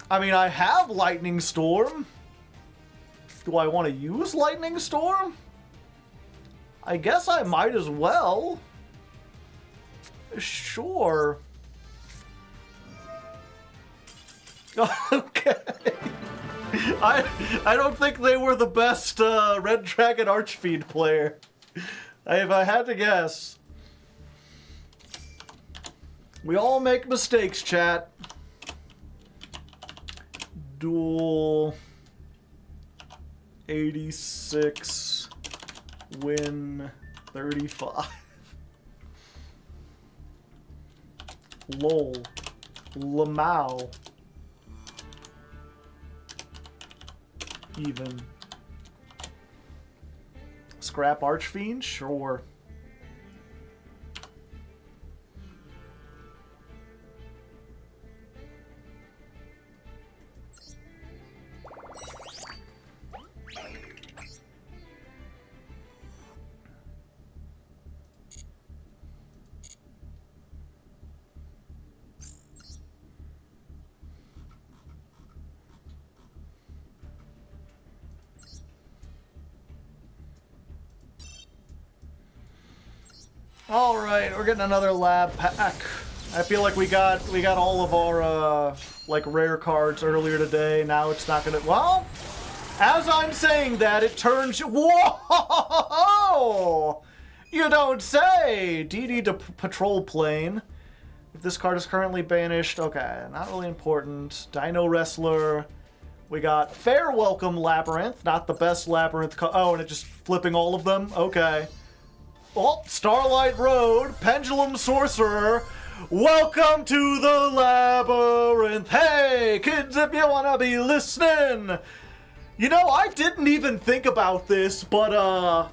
I have Lightning Storm. Do I want to use Lightning Storm? I guess I might as well. Sure. Okay. I don't think they were the best Red Dragon Archfiend player. If I had to guess. We all make mistakes, chat. Duel 86, win 35. Lol. Lamau. Even. Scrap Archfiend? Sure. All right, we're getting another lab pack. I feel like we got all of our like rare cards earlier today. Now it's not gonna. Well, as I'm saying that, it turns. Whoa! You don't say. DD to patrol plane. If this card is currently banished, okay, not really important. Dino Wrestler. We got Fair Welcome Labyrinth, not the best Labyrinth. Oh, and it just flipping all of them. Okay. Oh, Starlight Road, Pendulum Sorcerer, welcome to the Labyrinth. Hey, kids, if you want to be listening. You know, I didn't even think about this, but,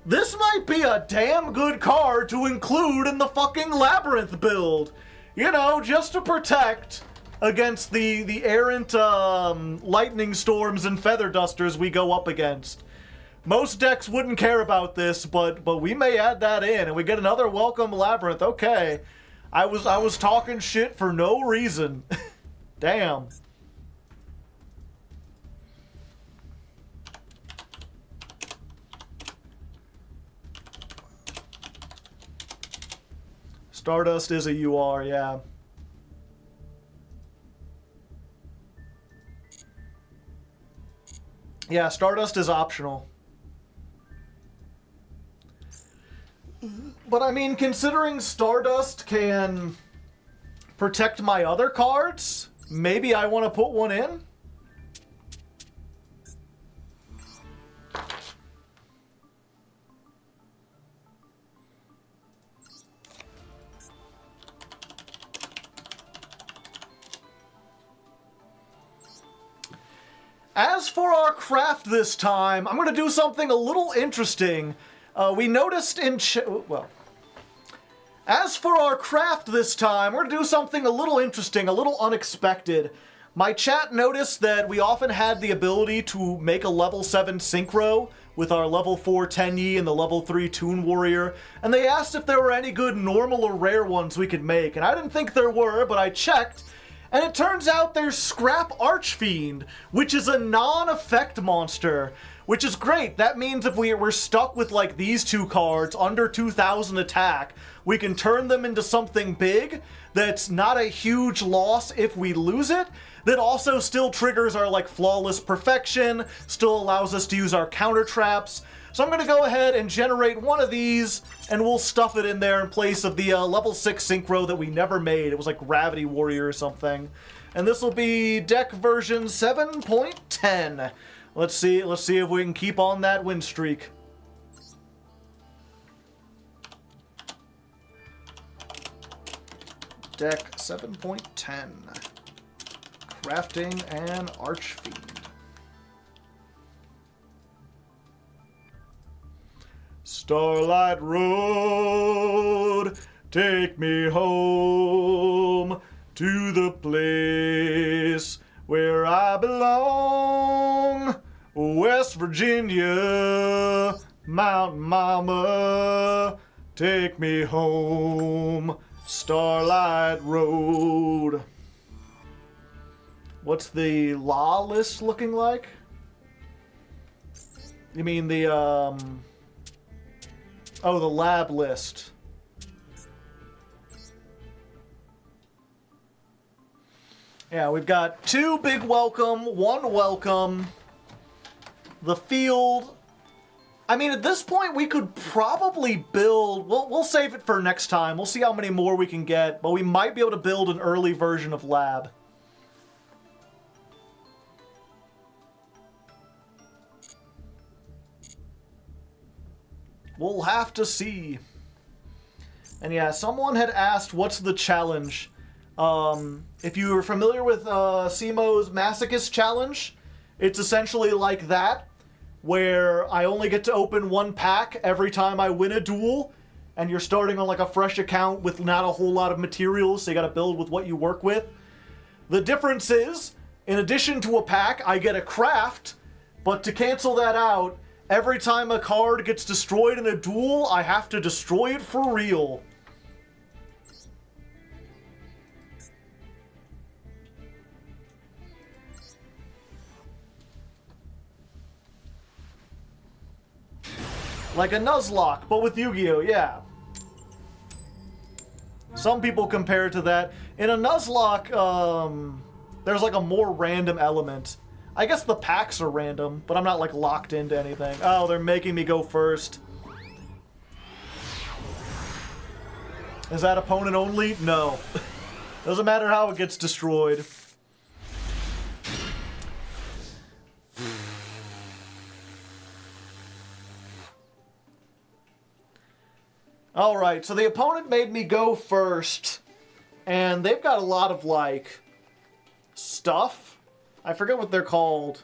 this might be a damn good card to include in the fucking Labyrinth build. You know, just to protect against the errant, lightning storms and feather dusters we go up against. Most decks wouldn't care about this, but we may add that in, and we get another Welcome Labyrinth. Okay. I was talking shit for no reason. Damn. Stardust is a UR, yeah. Yeah, Stardust is optional. But I mean, considering Stardust can protect my other cards, maybe I want to put one in? As for our craft this time, I'm going to do something a little interesting. We noticed in... As for our craft this time, we're going to do something a little interesting, a little unexpected. My chat noticed that we often had the ability to make a level 7 synchro with our level 4 Tenyi and the level 3 Toon Warrior, and they asked if there were any good normal or rare ones we could make, and I didn't think there were, but I checked, and it turns out there's Scrap Archfiend, which is a non-effect monster, which is great. That means if we're stuck with like these two cards under 2,000 attack, we can turn them into something big that's not a huge loss if we lose it, that also still triggers our like Flawless Perfection, still allows us to use our counter traps. So I'm going to go ahead and generate one of these, and we'll stuff it in there in place of the level 6 synchro that we never made. It was like Gravity Warrior or something. And this will be deck version 7.10. Let's see if we can keep on that win streak. Deck 7.10. Crafting an Archfiend. Starlight Road, take me home to the place where I belong. West Virginia, Mountain Mama, take me home. Starlight Road. What's the law list looking like? You mean the, oh, the lab list. Yeah, we've got 2 big welcome, 1 welcome. The field. I mean, at this point, we could probably build... We'll save it for next time. We'll see how many more we can get. But we might be able to build an early version of lab. We'll have to see. And yeah, someone had asked, what's the challenge? If you're familiar with Simo's Masochist Challenge, it's essentially like that, where I only get to open 1 pack every time I win a duel, and you're starting on like a fresh account with not a whole lot of materials, so you gotta build with what you work with. The difference is, in addition to a pack, I get a craft, but to cancel that out, every time a card gets destroyed in a duel, I have to destroy it for real. Like a Nuzlocke, but with Yu-Gi-Oh, yeah. Some people compare it to that. In a Nuzlocke, there's like a more random element. I guess the packs are random, but I'm not like locked into anything. Oh, they're making me go first. Is that opponent only? No. Doesn't matter how it gets destroyed. Alright, so the opponent made me go first, and they've got a lot of, like, stuff. I forget what they're called.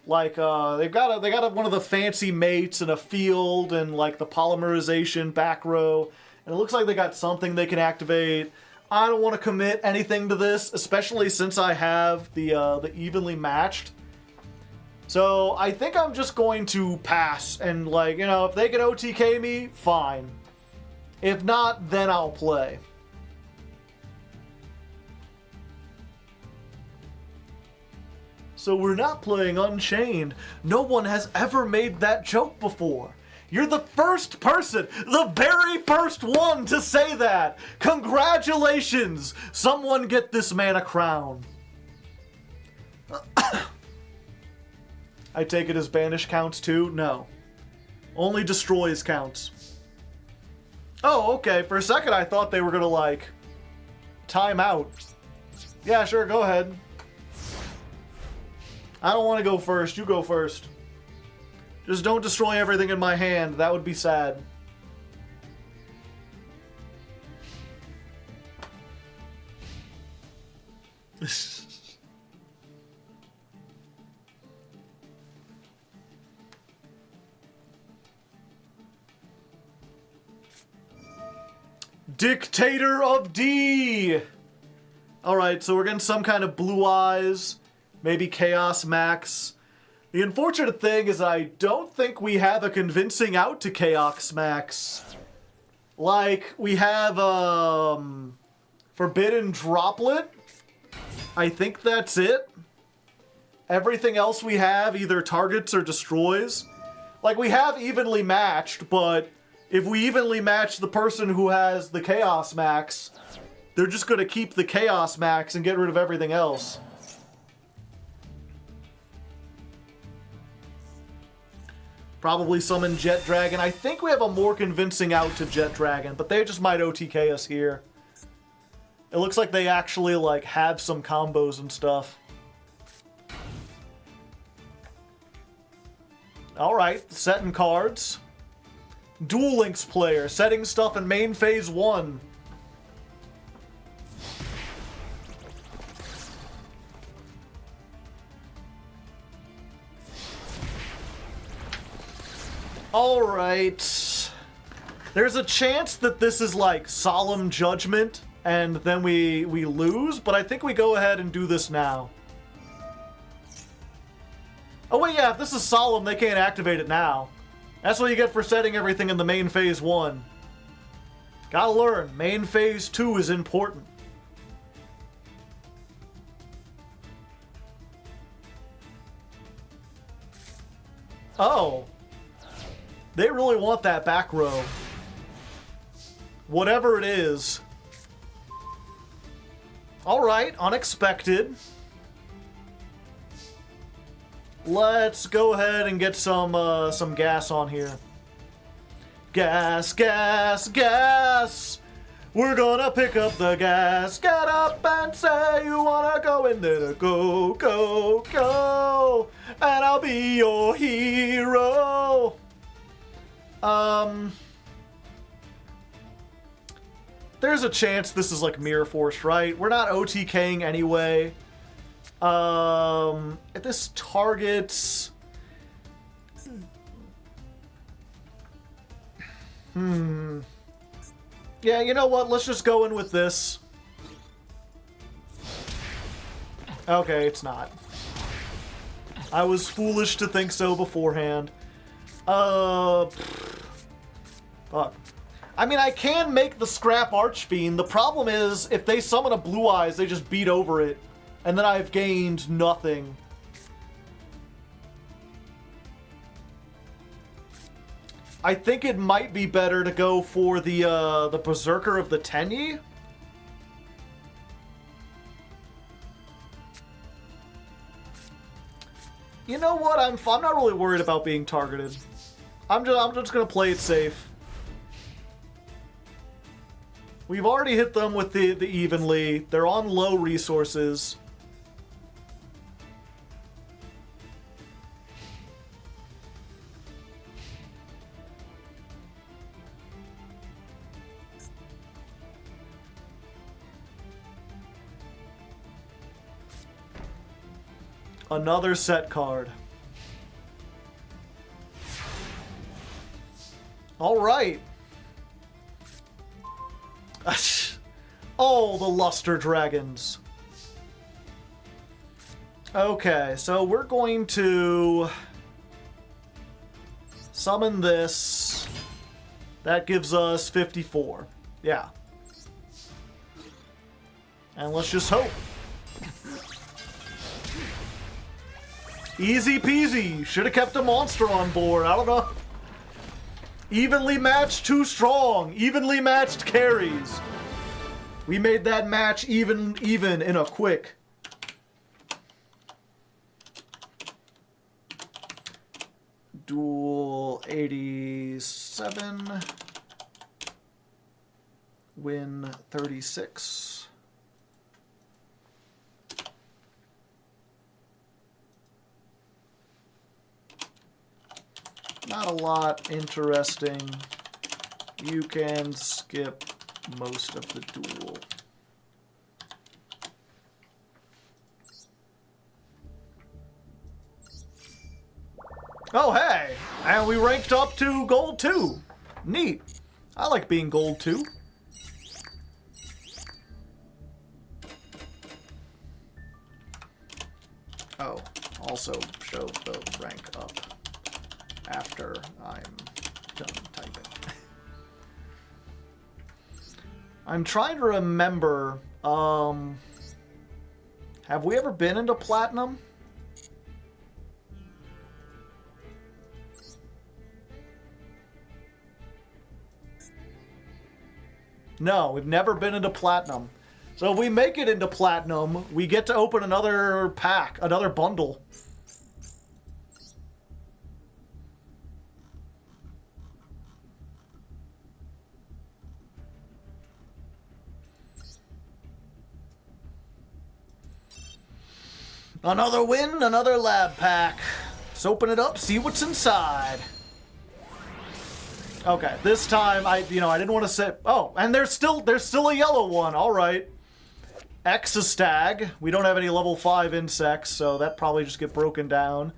Like, they got one of the fancy mates and a field and, like, the polymerization back row, and it looks like they got something they can activate. I don't want to commit anything to this, especially since I have the evenly matched. So, I think I'm just going to pass, and, like, you know, if they can OTK me, fine. If not, then I'll play. So we're not playing Unchained. No one has ever made that joke before. You're the first person, the very first one to say that. Congratulations! Someone get this man a crown. I take it as banish counts too? No. Only destroys counts. Oh, okay. For a second I thought they were gonna, like, time out. Yeah, sure, go ahead. I don't want to go first. You go first. Just don't destroy everything in my hand. That would be sad. Dictator of D! Alright, so we're getting some kind of Blue Eyes. Maybe Chaos Max. The unfortunate thing is I don't think we have a convincing out to Chaos Max. Like, we have, Forbidden Droplet. I think that's it. Everything else we have either targets or destroys. Like, we have evenly matched, but if we evenly match the person who has the Chaos Max, they're just gonna keep the Chaos Max and get rid of everything else. Probably summon Jet Dragon. I think we have a more convincing out to Jet Dragon, but they just might OTK us here. It looks like they actually, like, have some combos and stuff. Alright, setting cards. Duel Links player, setting stuff in main phase 1. Alright. There's a chance that this is like Solemn Judgment and then we lose, but I think we go ahead and do this now. Oh wait, yeah, if this is Solemn, they can't activate it now. That's what you get for setting everything in the main phase 1. Gotta learn, main phase 2 is important. Oh. They really want that back row. Whatever it is. Alright, unexpected. Let's go ahead and get some gas on here. Gas, gas, gas! We're gonna pick up the gas. Get up and say you wanna go in there. Go, go, go! And I'll be your hero! There's a chance this is like Mirror Force, right? We're not OTKing anyway. This targets... Yeah, you know what? Let's just go in with this. Okay, it's not. I was foolish to think so beforehand. Fuck. I mean, I can make the Scrap Archfiend. The problem is, if they summon a Blue Eyes, they just beat over it. And then I've gained nothing. I think it might be better to go for the Berserker of the Tenyi. You know what? I'm not really worried about being targeted. I'm just gonna play it safe. We've already hit them with the evenly. They're on low resources. Another set card. All right. Oh, the Luster Dragons. Okay, so we're going to summon this. That gives us 54. Yeah. And let's just hope. Easy peasy. Should have kept a monster on board. I don't know. Evenly matched, too strong. Evenly matched carries. We made that match even in a quick. Duel 87. Win 36. Not a lot interesting. You can skip most of the duel. Oh, hey! And we ranked up to gold 2. Neat. I like being gold 2. Oh, also show the rank up after I'm done typing. I'm trying to remember, have we ever been into platinum? No, we've never been into platinum. So if we make it into platinum, we get to open another pack, another bundle. Another win, another lab pack. Let's open it up, see what's inside. Okay, this time I didn't want to say. Oh, and there's still a yellow one. All right. Exostag. We don't have any level 5 insects, so that probably just get broken down.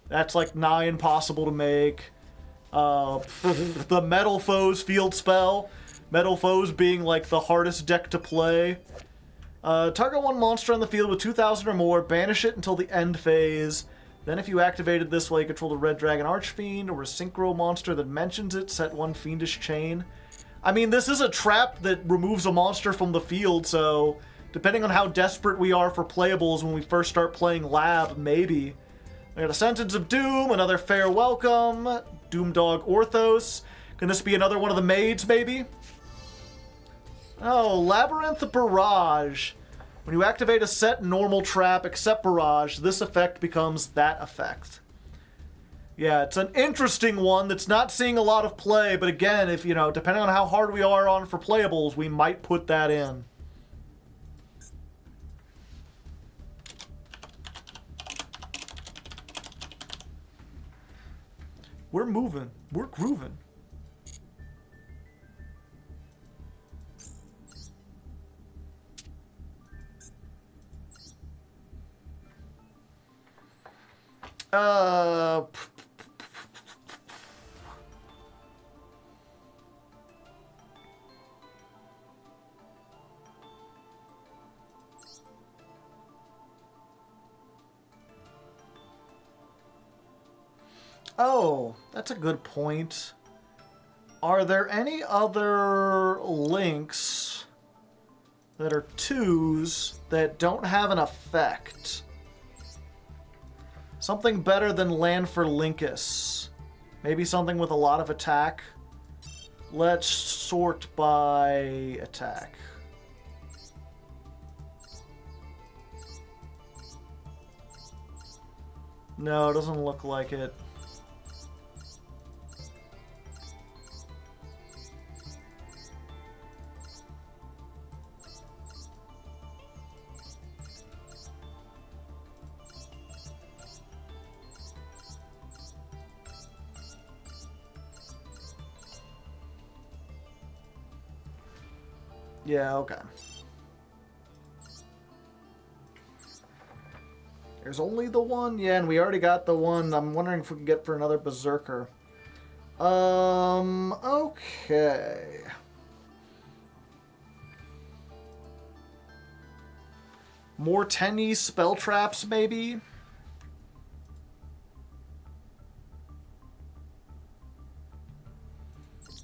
That's like nigh impossible to make. The Metal Foes field spell. Metal Foes being like the hardest deck to play. Target one monster on the field with 2,000 or more. Banish it until the end phase. Then if you activated this way, control the Red Dragon Archfiend or a Synchro monster that mentions it, set one Fiendish Chain. I mean, this is a trap that removes a monster from the field, so depending on how desperate we are for playables when we first start playing Lab, maybe. We got a Sentence of Doom, another Fair Welcome, Doomdog Orthos. Can this be another one of the maids, maybe? Oh, Labyrinth Barrage. When you activate a set normal trap except Barrage, this effect becomes that effect. Yeah, it's an interesting one that's not seeing a lot of play, but again, if depending on how hard we are on for playables, we might put that in. We're moving. We're grooving. Oh, that's a good point. Are there any other links that are 2s that don't have an effect? Something better than Land for Linkus. Maybe something with a lot of attack. Let's sort by attack. No, it doesn't look like it. Yeah, okay. There's only the one? Yeah, and we already got the one. I'm wondering if we can get for another Berserker. Okay. More Tenny spell traps, maybe?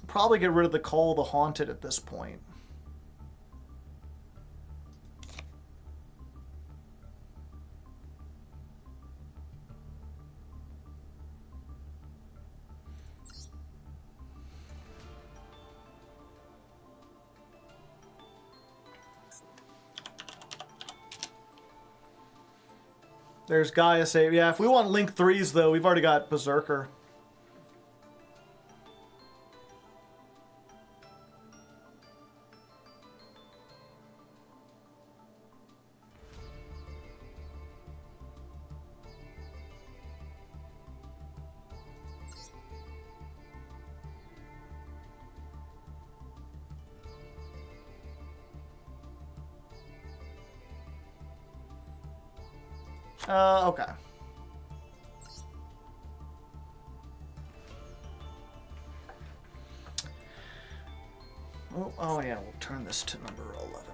Probably get rid of the Call of the Haunted at this point. There's Gaia save. Yeah, if we want Link 3s, though, we've already got Berserker. Okay. Oh yeah, we'll turn this to number 11.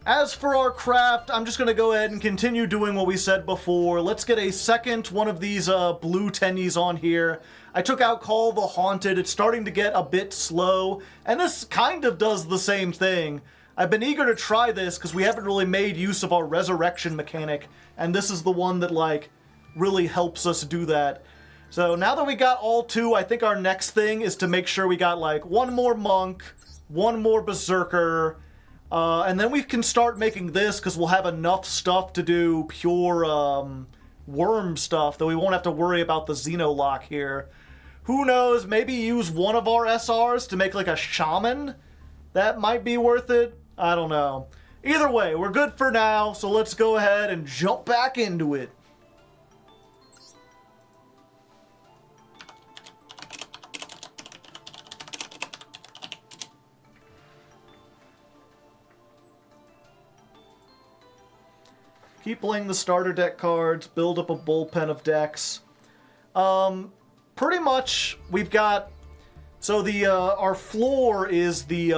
As for our craft, I'm just going to go ahead and continue doing what we said before. Let's get a second one of these blue tennies on here. I took out Call the Haunted. It's starting to get a bit slow, and this kind of does the same thing. I've been eager to try this because we haven't really made use of our resurrection mechanic, and this is the one that, like, really helps us do that. So now that we got all two, I think our next thing is to make sure we got, like, one more monk, one more berserker, and then we can start making this because we'll have enough stuff to do pure worm stuff that we won't have to worry about the Xenolock here. Who knows, maybe use one of our SRs to make like a shaman? That might be worth it. I don't know. Either way, we're good for now, so let's go ahead and jump back into it. Keep playing the starter deck cards, build up a bullpen of decks. Pretty much, we've got... So the, our floor is the,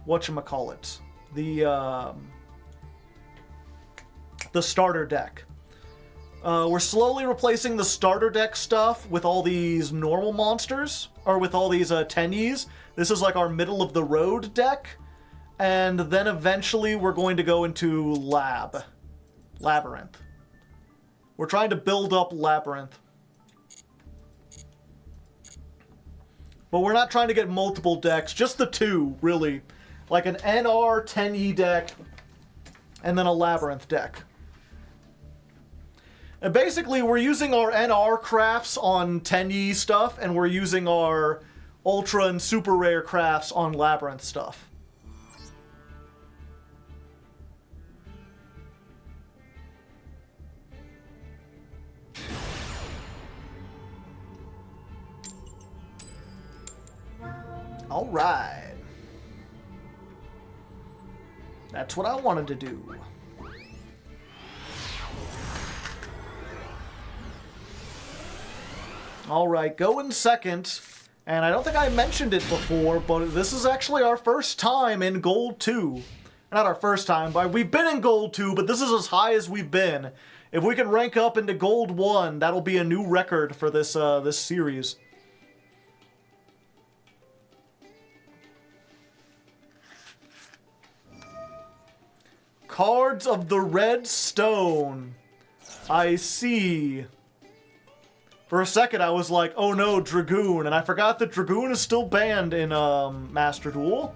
whatchamacallit? The starter deck. We're slowly replacing the starter deck stuff with all these normal monsters, or with all these, tennies. This is like our middle of the road deck. And then eventually we're going to go into Labyrinth. We're trying to build up Labyrinth. But we're not trying to get multiple decks, just the two, really. Like an NR 10E deck, and then a Labyrinth deck. And basically, we're using our NR crafts on 10E stuff, and we're using our Ultra and Super Rare crafts on Labyrinth stuff. All right. That's what I wanted to do. All right, going second. And I don't think I mentioned it before, but this is actually our first time in Gold 2. Not our first time, but we've been in Gold 2, but this is as high as we've been. If we can rank up into Gold 1, that'll be a new record for this, this series. Cards of the Red Stone. I see. For a second, I was like, oh no, Dragoon. And I forgot that Dragoon is still banned in Master Duel.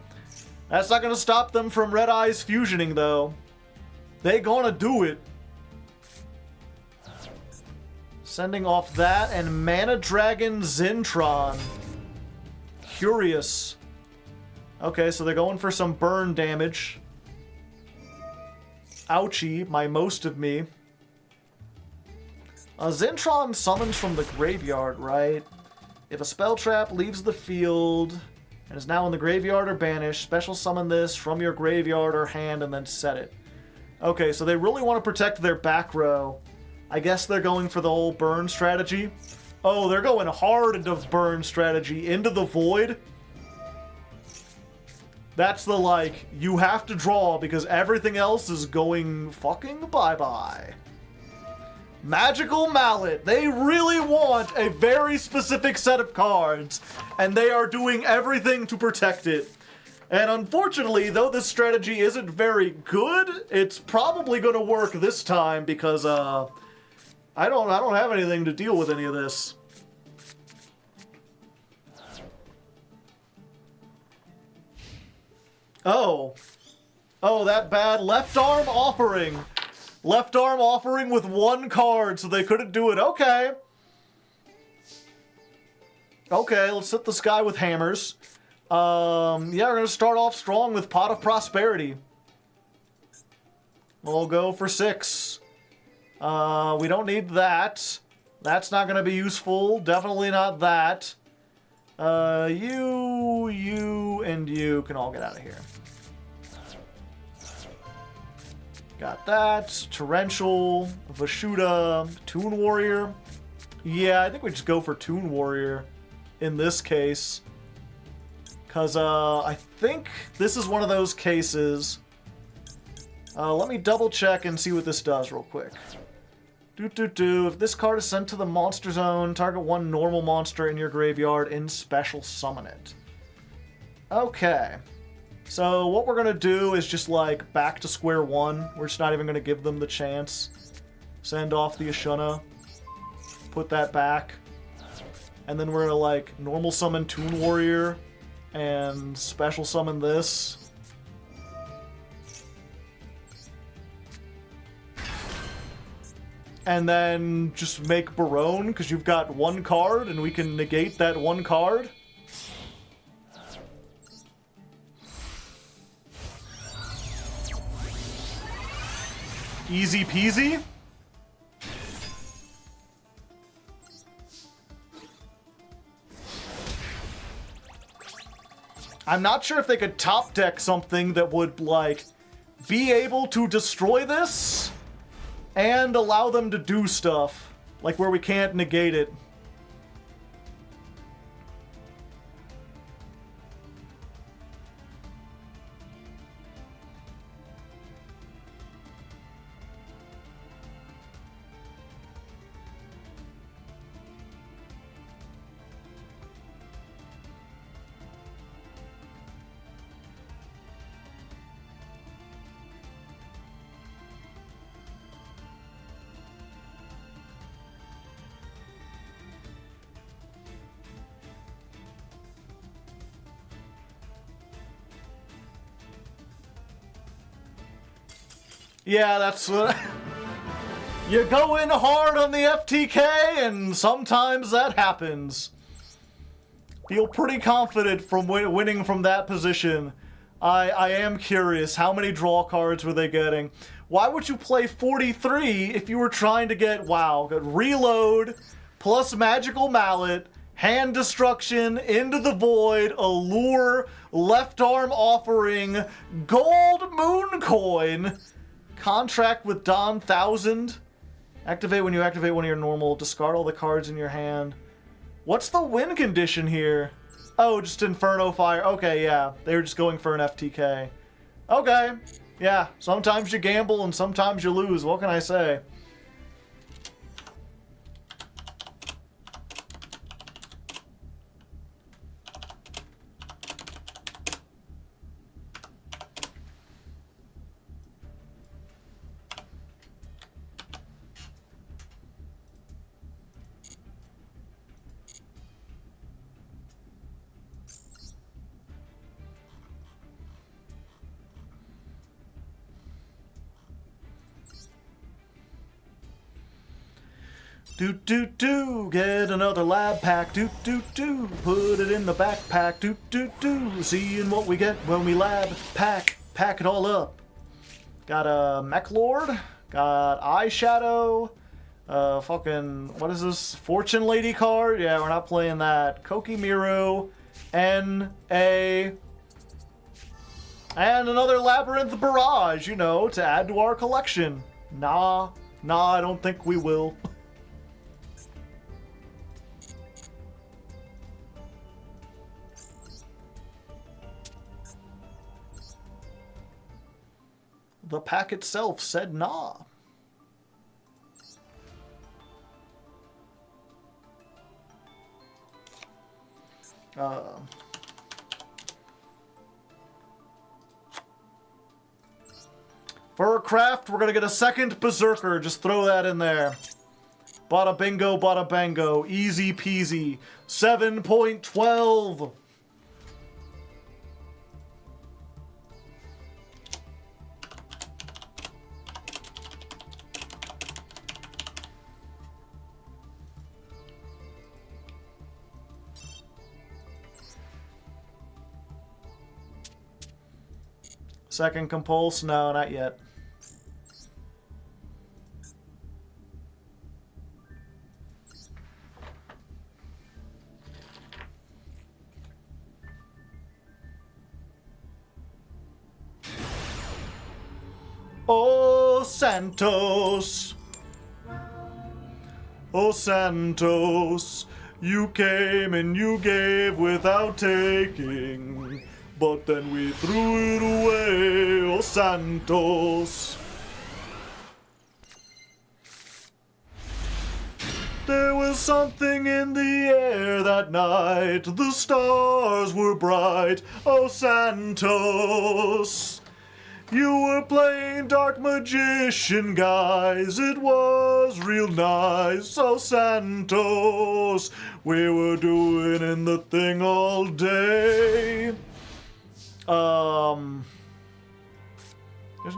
That's not going to stop them from Red Eyes fusioning, though. They gonna do it. Sending off that and Mana Dragon Zentron. Curious. Okay, so they're going for some burn damage. Ouchie, my most of me. Zentron summons from the graveyard, right? If a spell trap leaves the field and is now in the graveyard or banished, special summon this from your graveyard or hand and then set it. Okay, so they really want to protect their back row. I guess they're going for the whole burn strategy. Oh, they're going hard into burn strategy, into the void. That's the, like, you have to draw because everything else is going fucking bye-bye. Magical Mallet. They really want a very specific set of cards, and they are doing everything to protect it. And unfortunately, though this strategy isn't very good, it's probably going to work this time because, I don't have anything to deal with any of this. Oh. Oh, that bad. Left arm offering. Left arm offering with 1 card, so they couldn't do it. Okay. Okay, let's hit this guy with hammers. Yeah, we're gonna start off strong with Pot of Prosperity. We'll go for 6. We don't need that. That's not gonna be useful. Definitely not that. You, and you can all get out of here. Got that. Torrential, Vashuda, Toon Warrior. Yeah, I think we just go for Toon Warrior in this case. Because, I think this is one of those cases. Let me double check and see what this does real quick. If this card is sent to the monster zone, target 1 normal monster in your graveyard and special summon it. Okay. So what we're going to do is just, like, back to square one. We're just not even going to give them the chance. Send off the Ashuna. Put that back. And then we're going to, like, normal summon Toon Warrior and special summon this. And then just make Barone, because you've got 1 card, and we can negate that 1 card. Easy peasy. I'm not sure if they could top deck something that would, like, be able to destroy this and allow them to do stuff, like where we can't negate it. Yeah, that's what... You go in hard on the FTK, and sometimes that happens. Feel pretty confident from winning from that position. I am curious, how many draw cards were they getting? Why would you play 43 if you were trying to get, wow, reload, plus magical mallet, hand destruction, into the void, allure, left arm offering, gold moon coin, contract with Don 1000. Activate when you activate one of your normal. Discard all the cards in your hand. What's the win condition here? Oh, just Inferno Fire. Okay, yeah. They were just going for an FTK. Okay. Yeah. Sometimes you gamble and sometimes you lose. What can I say? Get another lab pack. Put it in the backpack. Seeing what we get when we lab pack it all up. Got a Mech Lord. Got Eyeshadow. Fucking, what is this? Fortune Lady card? Yeah, we're not playing that. Kokimiru. N.A. And another Labyrinth Barrage, you know, to add to our collection. Nah, I don't think we will. The pack itself said nah. For a craft, we're gonna get a second Berserker. Just throw that in there. Bada bingo, bada bango. Easy peasy. 7.12. Second compulse? No, not yet. Oh, Santos. Oh, Santos. You came and you gave without taking. But then we threw it away. Oh, Santos. There was something in the air that night. The stars were bright. Oh, Santos. You were playing dark magician, guys. It was real nice. Oh, Santos. We were doing in the thing all day. There's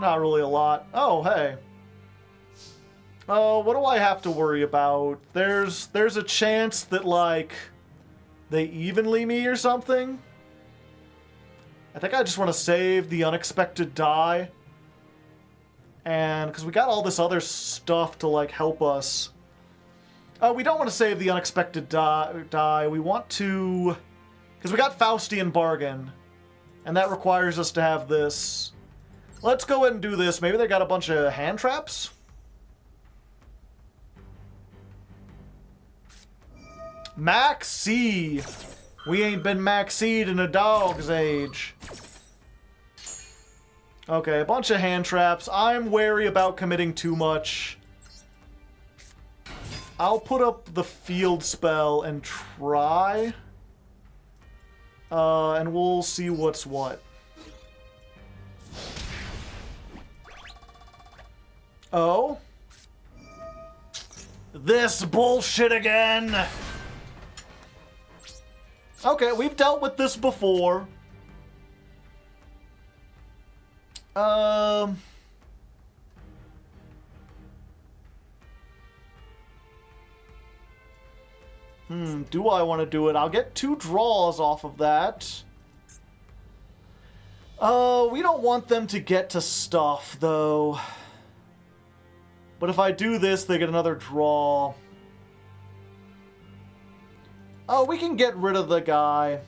not really a lot. Oh, hey. What do I have to worry about? There's a chance that, like, they evenly me or something? I think I just want to save the unexpected die. And, because we got all this other stuff to, like, help us. We don't want to save the unexpected die. We want to... Because we got Faustian Bargain. And that requires us to have this. Let's go ahead and do this. Maybe they got a bunch of hand traps? Max C. We ain't been Max-C'd in a dog's age. Okay, a bunch of hand traps. I'm wary about committing too much. I'll put up the field spell and try. And we'll see what's what. Oh? This bullshit again! Okay, we've dealt with this before. Do I want to do it? I'll get 2 draws off of that. We don't want them to get to stuff, though. But if I do this, they get another draw. Oh, we can get rid of the guy.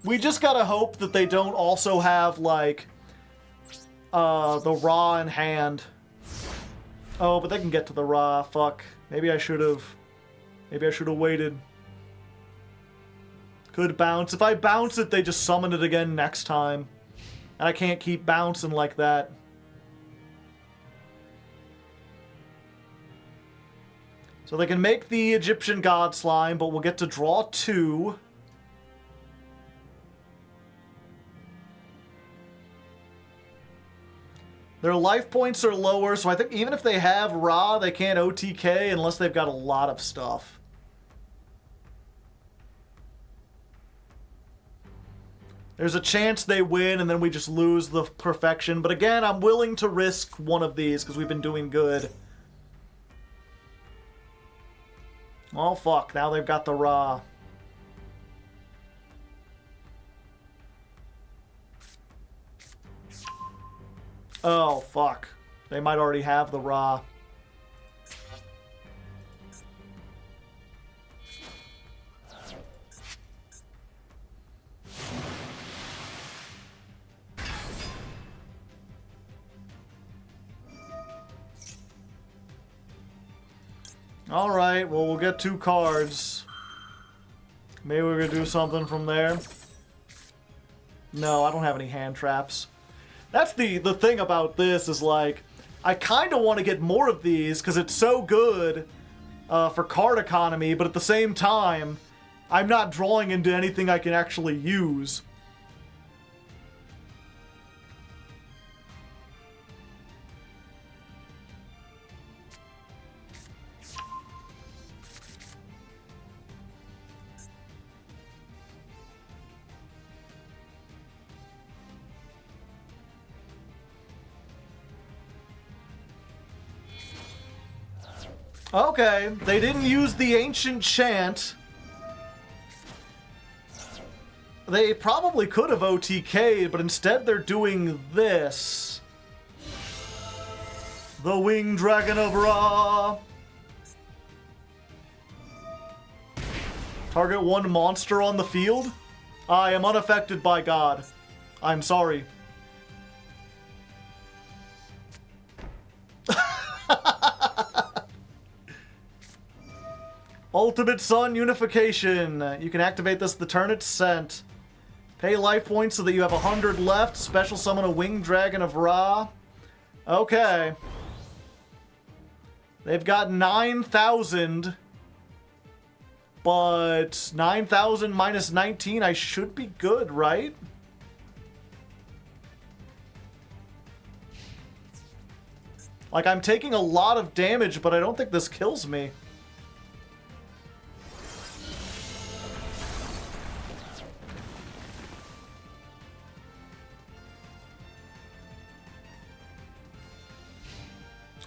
We just gotta hope that they don't also have, like, the Ra in hand. Oh, but they can get to the Ra. Fuck. Maybe I should've waited. Could bounce. If I bounce it, they just summon it again next time. And I can't keep bouncing like that. So they can make the Egyptian god slime, but we'll get to draw 2. Their life points are lower, so I think even if they have Ra, they can't OTK unless they've got a lot of stuff. There's a chance they win and then we just lose the perfection. But again, I'm willing to risk one of these because we've been doing good. Oh, fuck. Now they've got the Ra. Oh, fuck. They might already have the Ra. Alright, well, we'll get 2 cards. Maybe we're gonna do something from there. No, I don't have any hand traps. That's the thing about this is, like, I kind of want to get more of these because it's so good for card economy, but at the same time, I'm not drawing into anything I can actually use. Okay, they didn't use the ancient chant. They probably could have OTK'd, but instead they're doing this. The Winged Dragon of Ra. Target one monster on the field. I am unaffected by God. I'm sorry. Ultimate Sun Unification. You can activate this the turn it's sent. Pay life points so that you have 100 left. Special summon a Winged Dragon of Ra. Okay. They've got 9,000. But 9,000 minus 19, I should be good, right? Like, I'm taking a lot of damage, but I don't think this kills me.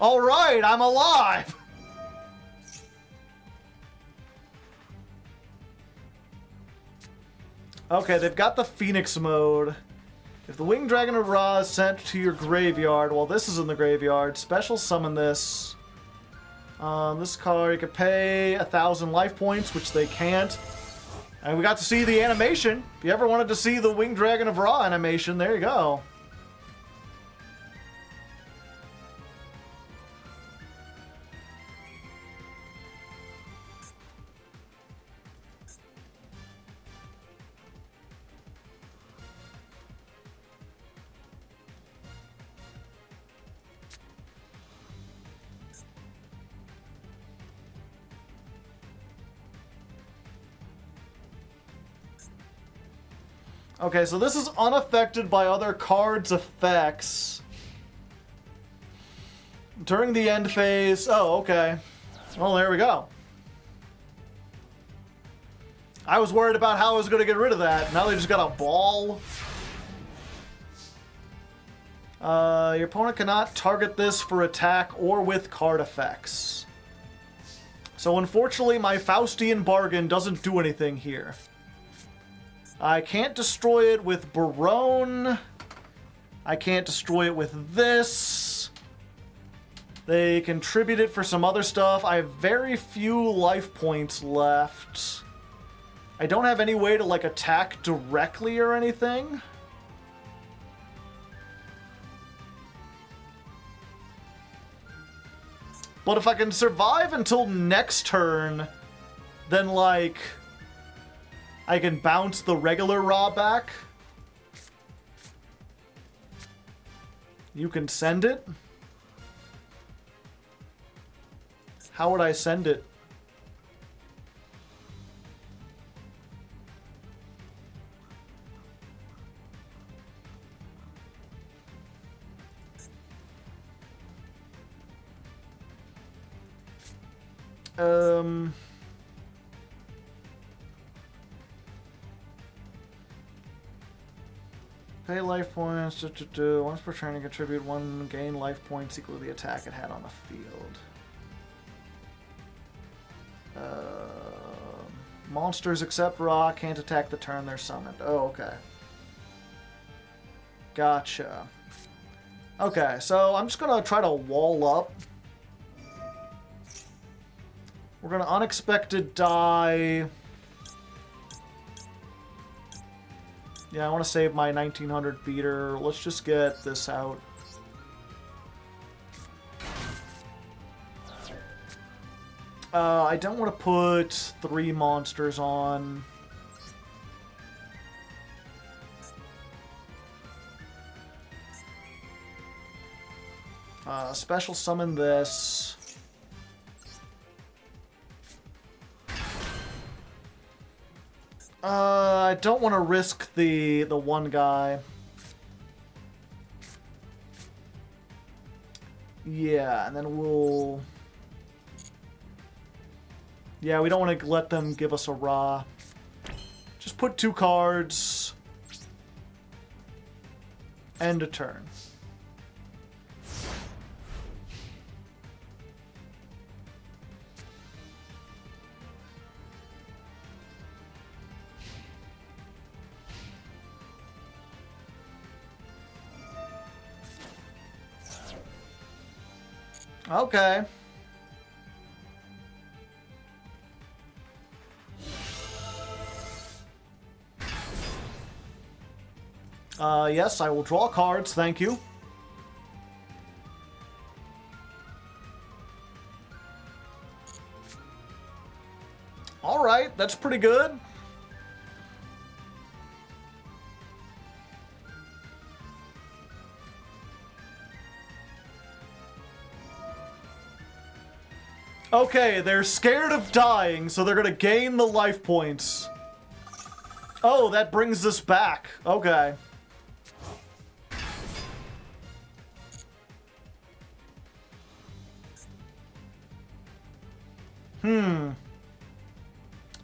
All right, I'm alive. Okay, they've got the Phoenix mode. If the Winged Dragon of Ra is sent to your graveyard while this is in the graveyard, special summon this. This card, you could pay 1,000 life points, which they can't. And we got to see the animation. If you ever wanted to see the Winged Dragon of Ra animation, there you go. Okay, so this is unaffected by other cards' effects. During the end phase... Oh, okay. Well, there we go. I was worried about how I was going to get rid of that. Now they just got a ball. Your opponent cannot target this for attack or with card effects. So unfortunately, my Faustian Bargain doesn't do anything here. I can't destroy it with Barone. I can't destroy it with this. They contribute it for some other stuff. I have very few life points left. I don't have any way to, like, attack directly or anything. But if I can survive until next turn, then, like... I can bounce the regular Ra back. You can send it? How would I send it? Pay life points. Once per turn, you contribute one gain life points equal to the attack it had on the field. Monsters except Ra can't attack the turn they're summoned. Oh, okay. Gotcha. Okay, so I'm just gonna try to wall up. We're gonna unexpected die. Yeah, I want to save my 1900 beater. Let's just get this out. I don't want to put 3 monsters on. Special summon this. I don't want to risk the one guy. Yeah, and then we'll... Yeah, we don't want to let them give us a Ra. Just put 2 cards. End a turn. Okay. Yes, I will draw cards, thank you. Alright, that's pretty good. Okay, they're scared of dying, so they're gonna gain the life points. Oh, that brings us back. Okay.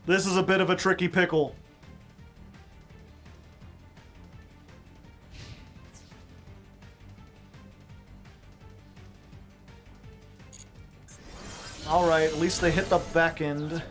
This is a bit of a tricky pickle. Alright, at least they hit the back end.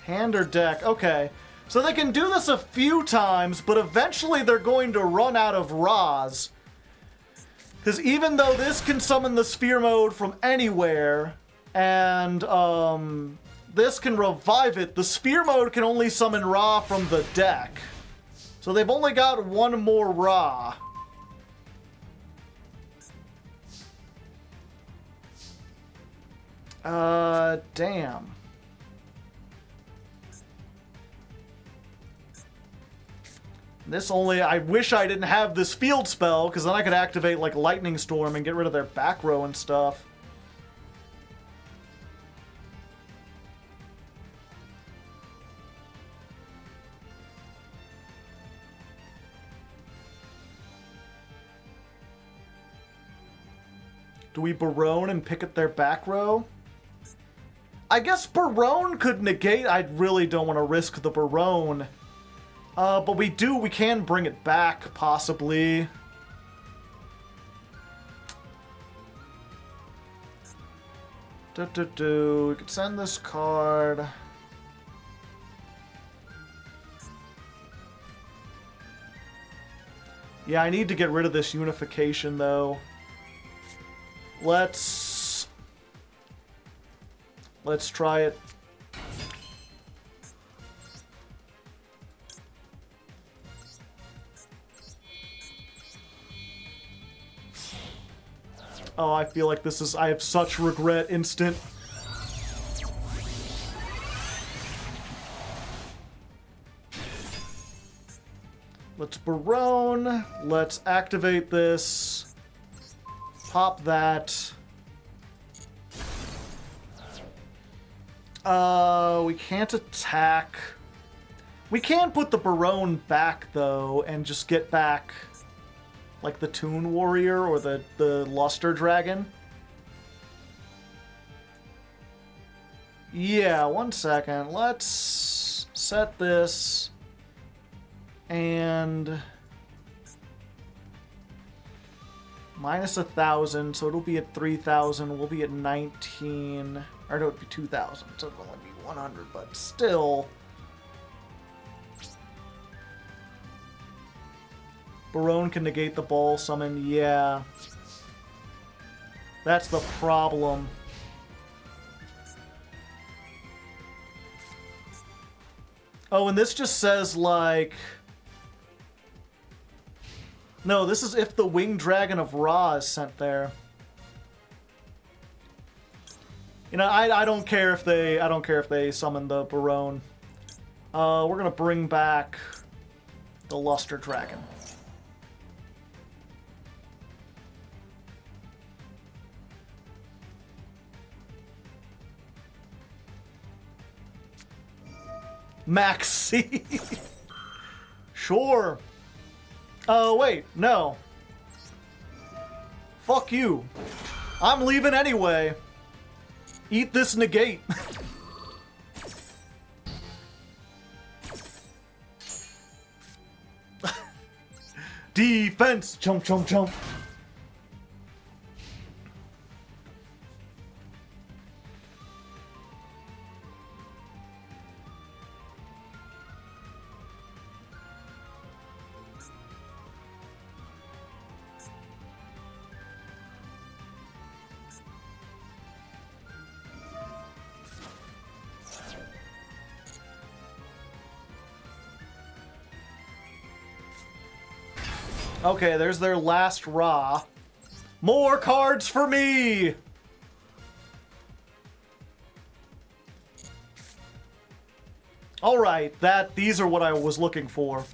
Hand or deck? Okay. So they can do this a few times, but eventually they're going to run out of Ra's. Because even though this can summon the Sphere Mode from anywhere, and this can revive it, the Sphere Mode can only summon Ra from the deck. So they've only got one more Ra. Damn. This only, I wish I didn't have this field spell, because then I could activate, like, Lightning Storm and get rid of their back row and stuff. Do we Barone and pick at their back row? I guess Barone could negate. I really don't want to risk the Barone. But we can bring it back, possibly. We could send this card. Yeah, I need to get rid of this unification, though. Let's try it. Oh, I feel like this is... I have such regret instant. Let's Barone. Let's activate this. Pop that. We can't attack. We can put the Barone back, though, and just get back... like the Toon Warrior or the Luster Dragon. Yeah, 1 second. Let's set this and minus 1,000, so it'll be at 3,000. We'll be at 19, or no, it'll be 2,000, so it'll only be 100, but still. Barone can negate the ball summon, yeah. That's the problem. Oh, and this just says, like... No, this is if the Winged Dragon of Ra is sent there. You know, I don't care if they summon the Barone. We're gonna bring back the Luster Dragon. Maxi. Sure. Oh, wait, no. Fuck you. I'm leaving anyway. Eat this negate. Defense! Chump, chump, chump. Okay, there's their last Ra. More cards for me! Alright, these are what I was looking for.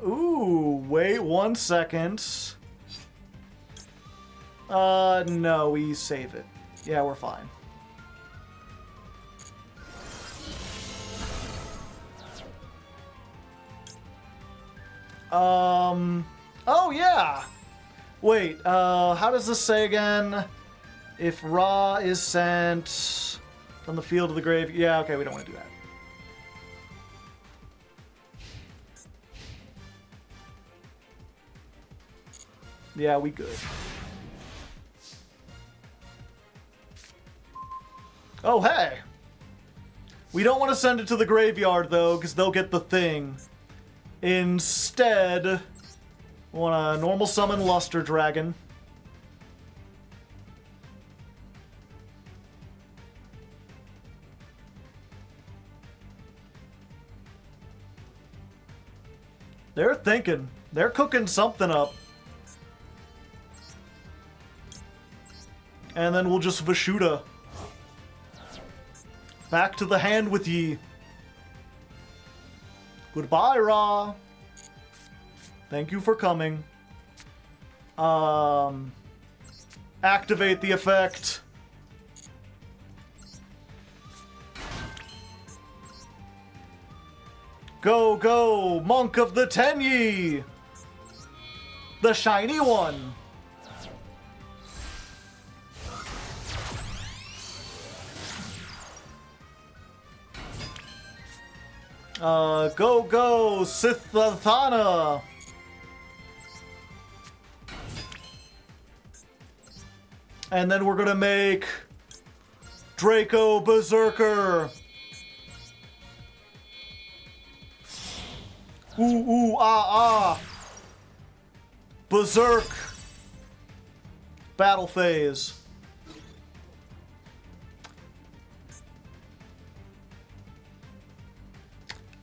Ooh, wait 1 second. No, we save it. Yeah, we're fine. Oh yeah! Wait, how does this say again? If Ra is sent from the field to the grave... Yeah, okay, we don't want to do that. Yeah, we good. Oh, hey! We don't want to send it to the graveyard, though, because they'll get the thing. Instead, we want to normal summon Luster Dragon. They're thinking. They're cooking something up. And then we'll just Vashuda. Back to the hand with ye. Goodbye, Ra. Thank you for coming. Activate the effect. Go, go, Monk of the Tenyi! The shiny one! Go, go, Sithathana! And then we're gonna make Draco Berserker! Ooh, ooh, ah, ah! Berserk! Battle phase.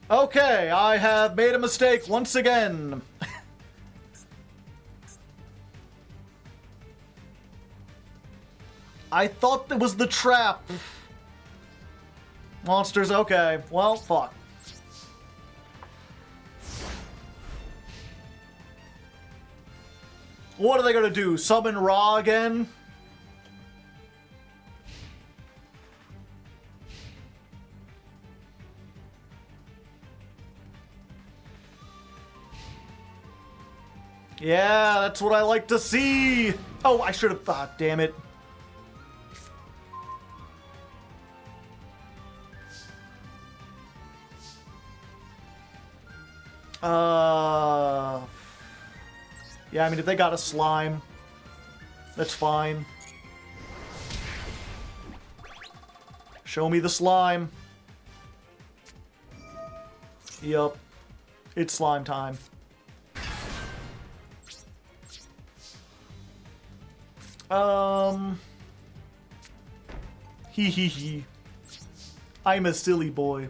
Okay, I have made a mistake once again. I thought it was the trap. Monsters, okay. Well, fuck. What are they gonna do? Summon Ra again? Yeah, that's what I like to see! Oh, I should have thought, damn it. Yeah, I mean, if they got a slime, that's fine. Show me the slime. Yup. It's slime time. Hee hee hee. I'm a silly boy.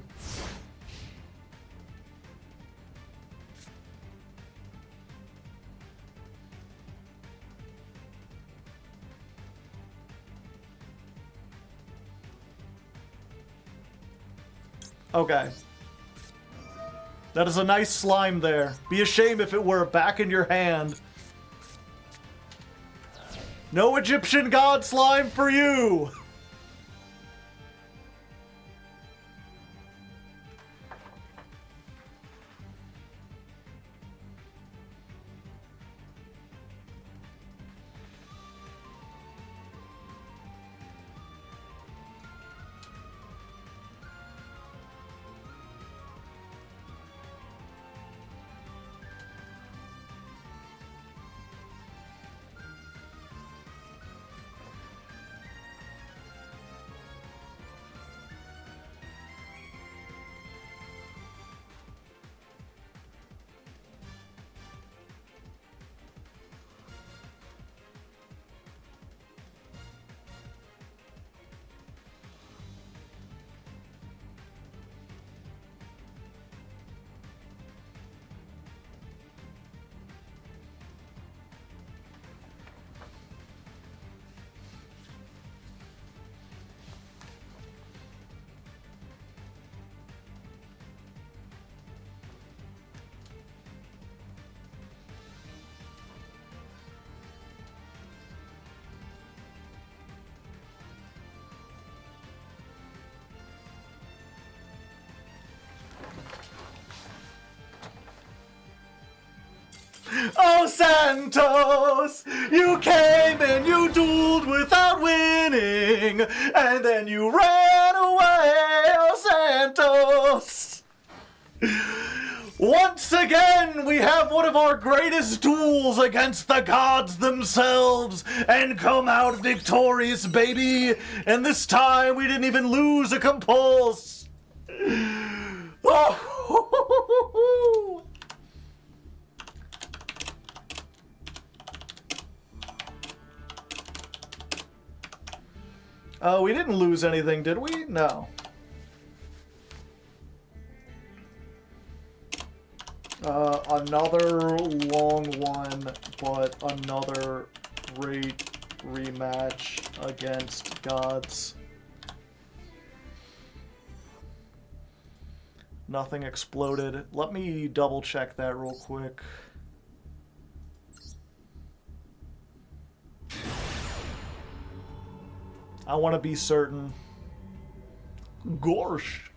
Okay. That is a nice slime there. Be a shame if it were back in your hand. No Egyptian god slime for you! Oh, Santos! You came and you dueled without winning, and then you ran away, oh, Santos! Once again, we have one of our greatest duels against the gods themselves, and come out victorious, baby! And this time, we didn't even lose a compulse! Oh! We didn't lose anything, did we? No. Another long one, but another great rematch against gods. Nothing exploded. Let me double check that real quick. I want to be certain. Gosh.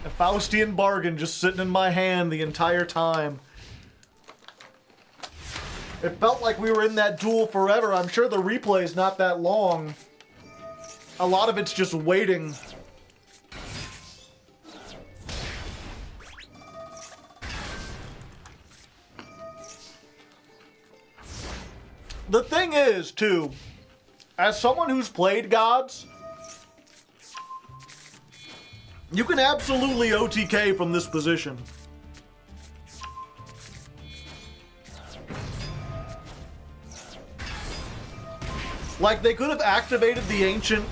A Faustian bargain just sitting in my hand the entire time. It felt like we were in that duel forever. I'm sure the replay's not that long. A lot of it's just waiting. The thing is, too, as someone who's played gods, you can absolutely OTK from this position. Like, they could have activated the ancient...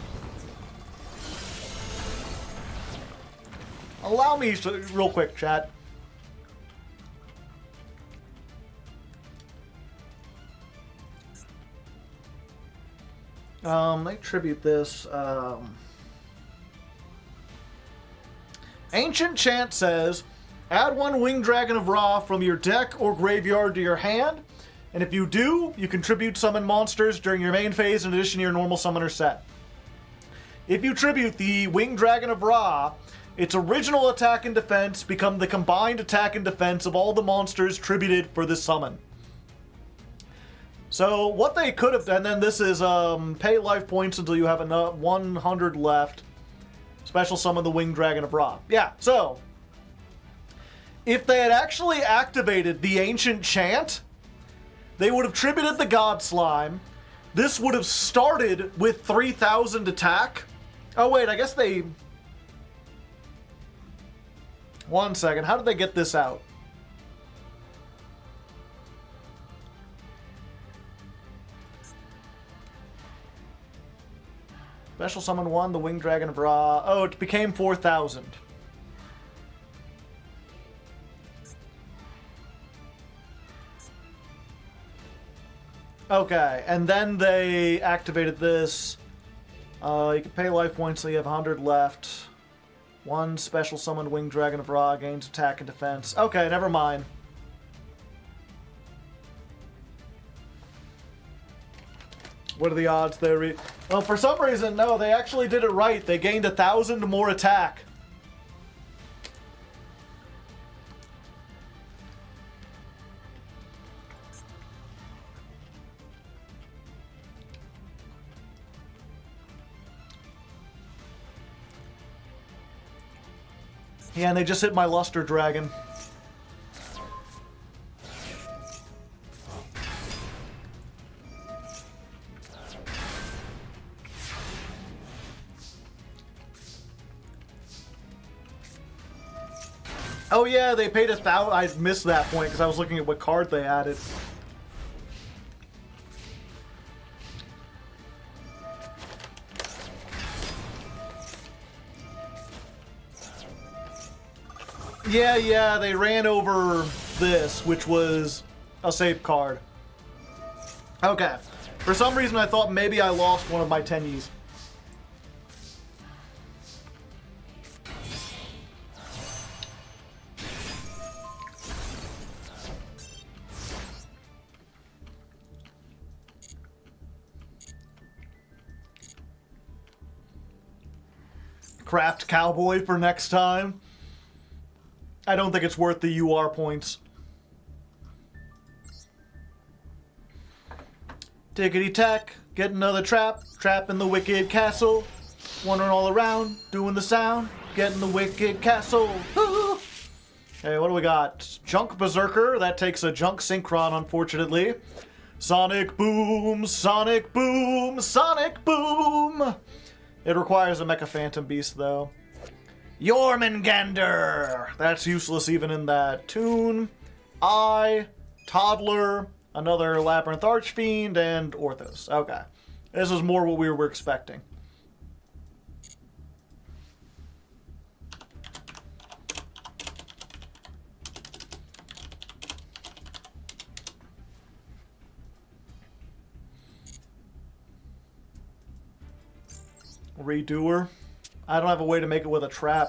Allow me to, real quick, chat. They tribute this. Ancient Chant says, add one Winged Dragon of Ra from your deck or graveyard to your hand, and if you do, you contribute summon monsters during your main phase in addition to your normal summoner set. If you tribute the Winged Dragon of Ra, its original attack and defense become the combined attack and defense of all the monsters tributed for this summon. So what they could have done, and then this is pay life points until you have enough 100 left. Special summon the Winged Dragon of Ra. Yeah, so if they had actually activated the Ancient Chant, they would have tributed the God Slime. This would have started with 3,000 attack. Oh wait, I guess they... 1 second. How did they get this out? Special summon 1, the Winged Dragon of Ra. Oh, it became 4,000. Okay, and then they activated this. You can pay life points, so you have 100 left. 1 special summon Winged Dragon of Ra gains attack and defense. Okay, never mind. What are the odds there? Well, for some reason, no, they actually did it right. They gained 1,000 more attack. Yeah, and they just hit my Luster Dragon. Oh yeah, they paid 1,000. I missed that point because I was looking at what card they added. Yeah, they ran over this, which was a safe card. Okay. For some reason, I thought maybe I lost one of my tennies. Craft Cowboy for next time. I don't think it's worth the UR points. Tickety tack, get another trap, trap in the wicked castle. Wandering all around, doing the sound, getting the wicked castle. Hey, what do we got? Junk Berserker, that takes a Junk Synchron, unfortunately. Sonic Boom, Sonic Boom, Sonic Boom! It requires a Mecha Phantom Beast, though. Jormungandr! That's useless even in that tune. Toddler, another Labyrinth Archfiend, and Orthos. Okay. This is more what we were expecting. Redoer. I don't have a way to make it with a trap.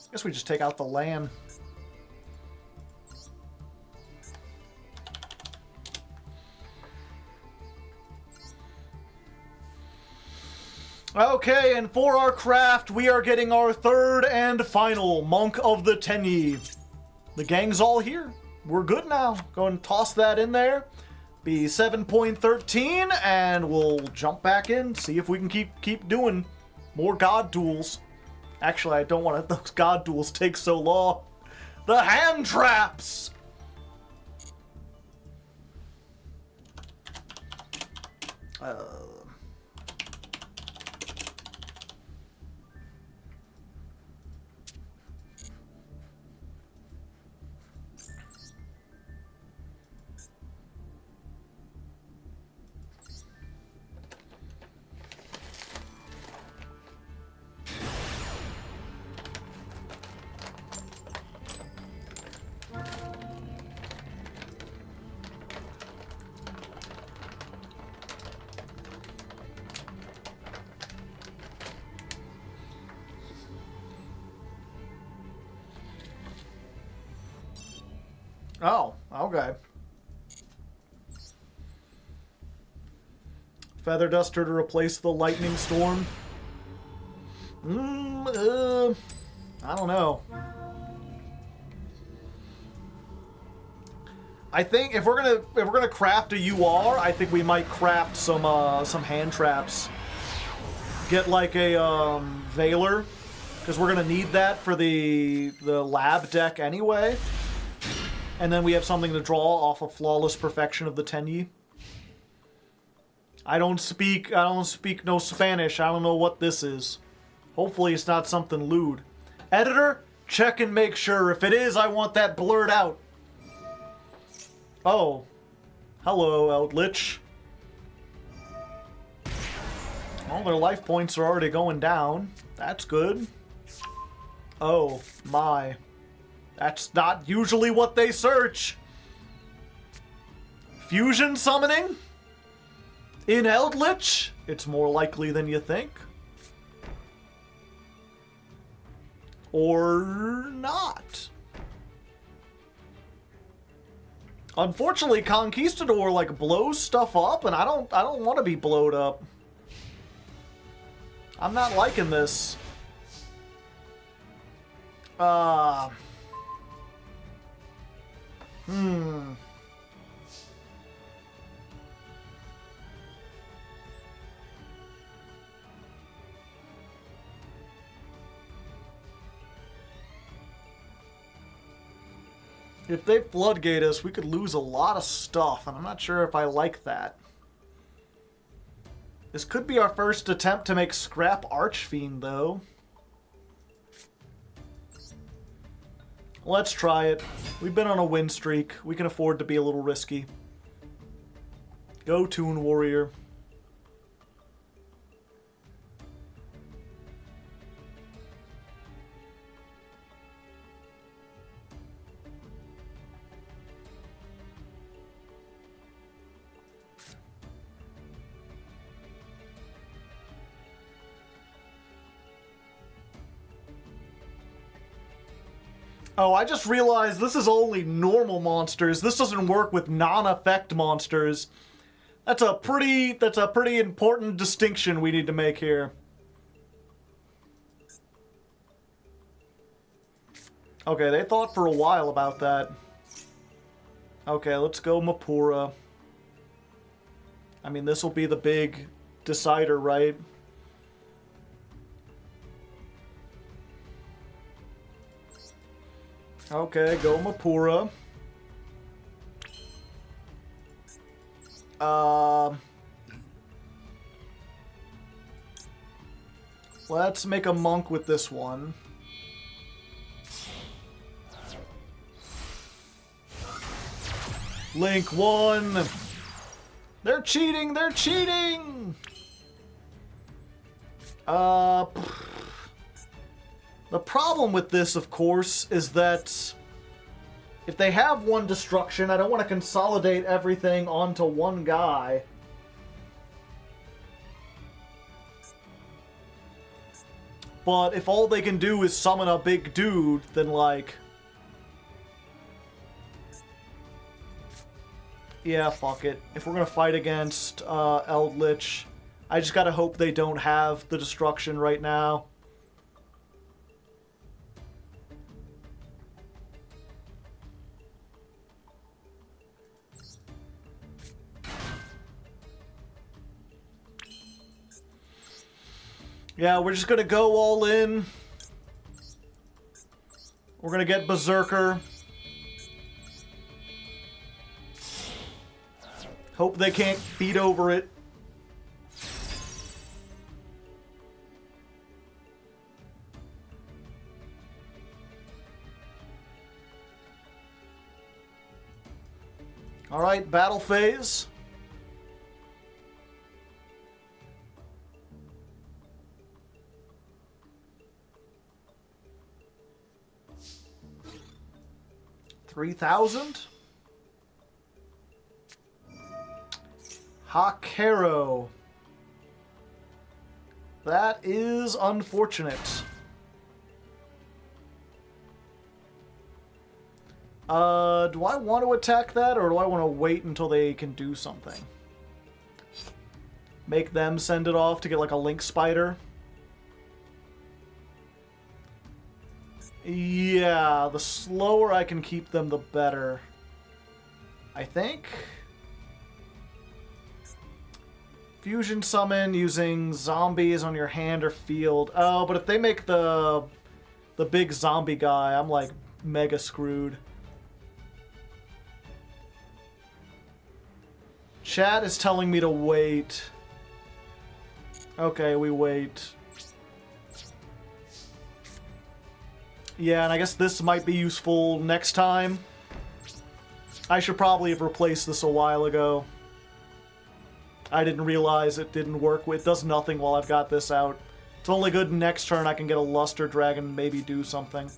Guess we just take out the land. Okay, and for our craft, we are getting our third and final Monk of the Tenyi. The gang's all here. We're good now. Go and toss that in there. Be 7.13, and we'll jump back in, see if we can keep doing more God duels. Actually, I don't want those God duels take so long. The hand traps! Oh, okay. Feather Duster to replace the Lightning Storm. I don't know. I think if we're gonna craft a UR, I think we might craft some hand traps. Get like a Veiler, because we're gonna need that for the lab deck anyway. And then we have something to draw off of Flawless Perfection of the Tenyi. I don't speak no Spanish. I don't know what this is. Hopefully it's not something lewd. Editor, check and make sure. If it is, I want that blurred out. Oh. Hello, Eldritch. Well, their life points are already going down. That's good. Oh, my. That's not usually what they search. Fusion summoning? In Eldritch? It's more likely than you think. Or not. Unfortunately, Conquistador like blows stuff up, and I don't want to be blowed up. I'm not liking this. If they floodgate us, we could lose a lot of stuff, and I'm not sure if I like that. This could be our first attempt to make Scrap Archfiend, though. Let's try it. We've been on a win streak. We can afford to be a little risky. Go Toon Warrior. Oh, I just realized this is only normal monsters. This doesn't work with non-effect monsters. That's a pretty important distinction we need to make here. Okay, they thought for a while about that. Okay, let's go Mapura. I mean, this will be the big decider, right? Okay, go Mapura. Let's make a monk with this one. Link 1. They're cheating! They're cheating! The problem with this, of course, is that if they have one destruction, I don't want to consolidate everything onto one guy. But if all they can do is summon a big dude, then like... yeah, fuck it. If we're gonna fight against Eldritch, I just gotta hope they don't have the destruction right now. Yeah, we're just gonna go all in. We're gonna get Berserker. Hope they can't beat over it. Alright, battle phase. $3,000. Hakero. That is unfortunate. Do I want to attack that, or do I want to wait until they can do something? Make them send it off to get like a Link Spider? Yeah, the slower I can keep them, the better. I think. Fusion summon using zombies on your hand or field. Oh, but if they make the big zombie guy, I'm like mega screwed. Chat is telling me to wait. Okay, we wait. Yeah, and I guess this might be useful next time. I should probably have replaced this a while ago. I didn't realize it didn't work. It does nothing while I've got this out. It's only good next turn I can get a Luster Dragon and maybe do something.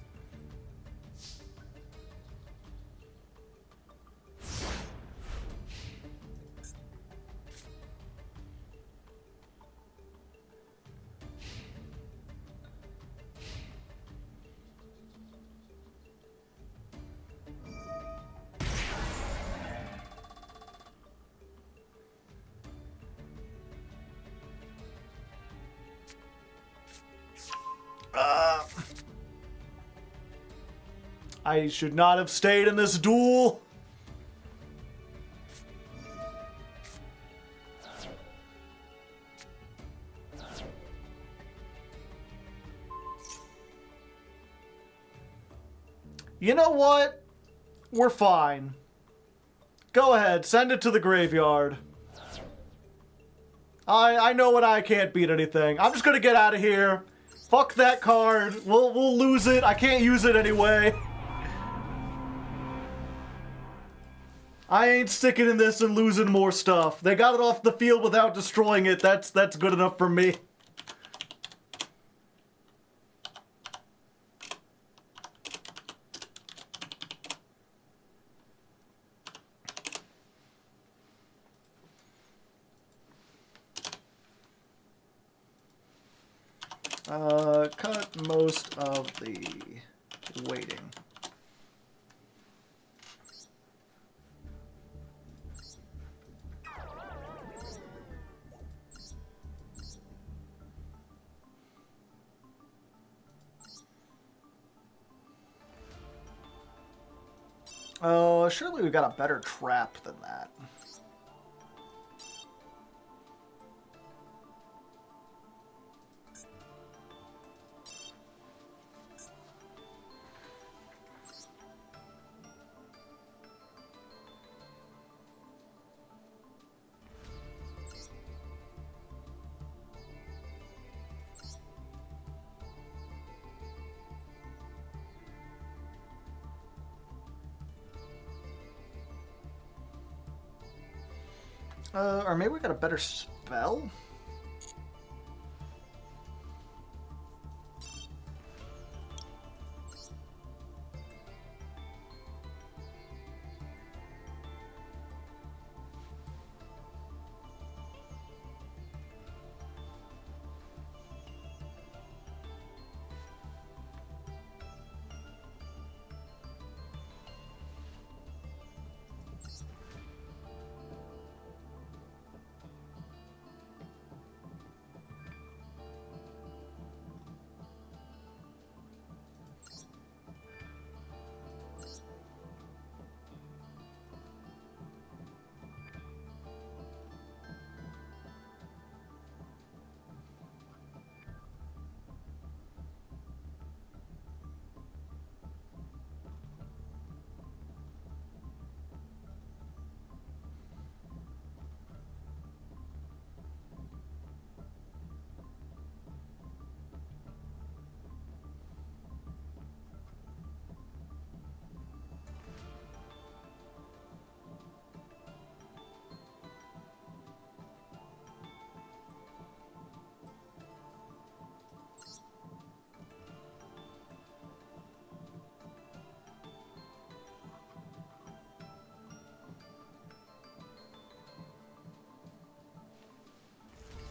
I should not have stayed in this duel. You know what? We're fine. Go ahead, send it to the graveyard. I know when I can't beat anything. I'm just gonna get out of here. Fuck that card. We'll lose it. I can't use it anyway. I ain't sticking in this and losing more stuff. They got it off the field without destroying it. That's good enough for me. Cut most of the waiting. Surely we got a better trap than that. Or maybe we got a better spell?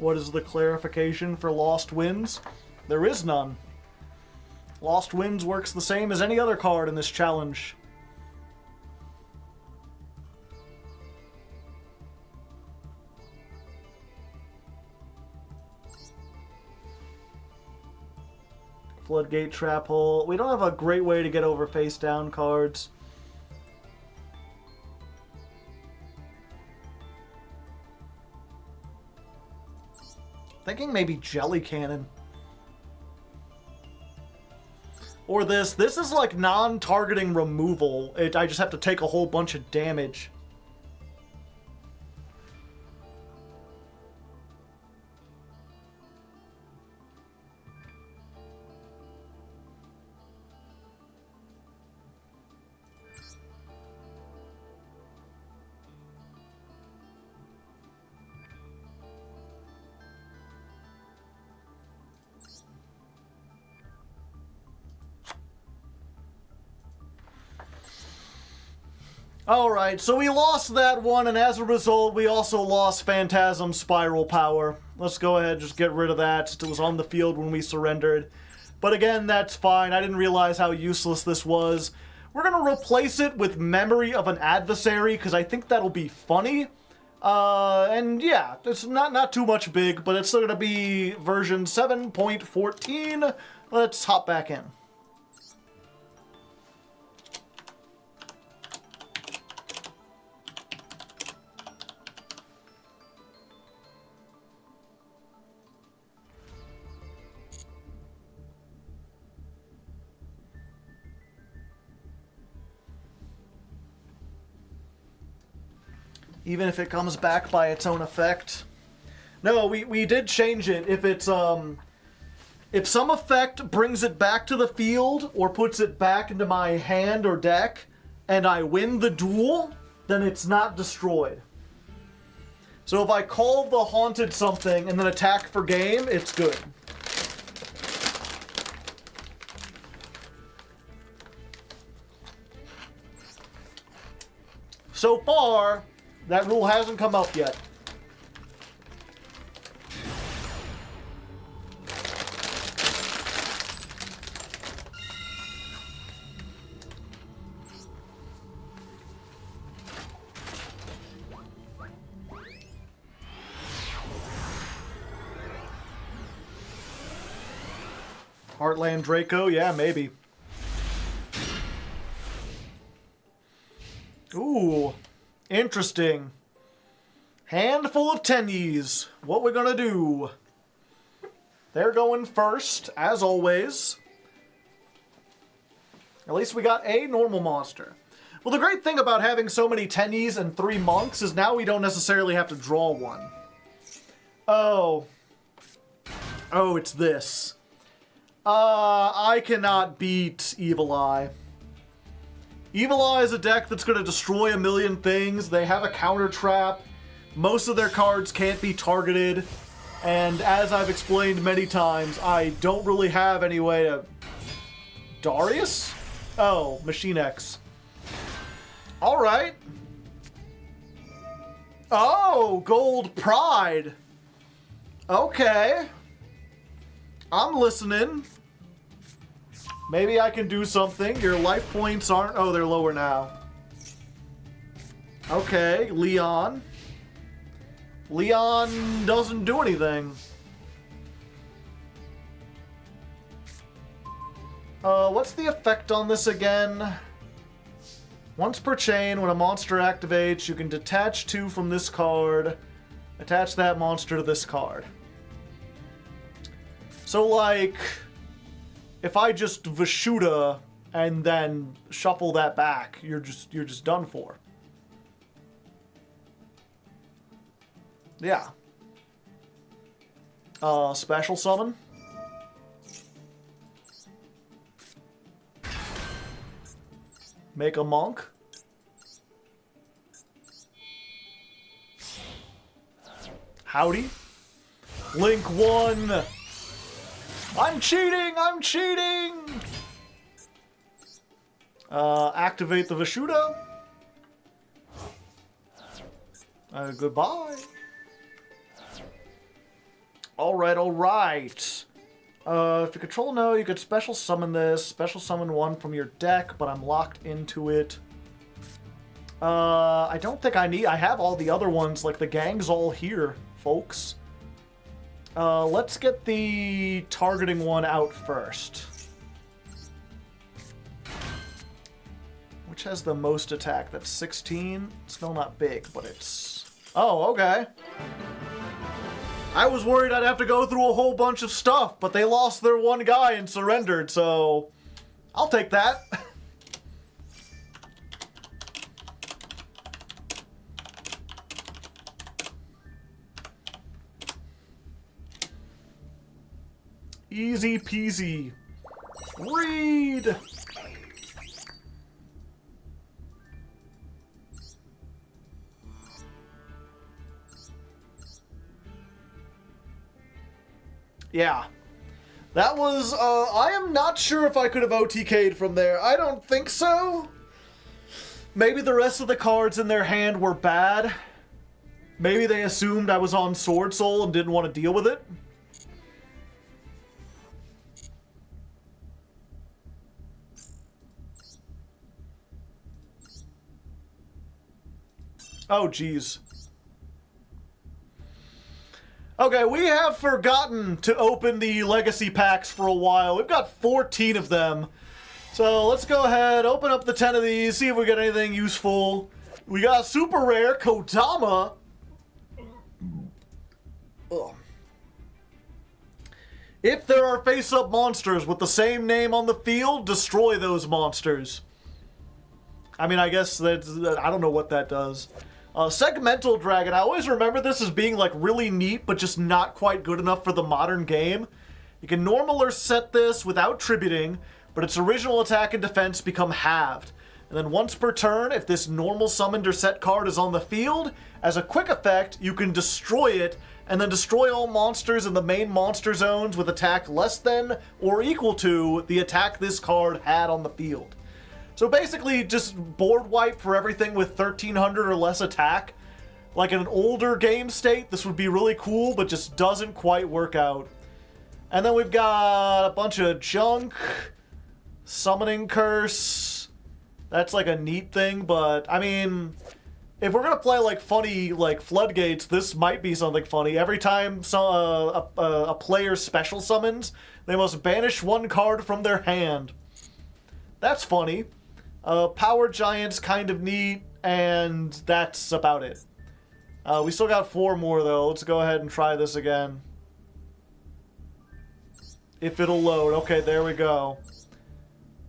What is the clarification for Lost Winds? There is none. Lost Winds works the same as any other card in this challenge. Floodgate, Trap Hole. We don't have a great way to get over face down cards. Thinking maybe Jelly Cannon. Or this. This is like non-targeting removal. I just have to take a whole bunch of damage. Alright, so we lost that one, and as a result, we also lost Phantasm Spiral Power. Let's go ahead and just get rid of that. It was on the field when we surrendered. But again, that's fine. I didn't realize how useless this was. We're going to replace it with Memory of an Adversary, because I think that'll be funny. And yeah, it's not too much big, but it's still going to be version 7.14. Let's hop back in. Even if it comes back by its own effect. No, we did change it. If it's, if some effect brings it back to the field or puts it back into my hand or deck, and I win the duel, then it's not destroyed. So if I call the Haunted something and then attack for game, it's good. So far, that rule hasn't come up yet. Heartland Draco, yeah, maybe. Ooh. Interesting. Handful of tennies. What we're gonna do? They're going first, as always. At least we got a normal monster. Well, the great thing about having so many tennies and 3 monks is now we don't necessarily have to draw one. Oh. Oh, it's this. I cannot beat Evil Eye. Evil Eye is a deck that's going to destroy a million things. They have a counter trap. Most of their cards can't be targeted. And as I've explained many times, I don't really have any way to... Darius? Oh, Machine X. Alright. Oh, Gold Pride. Okay. I'm listening. Maybe I can do something. Your life points aren't... Oh, they're lower now. Okay, Leon. Leon doesn't do anything. What's the effect on this again? Once per chain, when a monster activates, you can detach 2 from this card. Attach that monster to this card. So, like... If I just Vishuda and then shuffle that back, you're just done for. Yeah. Special summon. Make a monk. Howdy. Link 1. I'm cheating! I'm cheating! Activate the Vishuda. Goodbye. Alright, alright. If you control no, you could special summon this. Special summon 1 from your deck, but I'm locked into it. I don't think I have all the other ones, like the gang's all here, folks. Let's get the targeting one out first. Which has the most attack? That's 16. Still not big, but it's... Oh, okay. I was worried I'd have to go through a whole bunch of stuff, but they lost their one guy and surrendered, so I'll take that. Easy peasy. Read! Yeah. That was, I am not sure if I could have OTK'd from there. I don't think so. Maybe the rest of the cards in their hand were bad. Maybe they assumed I was on Sword Soul and didn't want to deal with it. Oh, geez. Okay, we have forgotten to open the Legacy Packs for a while. We've got 14 of them. So let's go ahead, open up the 10 of these, see if we get anything useful. We got super rare Kodama. Ugh. If there are face-up monsters with the same name on the field, destroy those monsters. I mean, I guess that's, I don't know what that does. Segmental Dragon, I always remember this as being like really neat, but just not quite good enough for the modern game. You can normal or set this without tributing, but its original attack and defense become halved. And then once per turn, if this normal summoned or set card is on the field, as a quick effect, you can destroy it, and then destroy all monsters in the main monster zones with attack less than or equal to the attack this card had on the field. So basically, just board wipe for everything with 1300 or less attack. Like in an older game state, this would be really cool, but just doesn't quite work out. And then we've got a bunch of junk. Summoning Curse. That's like a neat thing, but I mean, if we're gonna play like funny, like Floodgates, this might be something funny. Every time a player special summons, they must banish one card from their hand. That's funny. Power Giant's kind of neat, and that's about it. We still got 4 more, though. Let's go ahead and try this again. If it'll load. Okay, there we go.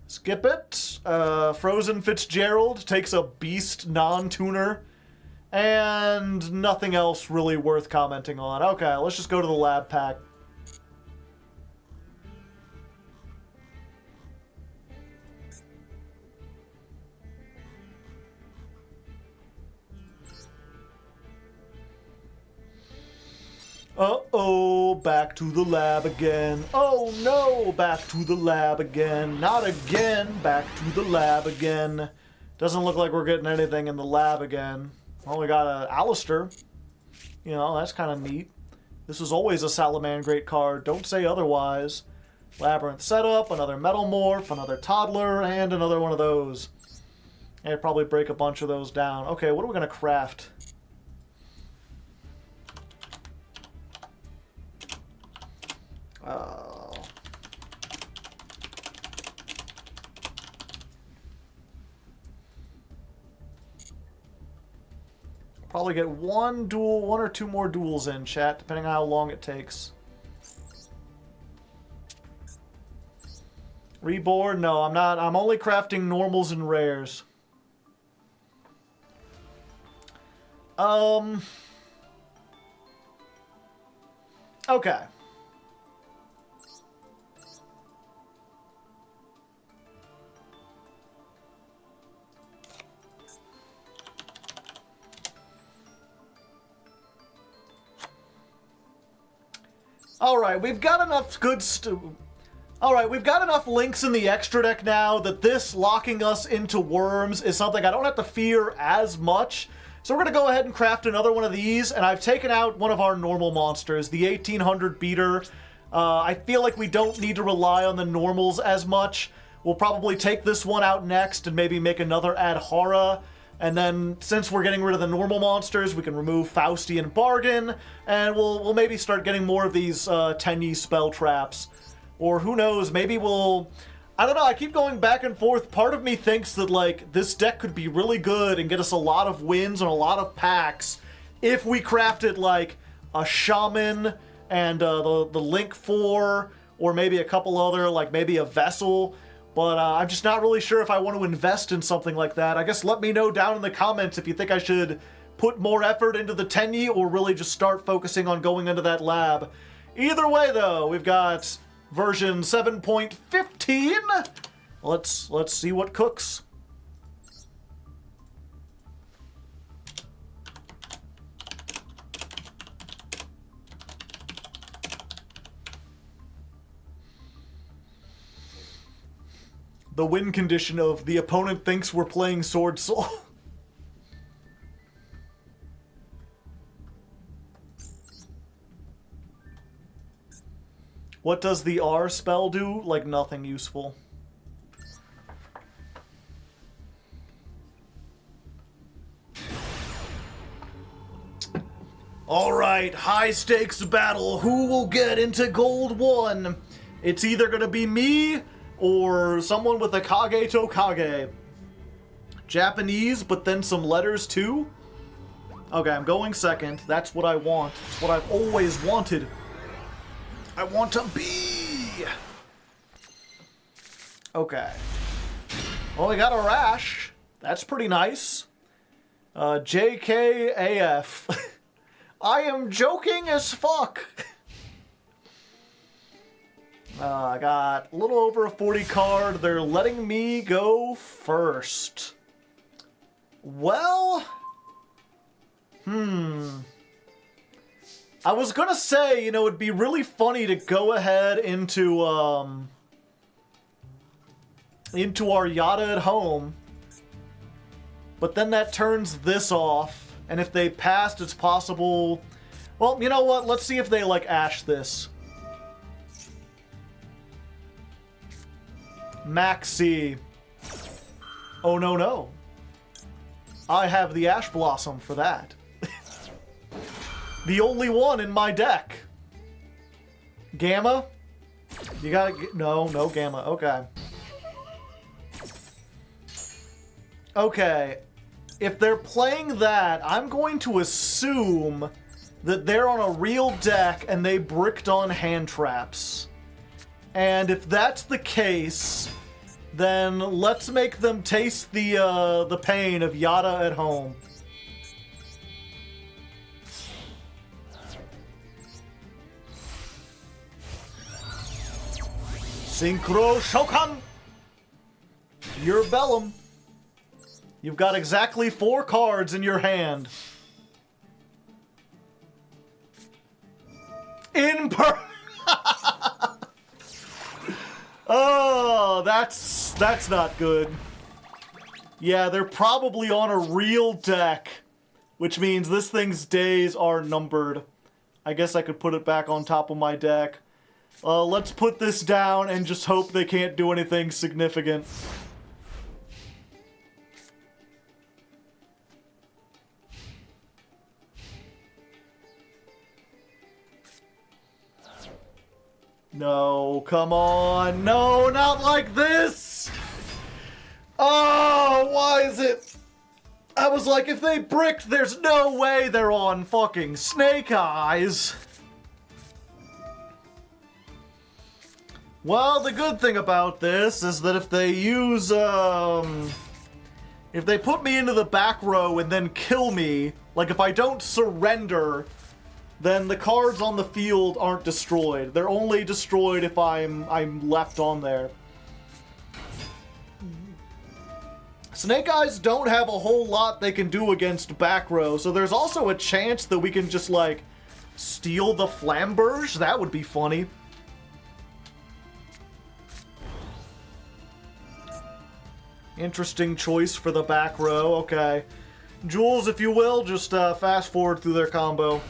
Skip it. Frozen Fitzgerald takes a beast non-tuner. And nothing else really worth commenting on. Okay, let's just go to the lab pack. Uh-oh, back to the lab again. Oh no, back to the lab again. Not again, back to the lab again. Doesn't look like we're getting anything in the lab again. Well, we got a Alistair. You know, that's kind of neat. This was always a Salamangreat card, don't say otherwise. Labyrinth setup, another Metal Morph, another Toddler, and another one of those. I'd probably break a bunch of those down. Okay, what are we going to craft? Probably get one or two more duels in, chat, depending on how long it takes. Reborn? No, I'm not. I'm only crafting normals and rares. Okay. Alright, we've got enough good Alright, we've got enough links in the extra deck now that this locking us into worms is something I don't have to fear as much. So we're going to go ahead and craft another one of these, and I've taken out one of our normal monsters, the 1800 beater. I feel like we don't need to rely on the normals as much. We'll probably take this one out next and maybe make another Adhara. And then, since we're getting rid of the normal monsters, we can remove Faustian Bargain, and we'll maybe start getting more of these Tenyi spell traps. Or who knows, maybe we'll... I don't know, I keep going back and forth. Part of me thinks that, like, this deck could be really good and get us a lot of wins and a lot of packs if we crafted, like, a Shaman and the Link 4, or maybe a couple other, like maybe a Vessel. But I'm just not really sure if I want to invest in something like that. I guess let me know down in the comments if you think I should put more effort into the Tenyi or really just start focusing on going into that lab. Either way, though, we've got version 7.15. Let's see what cooks. The win condition of the opponent thinks we're playing Sword Soul. What does the R spell do? Like nothing useful. Alright, high stakes battle. Who will get into Gold 1? It's either gonna be me or someone with a Kage to Kage. Japanese, but then some letters too? Okay, I'm going second. That's what I want. It's what I've always wanted. I want to be! Okay. Well, we got a rash. That's pretty nice. JKAF. I am joking as fuck. I got a little over a 40 card. They're letting me go first. Well... I was gonna say, you know, it'd be really funny to go ahead into our Yada at home. But then that turns this off. And if they passed, it's possible... Well, you know what? Let's see if they, like, Ash this. Maxi. Oh, no, no. I have the Ash Blossom for that. The only one in my deck. Gamma? You gotta... No Gamma. Okay. Okay. If they're playing that, I'm going to assume that they're on a real deck and they bricked on hand traps. And if that's the case, then let's make them taste the pain of Yada at home. Synchro Shokan! You're Bellum. You've got exactly 4 cards in your hand. Oh, that's not good. Yeah, they're probably on a real deck, which means this thing's days are numbered. I guess I could put it back on top of my deck. Let's put this down and just hope they can't do anything significant. No, come on. No, not like this! Oh, why is it... I was like, if they bricked, there's no way they're on fucking Snake Eyes. Well, the good thing about this is that if they use, if they put me into the back row and then kill me, like if I don't surrender, then the cards on the field aren't destroyed. They're only destroyed if I'm left on there. Snake Eyes don't have a whole lot they can do against back row, so there's also a chance that we can just, like, steal the Flamberge. That would be funny. Interesting choice for the back row. Okay. Jules, if you will, just fast forward through their combo.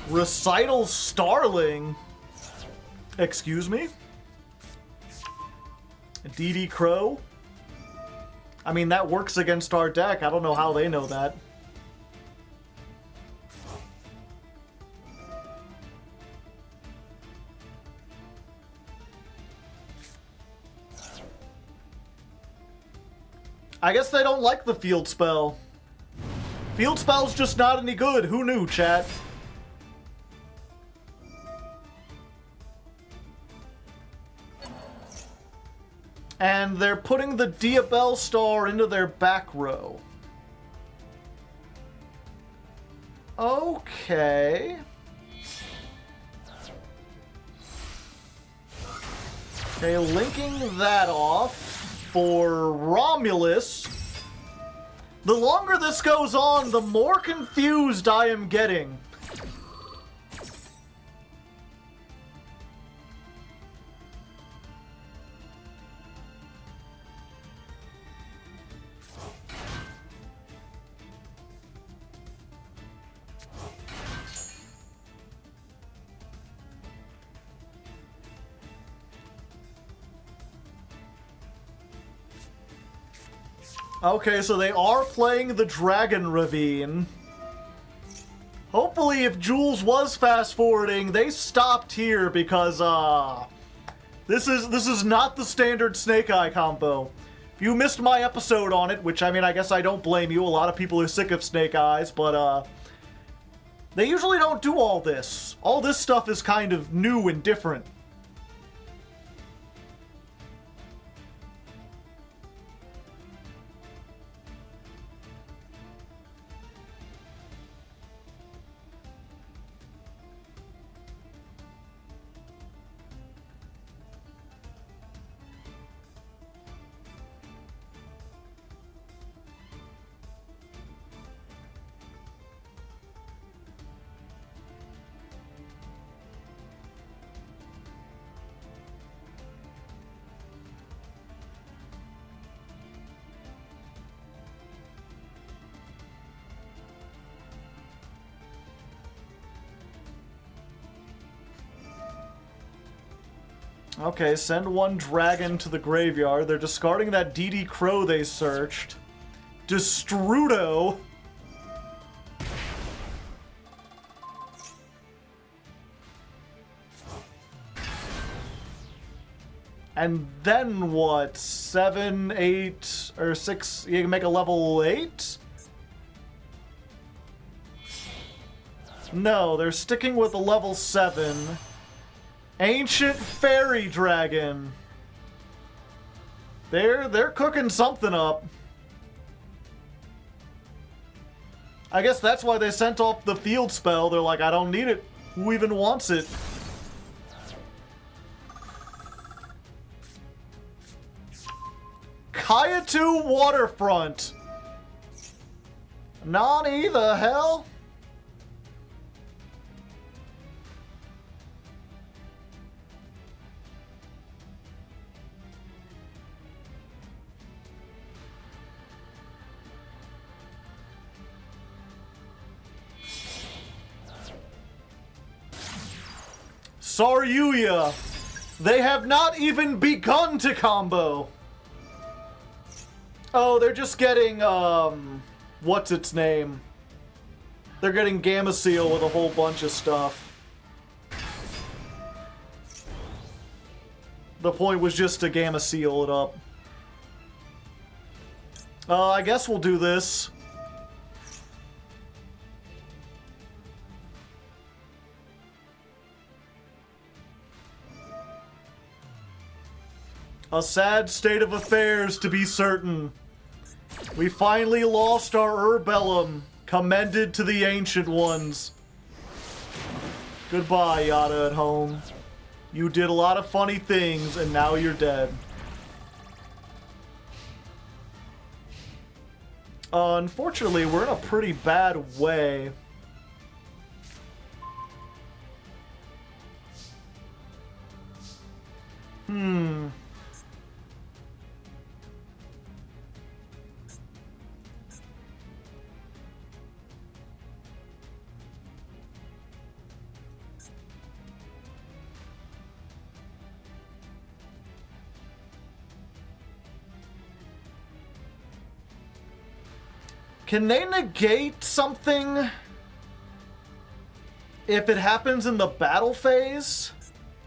Recital Starling? Excuse me? DD Crow? I mean, that works against our deck. I don't know how they know that. I guess they don't like the field spell. Field spell's just not any good. Who knew, chat? And they're putting the Diabell Star into their back row. Okay. Okay, linking that off for Romulus. The longer this goes on, the more confused I am getting. Okay, so they are playing the Dragon Ravine. Hopefully, if Jules was fast-forwarding, they stopped here because, this is not the standard Snake Eye combo. If you missed my episode on it, which, I mean, I guess I don't blame you. A lot of people are sick of Snake Eyes, but, they usually don't do all this. All this stuff is kind of new and different. Okay, send one dragon to the graveyard. They're discarding that DD Crow they searched. Destrudo. And then what? 7, 8, or 6? You can make a level 8? No, they're sticking with a level 7. Ancient Fairy Dragon. They're cooking something up. I guess that's why they sent off the field spell. They're like, I don't need it. Who even wants it? Kayatu Waterfront. Nani the hell? Saryuya. They have not even begun to combo. Oh, they're just getting, what's its name? They're getting Gamma Seal with a whole bunch of stuff. The point was just to Gamma Seal it up. I guess we'll do this. A sad state of affairs, to be certain. We finally lost our Urbellum, commended to the Ancient Ones. Goodbye, Yada at home. You did a lot of funny things, and now you're dead. Unfortunately, we're in a pretty bad way. Can they negate something if it happens in the battle phase?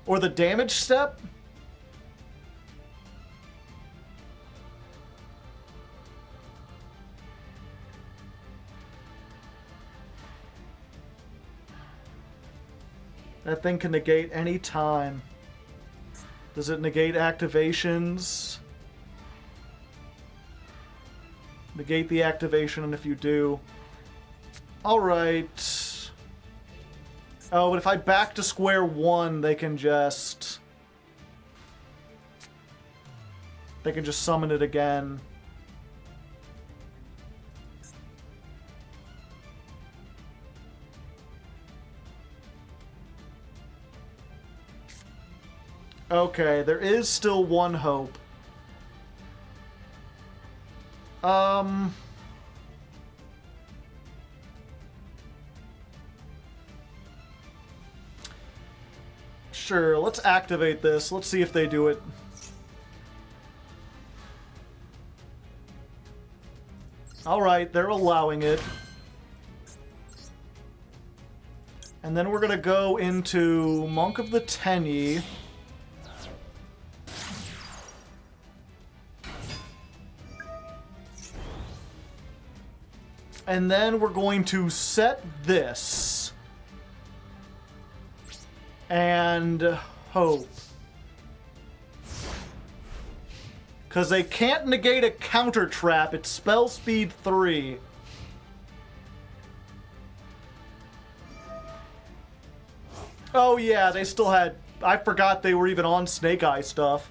Or the damage step? That thing can negate any time. Does it negate activations? Negate the activation, and if you do... Alright. Oh, but if I back to square one, they can just summon it again. Okay, there is still one hope. Sure, let's activate this. Let's see if they do it. Alright, they're allowing it. And then we're gonna go into Monk of the Tenyi. And then we're going to set this. And hope. Because they can't negate a counter trap. It's spell speed 3. Oh yeah, they still had... I forgot they were even on Snake Eye stuff.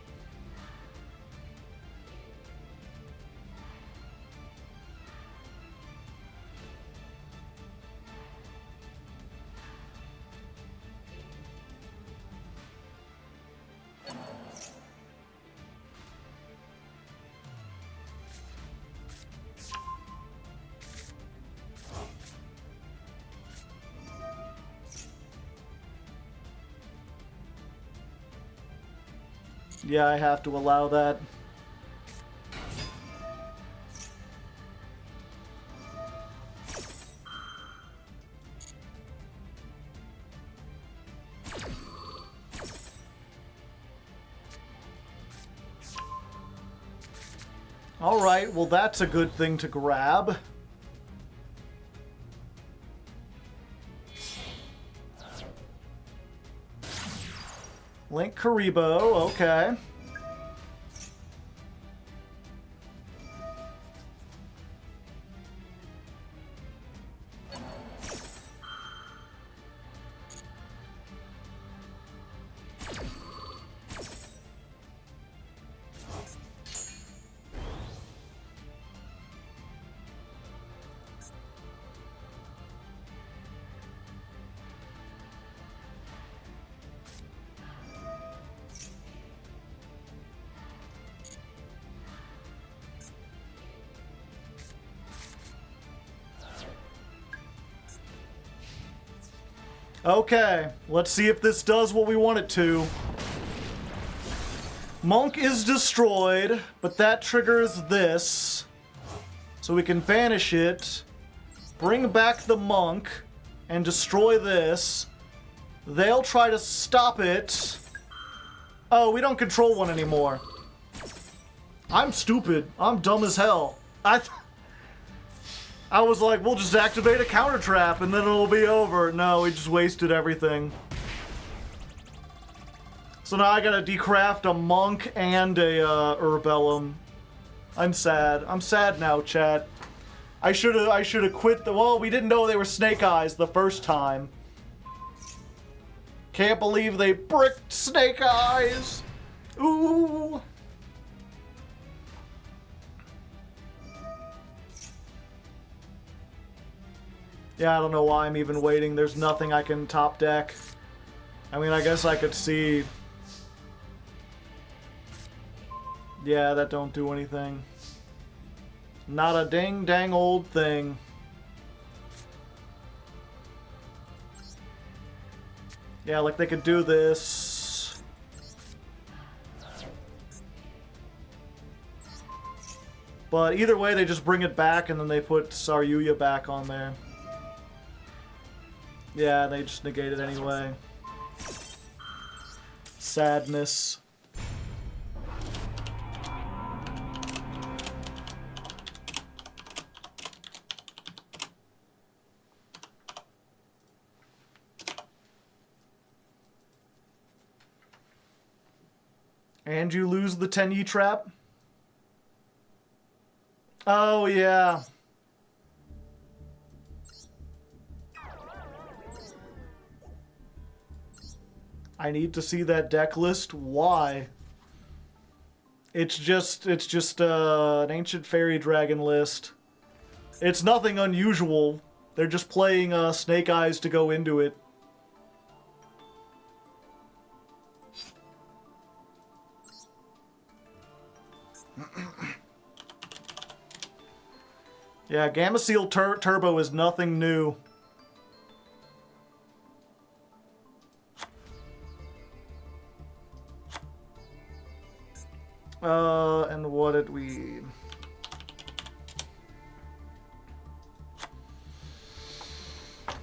Yeah, I have to allow that. Alright, well that's a good thing to grab. Link Karibo, okay. Okay, let's see if this does what we want it to. Monk is destroyed, but that triggers this. So we can banish it, bring back the Monk, and destroy this. They'll try to stop it. Oh, we don't control one anymore. I'm stupid. I'm dumb as hell. I was like, we'll just activate a counter trap and then it'll be over. No, we just wasted everything. So now I gotta decraft a Monk and a Urbellum. I'm sad. I'm sad now, chat. I should have quit the... Well, we didn't know they were Snake Eyes the first time. Can't believe they bricked Snake Eyes. Ooh. Yeah, I don't know why I'm even waiting. There's nothing I can top deck. I mean, I guess I could see... Yeah, that don't do anything. Not a dang dang old thing. Yeah, like they could do this. But either way, they just bring it back and then they put Saryuya back on there. Yeah, they just negate it anyway. Sadness. And you lose the Tenyi trap? Oh, yeah. I need to see that deck list. Why? It's just an Ancient Fairy Dragon list. It's nothing unusual. They're just playing Snake Eyes to go into it. Yeah, Gamma Seal Turbo is nothing new. And what did we...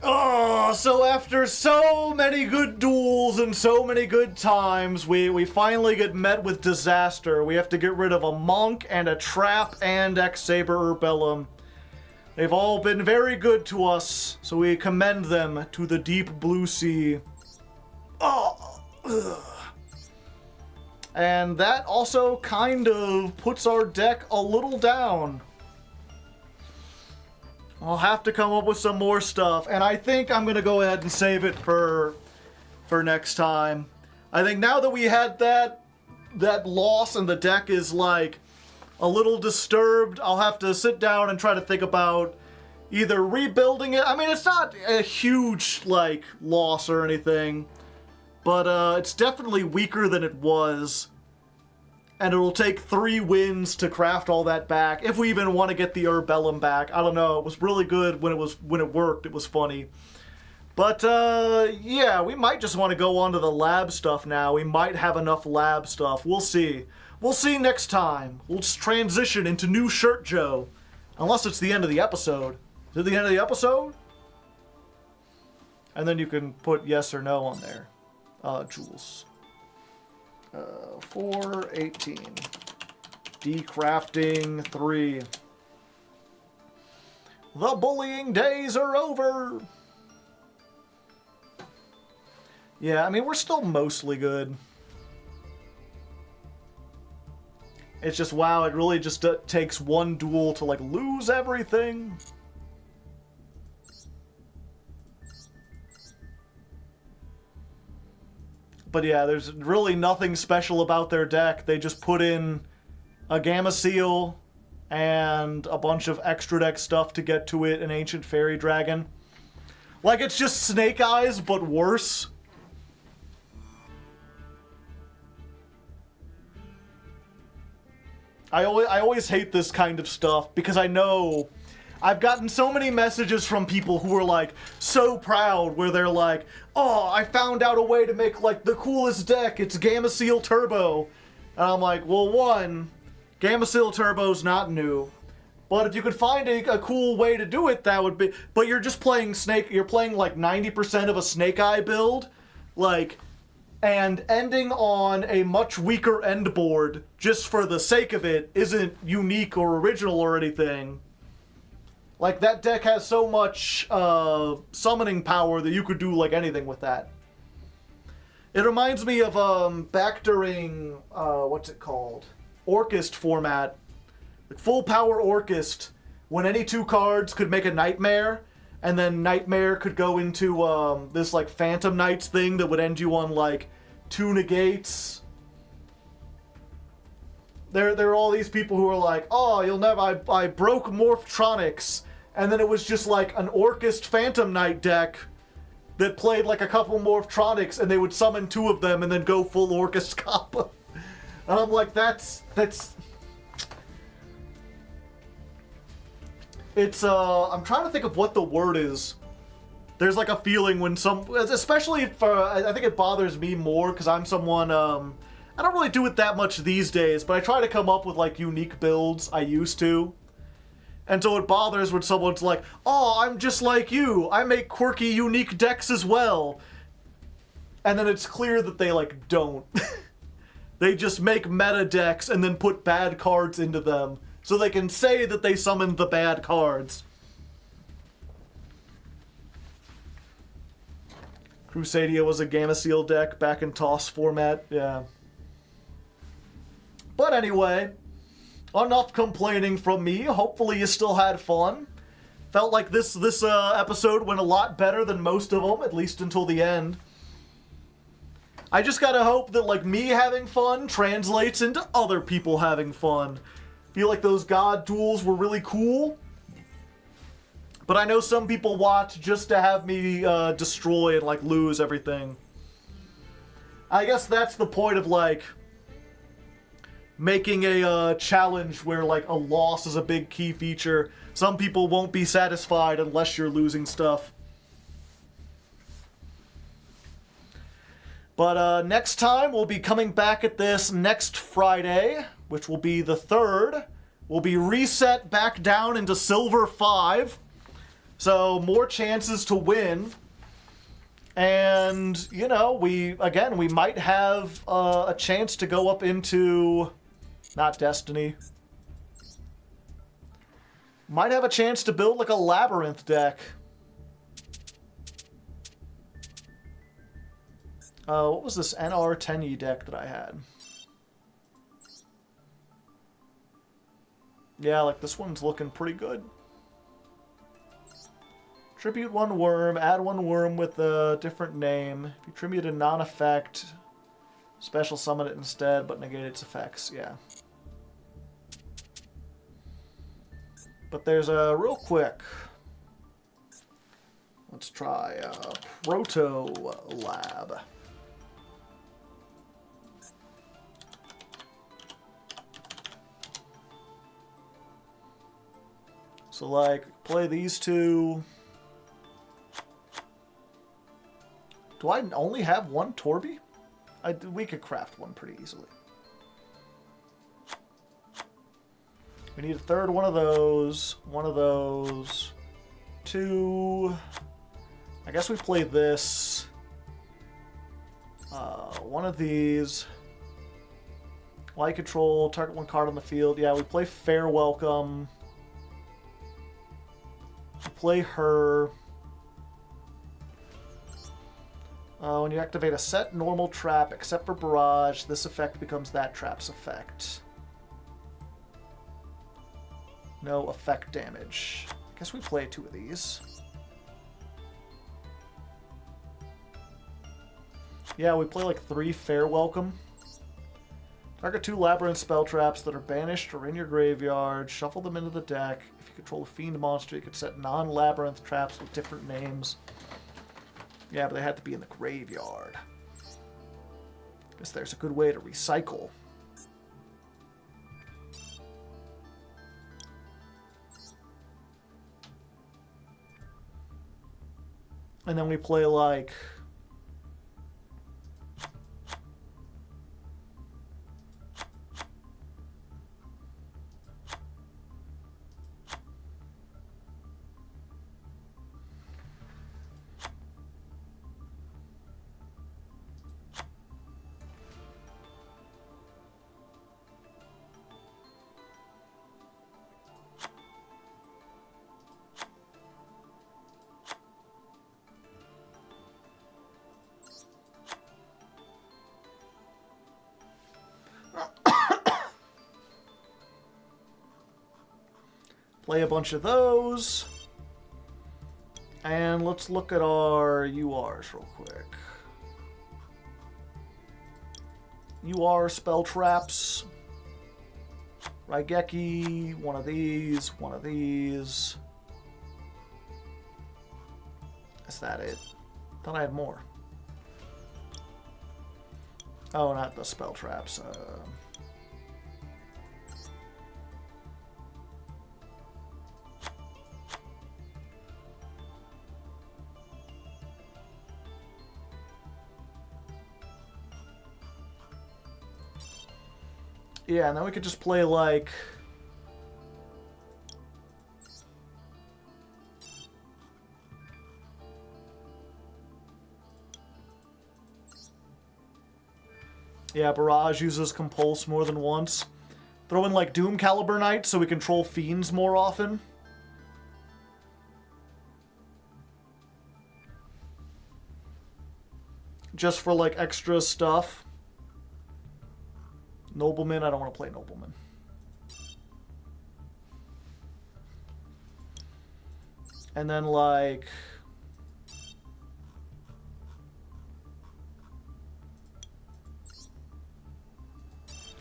Oh, so after so many good duels and so many good times, we finally get met with disaster. We have to get rid of a Monk and a Trap and X-Saber Urbellum. They've all been very good to us, so we commend them to the deep blue sea. Oh, ugh. And that also kind of puts our deck a little down. I'll have to come up with some more stuff, and I think I'm gonna go ahead and save it for next time. I think now that we had that loss and the deck is like a little disturbed, I'll have to sit down and try to think about either rebuilding it. I mean, it's not a huge like loss or anything, but it's definitely weaker than it was. And it'll take 3 wins to craft all that back, if we even want to get the Urbellum back. I don't know. It was really good when it worked. It was funny. But yeah, we might just want to go on to the lab stuff now. We might have enough lab stuff. We'll see. We'll see next time. We'll just transition into New Shirt Joe. Unless it's the end of the episode. Is it the end of the episode? And then you can put yes or no on there. Jules. 418. Decrafting 3. The bullying days are over. Yeah, I mean, we're still mostly good. It's just, wow, it really just takes one duel to, like, lose everything. But yeah, there's really nothing special about their deck. They just put in a Gamma Seal and a bunch of extra deck stuff to get to it, an Ancient Fairy Dragon. Like, it's just Snake Eyes, but worse. I always hate this kind of stuff, because I know I've gotten so many messages from people who are, like, so proud, where they're like, oh, I found out a way to make, like, the coolest deck. It's Gamma Seal Turbo. And I'm like, well, one, Gamma Seal Turbo's not new. But if you could find a cool way to do it, that would be... But you're just playing you're playing, like, 90% of a Snake Eye build. Like... And ending on a much weaker end board, just for the sake of it, isn't unique or original or anything. Like, that deck has so much summoning power that you could do, like, anything with that. It reminds me of, back during, what's it called? Orchest format. Like, full power Orchest, when any 2 cards could make a Nightmare, and then Nightmare could go into, this, like, Phantom Knights thing that would end you on, like, 2 negates. There are all these people who are like, oh, you'll never... I broke Morphtronics. And then it was just like an Orchest Phantom Knight deck that played like a couple Morphtronics, and they would summon 2 of them and then go full Orchest Kappa. And I'm like, that's... It's, I'm trying to think of what the word is. There's like a feeling when especially for, I think it bothers me more because I'm someone, I don't really do it that much these days, but I try to come up with, like, unique builds. I used to. And so it bothers when someone's like, oh, I'm just like you. I make quirky, unique decks as well. And then it's clear that they, like, don't. They just make meta decks and then put bad cards into them. So they can say that they summoned the bad cards. Crusadia was a Gamma Seal deck back in TOS format. Yeah. But anyway, enough complaining from me. Hopefully you still had fun. Felt like this episode went a lot better than most of them, at least until the end. I just gotta hope that, like, me having fun translates into other people having fun. Feel like those god duels were really cool. But I know some people watch just to have me destroy and, like, lose everything. I guess that's the point of, like, making a challenge where, like, a loss is a big key feature. Some people won't be satisfied unless you're losing stuff. But next time, we'll be coming back at this next Friday, which will be the 3rd. We'll be reset back down into Silver 5. So, more chances to win. And, you know, we might have a chance to go up into... Not Destiny. Might have a chance to build, like, a Labyrinth deck. What was this NR Tenyi deck that I had? Yeah, like, this one's looking pretty good. Tribute one worm, add one worm with a different name. If you tribute a non-effect, special summon it instead, but negate its effects. Yeah. But there's a real quick. Let's try Proto Lab. So, like, play these two. Do I only have one Torby? We could craft one pretty easily. We need a third one of those, two. I guess we play this. One of these. Light control, target one card on the field. Yeah, we play Fair Welcome. We play her. When you activate a set normal trap, except for barrage, this effect becomes that trap's effect. No effect damage. I guess we play two of these. Yeah, we play like 3 Fair Welcome. Target 2 Labyrinth spell traps that are banished or in your graveyard. Shuffle them into the deck. If you control a fiend monster, you can set non-Labyrinth traps with different names. Yeah, but they had to be in the graveyard. Guess there's a good way to recycle. And then we play like... play a bunch of those. And let's look at our URs real quick. UR spell traps. Raigeki, one of these, one of these. Is that it? Thought I had more. Oh, not the spell traps. Yeah, and then we could just play, like... Yeah, Barrage uses Compulse more than once. Throw in, like, Doom Caliber Knight so we control Fiends more often. Just for, like, extra stuff. Nobleman, I don't want to play Nobleman. And then, like...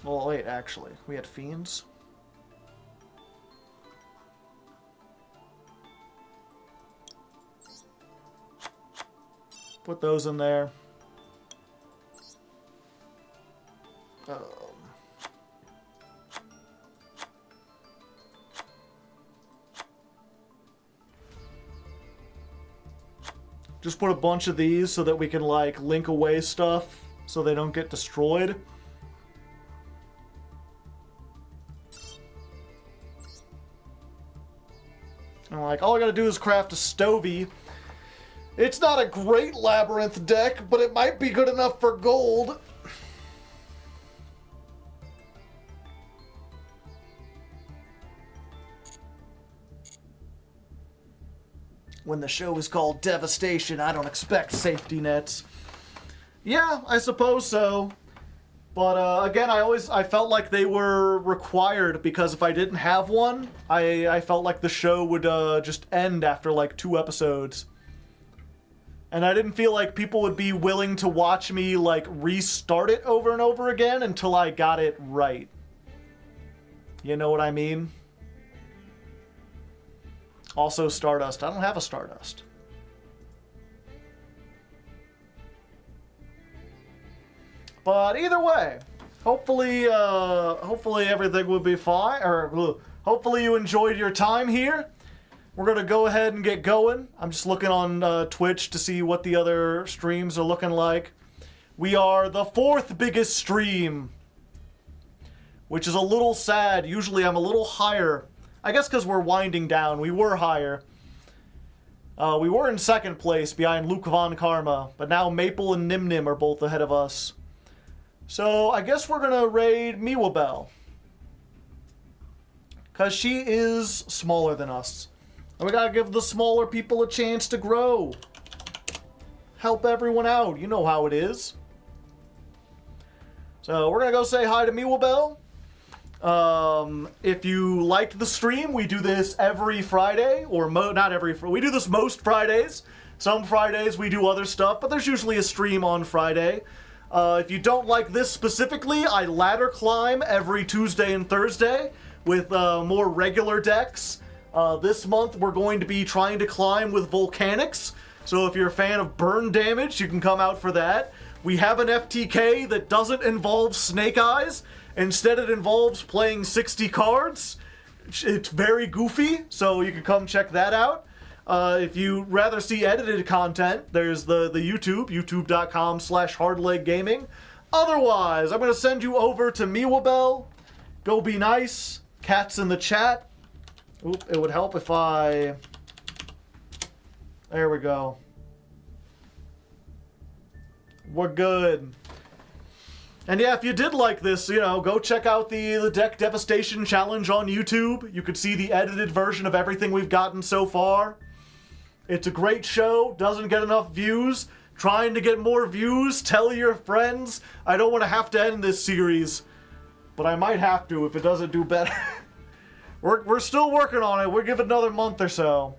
Well, wait, actually. We had Fiends. Put those in there. Just put a bunch of these so that we can, like, link away stuff so they don't get destroyed. And, like, all I gotta do is craft a Stovey. It's not a great Labyrinth deck, but it might be good enough for gold. When the show is called Devastation, I don't expect safety nets. Yeah, I suppose so. But again, I felt like they were required because if I didn't have one, I felt like the show would just end after like 2 episodes. And I didn't feel like people would be willing to watch me like restart it over and over again until I got it right. You know what I mean? Also, Stardust. I don't have a Stardust. But either way, hopefully everything will be fine. Or hopefully you enjoyed your time here. We're gonna go ahead and get going. I'm just looking on Twitch to see what the other streams are looking like. We are the 4th biggest stream, which is a little sad. Usually I'm a little higher. I guess because we're winding down. We were higher. We were in 2nd place behind Luke Von Karma, but now Maple and Nim Nim are both ahead of us. So I guess we're gonna raid Miwabell, because she is smaller than us. And we gotta give the smaller people a chance to grow. Help everyone out. You know how it is. So we're gonna go say hi to Miwabell. If you liked the stream, we do this every Friday, or not every, we do this most Fridays. Some Fridays we do other stuff, but there's usually a stream on Friday. If you don't like this specifically, I ladder climb every Tuesday and Thursday with more regular decks. This month we're going to be trying to climb with Volcanics, so if you're a fan of burn damage, you can come out for that. We have an FTK that doesn't involve Snake Eyes. Instead, it involves playing 60 cards. It's very goofy, so you can come check that out. If you'd rather see edited content, there's the YouTube, youtube.com/hardleggaming. Otherwise, I'm going to send you over to Miwabell. Go be nice. Cats in the chat. Oop, it would help if I... There we go. We're good. And yeah, if you did like this, you know, go check out the Deck Devastation Challenge on YouTube. You could see the edited version of everything we've gotten so far. It's a great show, doesn't get enough views. Trying to get more views, tell your friends. I don't want to have to end this series, but I might have to if it doesn't do better. We're still working on it. We'll give it another month or so.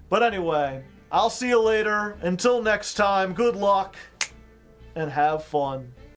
But anyway, I'll see you later. Until next time, good luck and have fun.